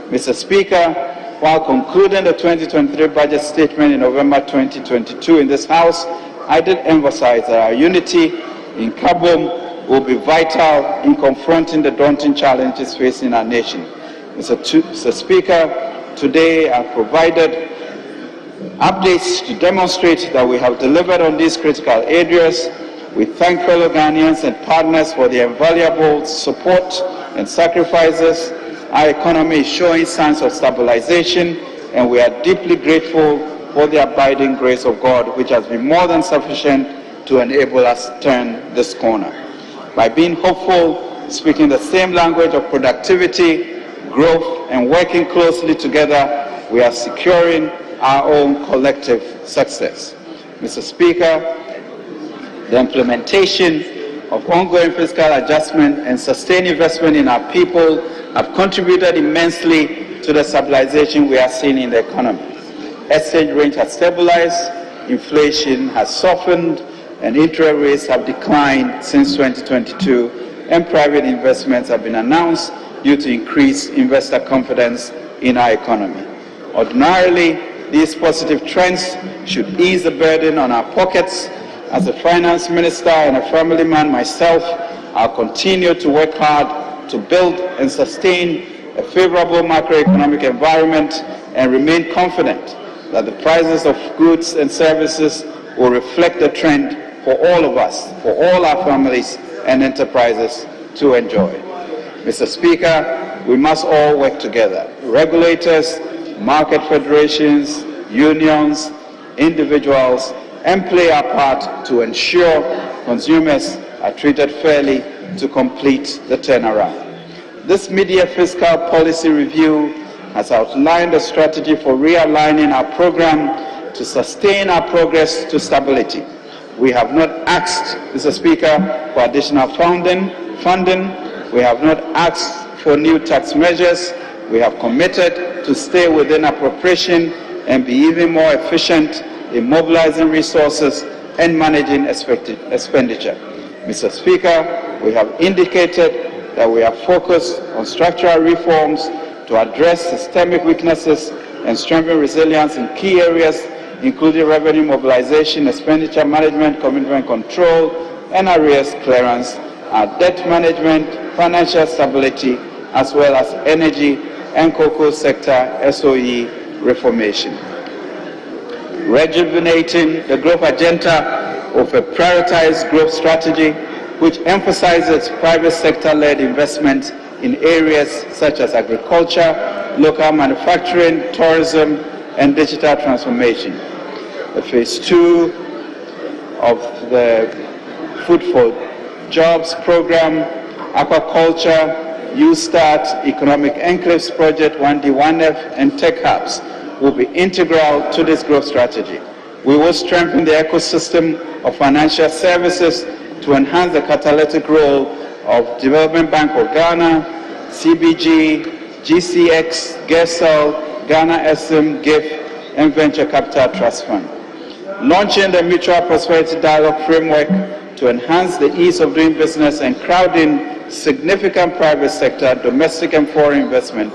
Mr. Speaker, while concluding the 2023 budget statement in November 2022 in this House, I did emphasize that our unity in Kabom will be vital in confronting the daunting challenges facing our nation. Mr. Speaker, today I provided updates to demonstrate that we have delivered on these critical areas. We thank fellow Ghanaians and partners for their invaluable support and sacrifices. Our economy is showing signs of stabilization, and we are deeply grateful for the abiding grace of God, which has been more than sufficient to enable us to turn this corner. By being hopeful, speaking the same language of productivity, growth, and working closely together, we are securing our own collective success. Mr. Speaker, the implementation of ongoing fiscal adjustment and sustained investment in our people have contributed immensely to the stabilization we are seeing in the economy. Exchange rate has stabilized, inflation has softened, and interest rates have declined since 2022, and private investments have been announced due to increased investor confidence in our economy. Ordinarily, these positive trends should ease the burden on our pockets. As a finance minister and a family man myself, I'll continue to work hard to build and sustain a favorable macroeconomic environment and remain confident that the prices of goods and services will reflect the trend for all of us, for all our families and enterprises to enjoy. Mr. Speaker, we must all work together. Regulators, market federations, unions, individuals, and play our part to ensure consumers are treated fairly to complete the turnaround. This mid-year fiscal policy review has outlined a strategy for realigning our program to sustain our progress to stability. We have not asked, Mr. Speaker, for additional funding. We have not asked for new tax measures. We have committed to stay within appropriation and be even more efficient in mobilizing resources and managing expenditure. Mr. Speaker, we have indicated that we are focused on structural reforms to address systemic weaknesses and strengthen resilience in key areas, including revenue mobilization, expenditure management, commitment control, and arrears clearance, our debt management, financial stability, as well as energy and cocoa sector SOE reformation. Rejuvenating the growth agenda of a prioritized growth strategy which emphasizes private sector-led investment in areas such as agriculture, local manufacturing, tourism, and digital transformation. The phase 2 of the Food for Jobs program, aquaculture, UStart, Economic Enclaves Project, 1D, 1F, and Tech Hubs will be integral to this growth strategy. We will strengthen the ecosystem of financial services to enhance the catalytic role of Development Bank of Ghana, CBG, GCX, GESEL, Ghana SM, GIF, and Venture Capital Trust Fund. Launching the Mutual Prosperity Dialogue Framework to enhance the ease of doing business and crowd in significant private sector, domestic and foreign investment,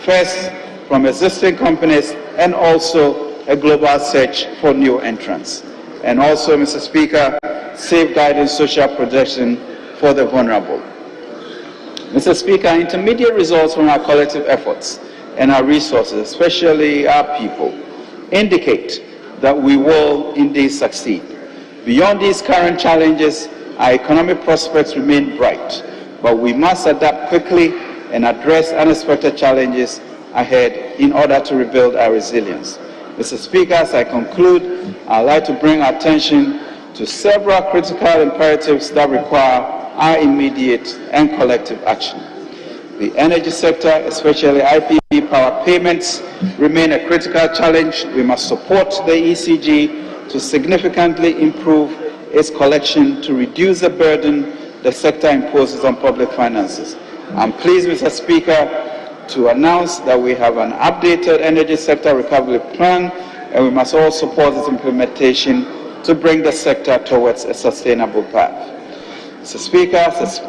first from existing companies and also a global search for new entrants. And also, Mr. Speaker, safeguarding social protection for the vulnerable. Mr. Speaker, intermediate results from our collective efforts and our resources, especially our people, indicate that we will indeed succeed. Beyond these current challenges, our economic prospects remain bright, but we must adapt quickly and address unexpected challenges ahead in order to rebuild our resilience. Mr. Speaker, as I conclude, I'd like to bring attention to several critical imperatives that require our immediate and collective action. The energy sector, especially IPP power payments, remain a critical challenge. We must support the ECG to significantly improve its collection to reduce the burden the sector imposes on public finances. I'm pleased, Mr. Speaker, to announce that we have an updated energy sector recovery plan and we must all support its implementation to bring the sector towards a sustainable path. Mr. Speaker,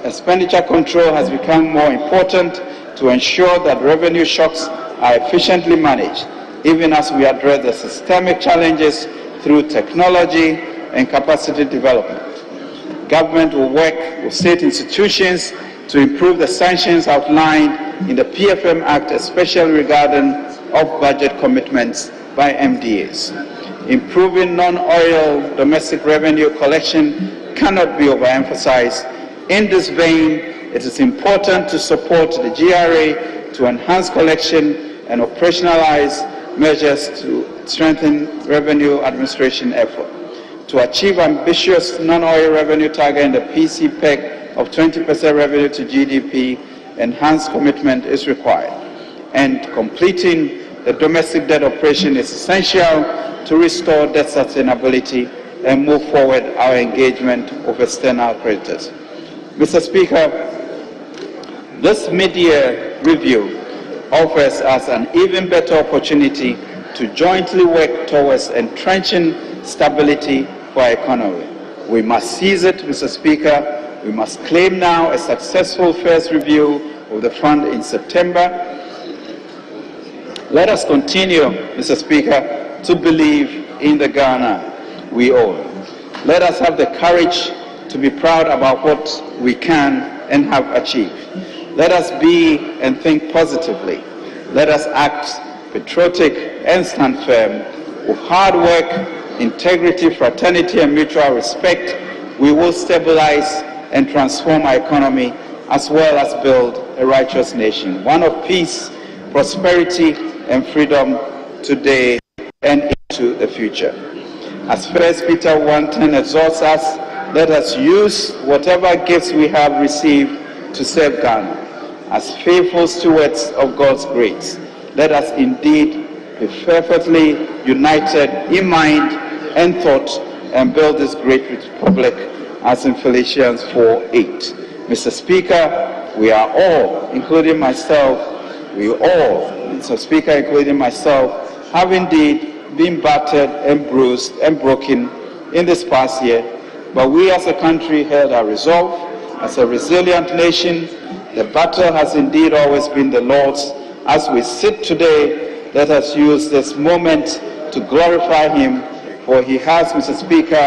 expenditure control has become more important to ensure that revenue shocks are efficiently managed, even as we address the systemic challenges through technology and capacity development. Government will work with state institutions to improve the sanctions outlined in the PFM Act, especially regarding off-budget commitments by MDAs. Improving non-oil domestic revenue collection cannot be overemphasized. In this vein, it is important to support the GRA to enhance collection and operationalize measures to strengthen revenue administration effort. To achieve ambitious non-oil revenue target in the PCPEC of 20% revenue to GDP, enhanced commitment is required. And completing the domestic debt operation is essential to restore debt sustainability and move forward our engagement with external creditors. Mr. Speaker, this mid-year review offers us an even better opportunity to jointly work towards entrenching stability for our economy. We must seize it, Mr. Speaker. We must claim now a successful first review of the fund in September. Let us continue, Mr. Speaker, to believe in the Ghana we own. Let us have the courage to be proud about what we can and have achieved. Let us be and think positively. Let us act patriotic and stand firm. With hard work, integrity, fraternity, and mutual respect, we will stabilize and transform our economy as well as build a righteous nation, one of peace, prosperity, and freedom today and into the future. As 1 Peter 1:10 exhorts us, let us use whatever gifts we have received to serve Ghana. As faithful stewards of God's grace, let us indeed be perfectly united in mind and thought and build this great republic as in Philippians 4:8. Mr. Speaker, we are all, including myself, Mr. Speaker, including myself, have indeed been battered and bruised and broken in this past year, but we as a country held our resolve. As a resilient nation, the battle has indeed always been the Lord's. As we sit today, let us use this moment to glorify Him, for He has, Mr. Speaker,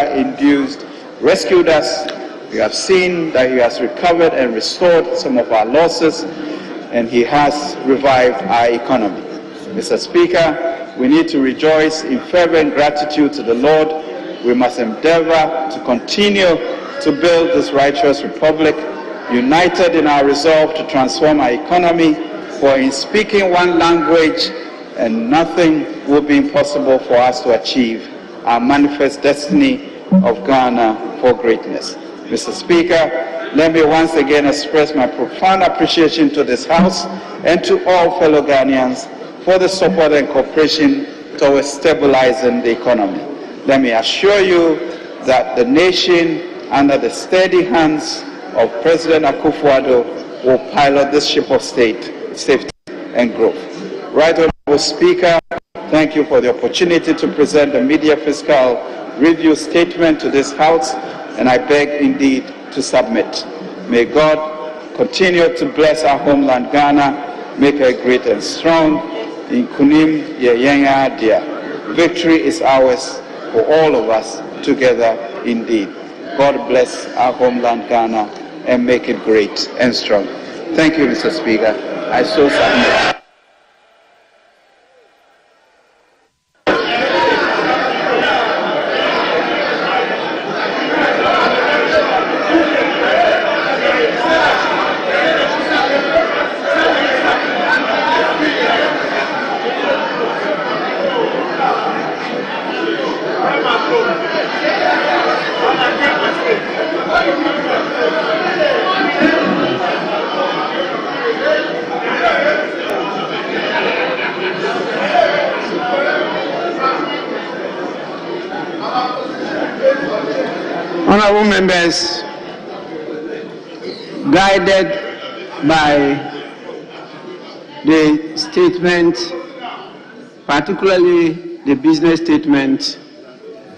rescued us. We have seen that He has recovered and restored some of our losses, and He has revived our economy. Mr. Speaker, we need to rejoice in fervent gratitude to the Lord. We must endeavor to continue to build this righteous republic, united in our resolve to transform our economy, for in speaking one language, and nothing will be impossible for us to achieve our manifest destiny of Ghana for greatness. Mr. Speaker, let me once again express my profound appreciation to this House and to all fellow Ghanaians for the support and cooperation towards stabilizing the economy. Let me assure you that the nation, under the steady hands of President Akufo-Addo, will pilot this ship of state, safety and growth. Right Honorable Speaker, thank you for the opportunity to present the mid-year fiscal review statement to this House, and I beg indeed to submit. May God continue to bless our homeland Ghana, make her great and strong. In Kunim Yeyenya Dia. Victory is ours for all of us together indeed. God bless our homeland Ghana and make it great and strong. Thank you, Mr. Speaker. I so submit. Honorable members, guided by the statement, particularly the business statement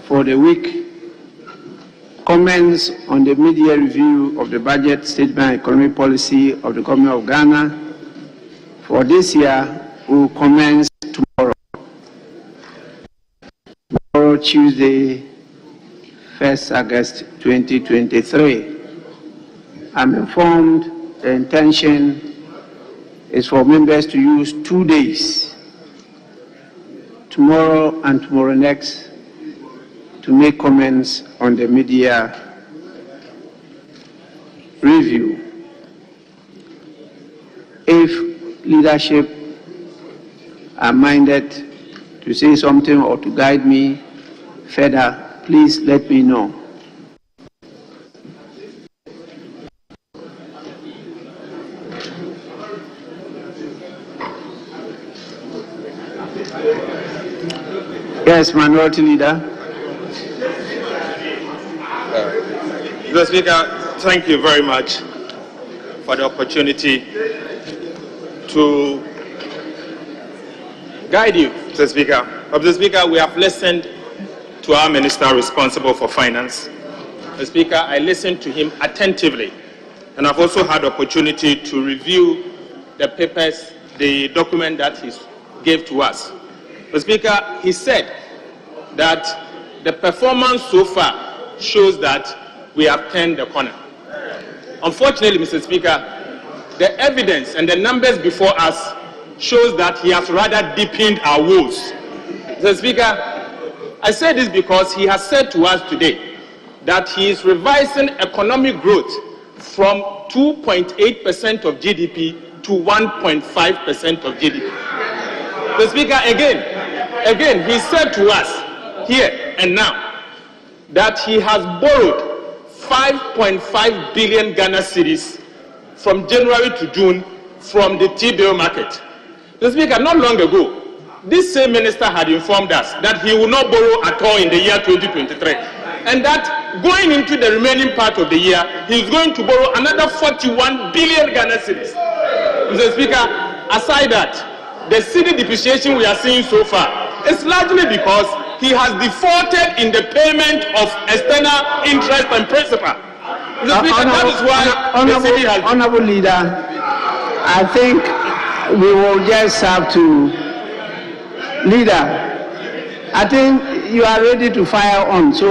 for the week, comments on the media review of the budget statement and economic policy of the government of Ghana for this year will commence tomorrow. Tomorrow, Tuesday, 1st August 2023. I'm informed the intention is for members to use 2 days, tomorrow and tomorrow next, to make comments on the media review. If leadership are minded to say something or to guide me further, please let me know. Yes, Minority Leader. Mr. Speaker, thank you very much for the opportunity to guide you, Mr. Speaker. Mr. Speaker, we have listened to our Minister responsible for finance. Mr. Speaker, I listened to him attentively, and I've also had the opportunity to review the papers, the document that he gave to us. Mr. Speaker, he said that the performance so far shows that we have turned the corner. Unfortunately, Mr. Speaker, the evidence and the numbers before us shows that he has rather deepened our woes. Mr. Speaker, I say this because he has said to us today that he is revising economic growth from 2.8% of GDP to 1.5% of GDP. Mr. Speaker, again, he said to us here and now that he has borrowed 5.5 billion Ghana cedis from January to June from the T-bill market. Mr. Speaker, not long ago, this same minister had informed us that he will not borrow at all in the year 2023, and that going into the remaining part of the year, he is going to borrow another 41 billion Ghana cedis. Mr. Speaker, aside that, the cedi depreciation we are seeing so far is largely because he has defaulted in the payment of external interest and principal. Mr. Speaker, that is why the cedi has... Honorable Leader, I think we will just have to... Leader, I think you are ready to fire on, so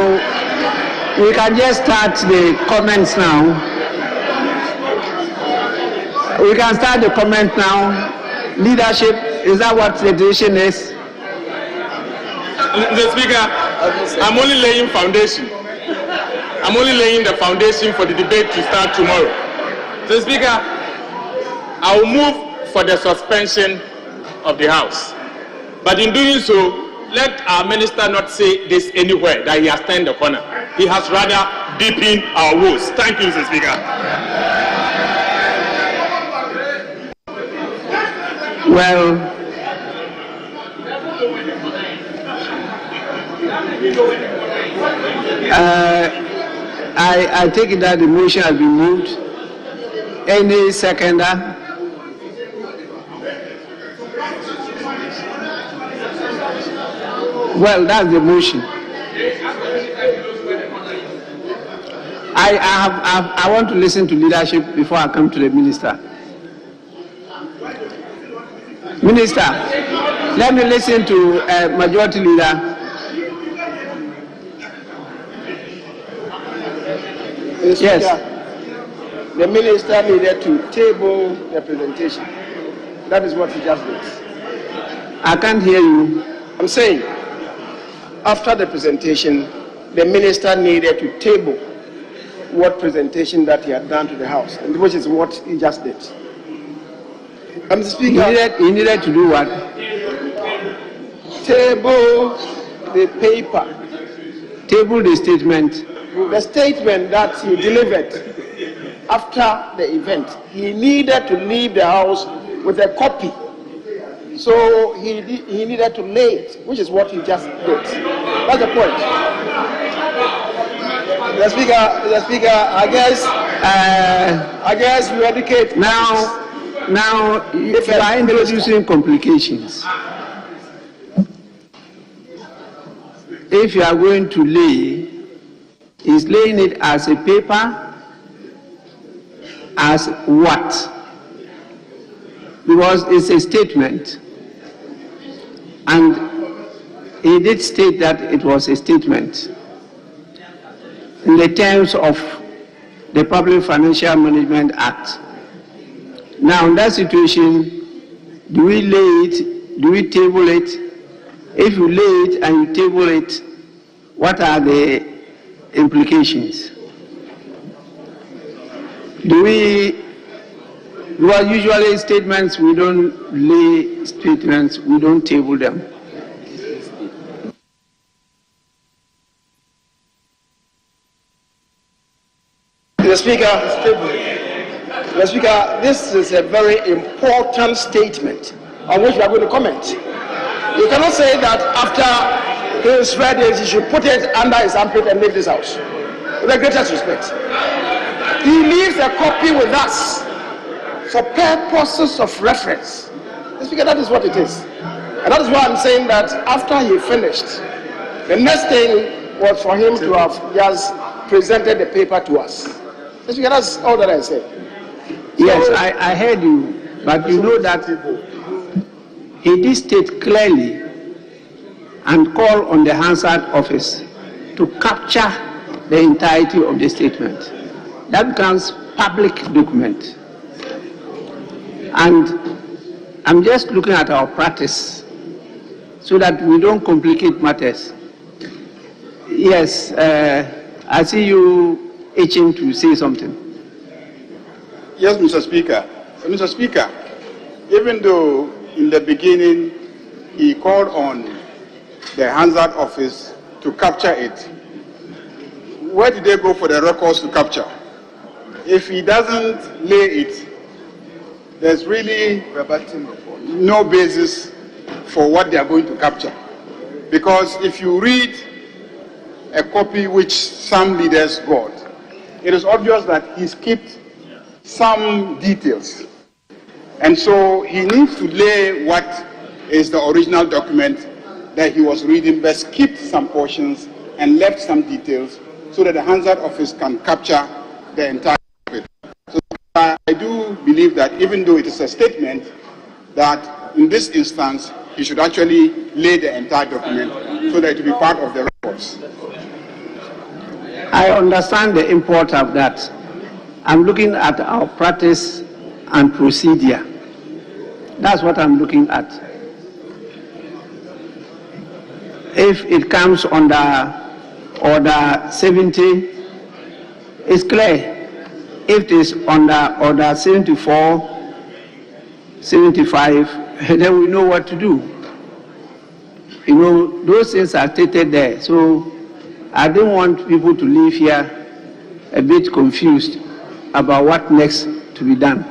we can just start the comments now. We can start the comment now. Leadership, is that what the decision is? Mr. Speaker, I'm only laying foundation. I'm only laying the foundation for the debate to start tomorrow. Mr. Speaker, I will move for the suspension of the House. But in doing so, let our minister not say this anywhere, that he has turned the corner. He has rather deepened our woes. Thank you, Mr. Speaker. Well, I take it that the motion has been moved. Any seconder? Well, that's the motion. I want to listen to leadership before I come to the minister. Minister, let me listen to Majority Leader. Yes. The minister needed to table the presentation. That is what he just did. I can't hear you. I'm saying, after the presentation, the minister needed to table what presentation that he had done to the House, and which is what he just did. Mr. Speaker, he needed to do what? Table the paper. Table the statement. The statement that he delivered after the event. He needed to leave the House with a copy. So he needed to lay it, which is what he just did. That's the point. The Speaker, I guess you educate. Now you are introducing complications. if you are going to lay, is laying it as a paper, as what? Because it's a statement. And he did state that it was a statement in the terms of the Public Financial Management Act. Now, in that situation, do we lay it? Do we table it? If you lay it and you table it, what are the implications? Well, usually statements, we don't lay statements, we don't table them. Mr. Speaker, this is a very important statement on which we are going to comment. You cannot say that after his verdict, he should put it under his armpit and leave this house. With the greatest respect. He leaves a copy with us for purposes of reference. Mr. Speaker, that is what it is. And that is why I'm saying that after he finished, the next thing was for him to have just presented the paper to us. Mr. Speaker, that's all that I said. Yes, I heard you, but you know that he did state clearly and call on the Hansard office to capture the entirety of the statement. That becomes public document. And I'm just looking at our practice so that we don't complicate matters. Yes, I see you itching to say something. Yes, Mr. Speaker. Mr. Speaker, even though in the beginning he called on the Hansard office to capture it, where did they go for the records to capture? If he doesn't lay it, there's really no basis for what they are going to capture. Because if you read a copy which some leaders got, it is obvious that he skipped some details. And so he needs to lay what is the original document that he was reading, but skipped some portions and left some details so that the Hansard office can capture the entire document. So I do believe that even though it is a statement, that in this instance, he should actually lay the entire document so that it will be part of the records. I understand the import of that. I'm looking at our practice and procedure. That's what I'm looking at. If it comes under Order 70, it's clear. If it is under Order 74, 75, then we know what to do. You know, those things are stated there. So I don't want people to leave here a bit confused about what next to be done.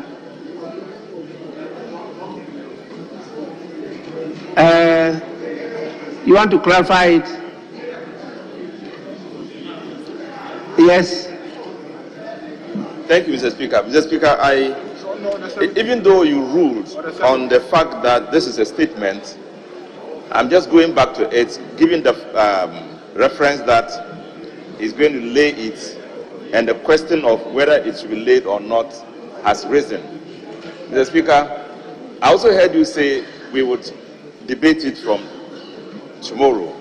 You want to clarify it? Yes. Thank you, Mr. Speaker. Mr. Speaker, even though you ruled on the fact that this is a statement, I'm just going back to it, given the reference that he's going to lay it, and the question of whether it should be laid or not has risen. Mr. Speaker, I also heard you say we would debate it from tomorrow.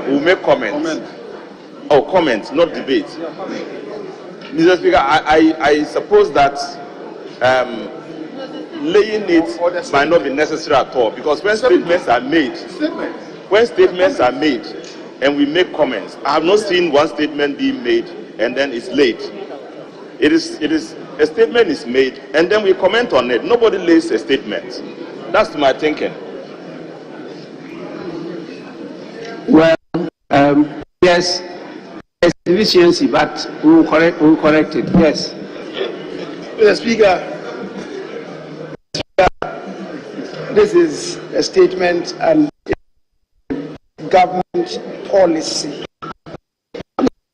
We'll make comments. Oh, comments, not debate. Mr. Speaker, I suppose that laying it might not be necessary at all, because when statements are made, and we make comments, I have not seen one statement being made and then it's laid. It is a statement is made and then we comment on it. Nobody lays a statement. That's my thinking. Well, yes, there's deficiency, but we will correct it. Yes. Mr. Speaker, this is a statement and government policy.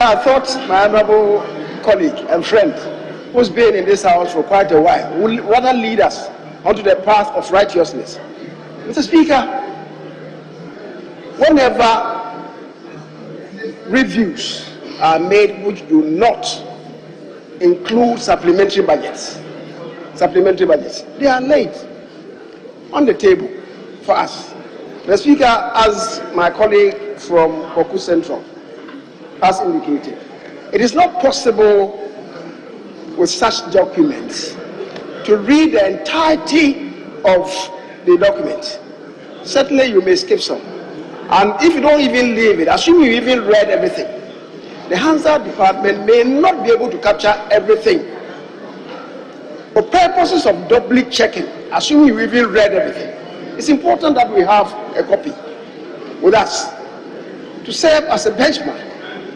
I thought my honorable colleague and friend, who's been in this house for quite a while, will rather lead us onto the path of righteousness. Mr. Speaker, whenever reviews are made which do not include supplementary budgets, they are laid on the table for us. The Speaker, as my colleague from Koku Central has indicated, it is not possible with such documents to read the entirety of the document. Certainly you may skip some. And if you don't even leave it, assume you even read everything, the Hansard department may not be able to capture everything. For purposes of doubly checking, assume you even read everything, it's important that we have a copy with us to serve as a benchmark.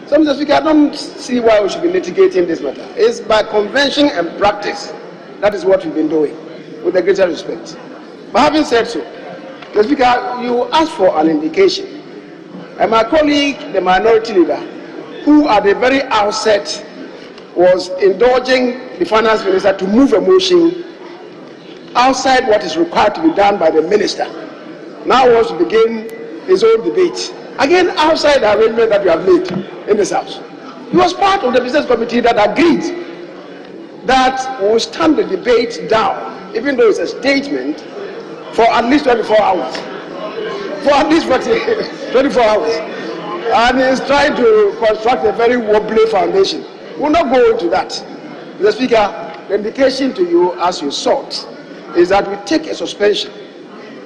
So, Mr. Speaker, I don't see why we should be litigating this matter. It's by convention and practice. That is what we've been doing, with the greater respect. But having said so, Mr. Speaker, you asked for an indication. And my colleague, the minority leader, who at the very outset was indulging the finance minister to move a motion outside what is required to be done by the minister, now wants to begin his own debate. Again, outside the arrangement that we have made in this house. He was part of the business committee that agreed that we will stand the debate down, even though it's a statement, for at least 24 hours. For at least 24 hours. And he's trying to construct a very wobbly foundation. We'll not go into that. Mr. Speaker, the indication to you, as you sought, is that we take a suspension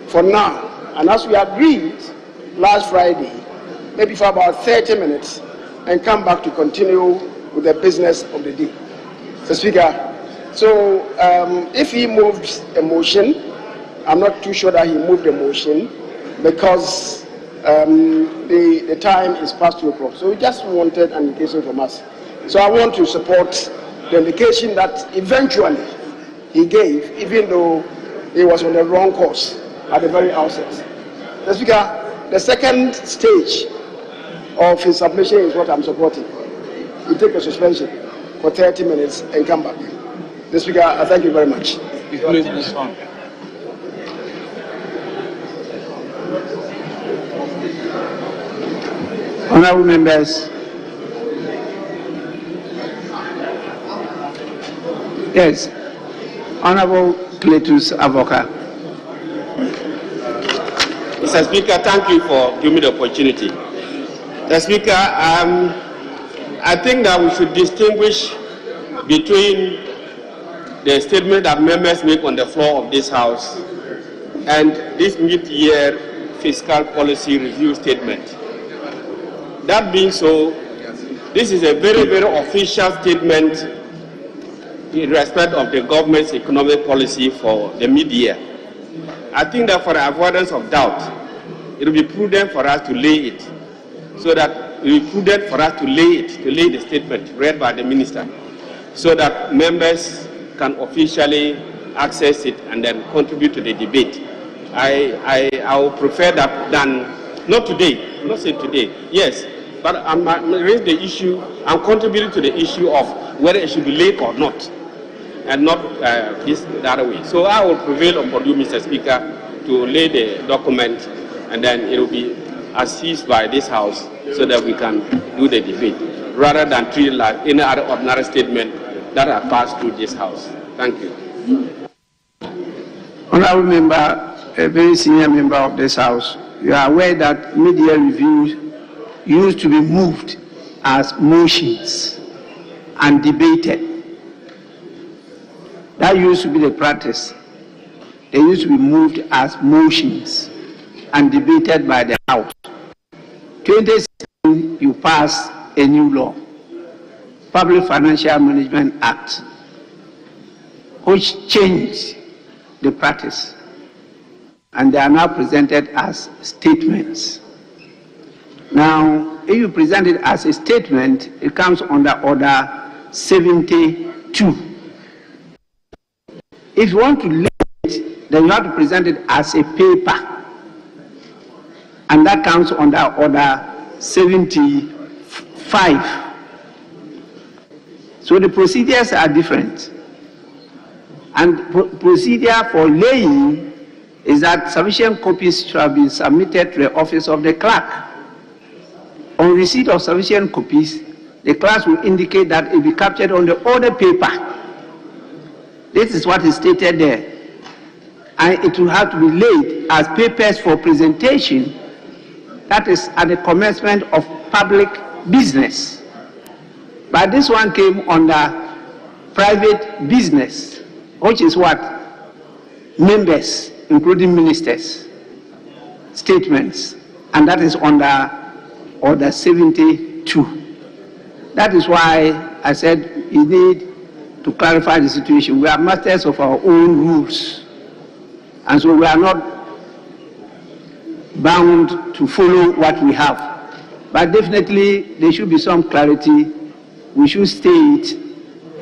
for now. And as we agreed last Friday, maybe for about 30 minutes, and come back to continue with the business of the day. Mr. Speaker, so if he moved a motion, I'm not too sure that he moved a motion because the time is past 2 o'clock. So we just wanted an indication from us. So I want to support the indication that eventually he gave, even though he was on the wrong course at the very outset. Mr. Speaker, the second stage of his submission is what I'm supporting. You take a suspension for 30 minutes and come back. Mr. Speaker, I thank you very much. Honorable members, yes, Honorable Cletus Avoka. Mr. Speaker, thank you for giving me the opportunity. Mr. Speaker, I think that we should distinguish between the statement that members make on the floor of this House and this mid-year fiscal policy review statement. That being so, this is a very, very official statement in respect of the government's economic policy for the mid-year. I think that for the avoidance of doubt, it will be prudent for us to lay it, so that it will be prudent for us to lay the statement read by the minister, so that members can officially access it and then contribute to the debate. I would prefer that than, not today, I'm not saying today, yes, but I'm raising the issue, I'm contributing to the issue of whether it should be late or not, and not the other way. So I will prevail upon you, Mr. Speaker, to lay the document, and then it will be assessed by this House so that we can do the debate, rather than treat it like any other ordinary statement that are passed through this House. Thank you. Honorable member, a very senior member of this House, you are aware that mid-year reviews used to be moved as motions and debated. That used to be the practice. They used to be moved as motions and debated by the House. 2016, you passed a new law, Public Financial Management Act, which changed the practice, and they are now presented as statements. Now, if you present it as a statement, it comes under Order 72. If you want to lay it, then you have to present it as a paper, and that comes under Order 75. So the procedures are different, and procedure for laying is that sufficient copies shall be submitted to the office of the clerk. On receipt of sufficient copies, the clerk will indicate that it be captured on the order paper. This is what is stated there. And it will have to be laid as papers for presentation, that is at the commencement of public business. But this one came under private business, which is what? Members, including ministers, statements, and that is under Order 72. That is why I said you need to clarify the situation. We are masters of our own rules, and so we are not bound to follow what we have. But definitely there should be some clarity. We should state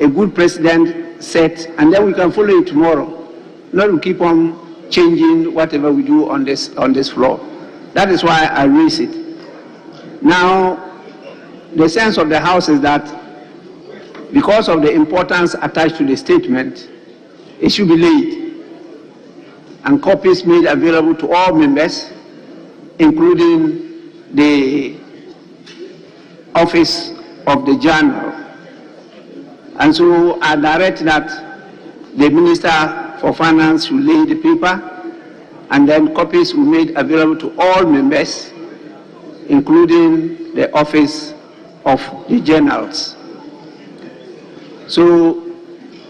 a good precedent set, and then we can follow it tomorrow. Not to keep on changing whatever we do on this floor. That is why I raise it. Now, the sense of the House is that because of the importance attached to the statement, it should be laid and copies made available to all members, including the office of the journal. And so I direct that the Minister for Finance should lay the paper, and then copies will be made available to all members, including the office of the journals. So,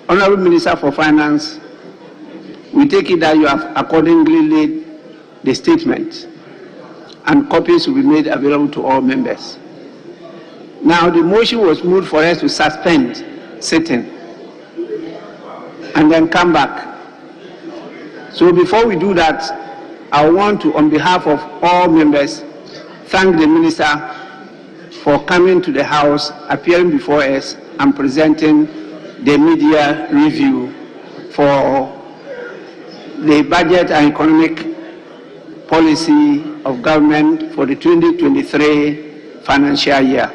Honorable Minister for Finance, we take it that you have accordingly laid the statement, and copies will be made available to all members. Now, the motion was moved for us to suspend sitting and then come back. So before we do that, I want to, on behalf of all members, thank the Minister for coming to the House, appearing before us, and presenting the media review for the budget and economic policy of government for the 2023 financial year.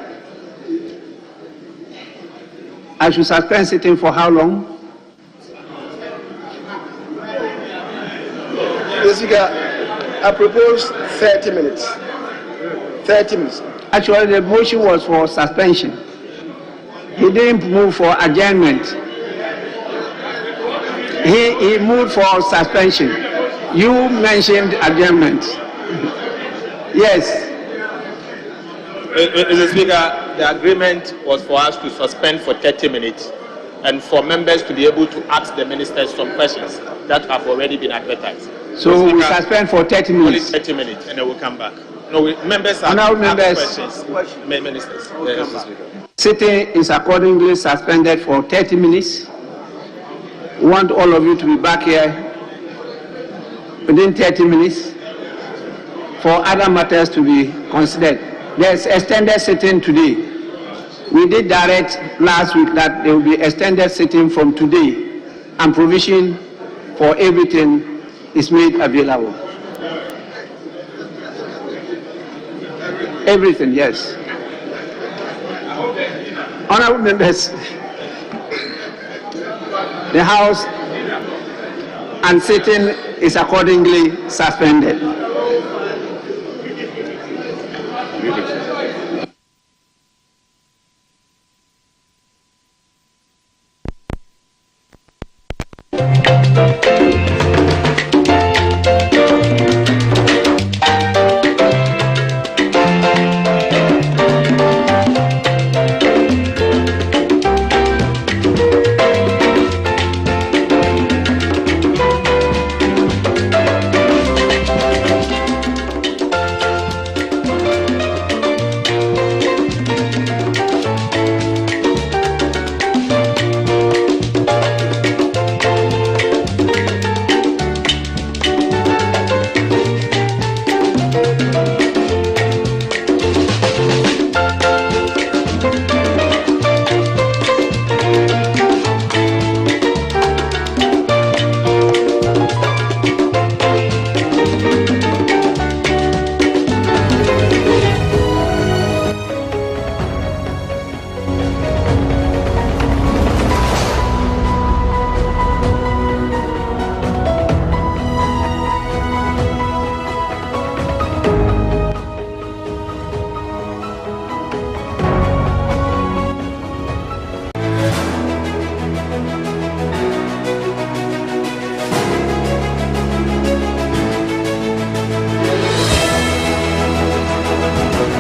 I should suspend sitting for how long? Mr. Speaker, I propose 30 minutes. 30 minutes. Actually, the motion was for suspension. He didn't move for adjournment. He moved for suspension. You mentioned adjournment. Yes. Mr. Speaker, the agreement was for us to suspend for 30 minutes and for members to be able to ask the ministers some questions that have already been advertised. So we suspend for 30 minutes. Only 30 minutes, and then we'll come back. No, members have questions. Ministers. Yes. Sitting is accordingly suspended for 30 minutes. We want all of you to be back here within 30 minutes for other matters to be considered. There's extended sitting today. We did direct last week that there will be extended sitting from today, and provision for everything is made available. Everything, yes. Honorable members, the House and sitting is accordingly suspended. Thank you.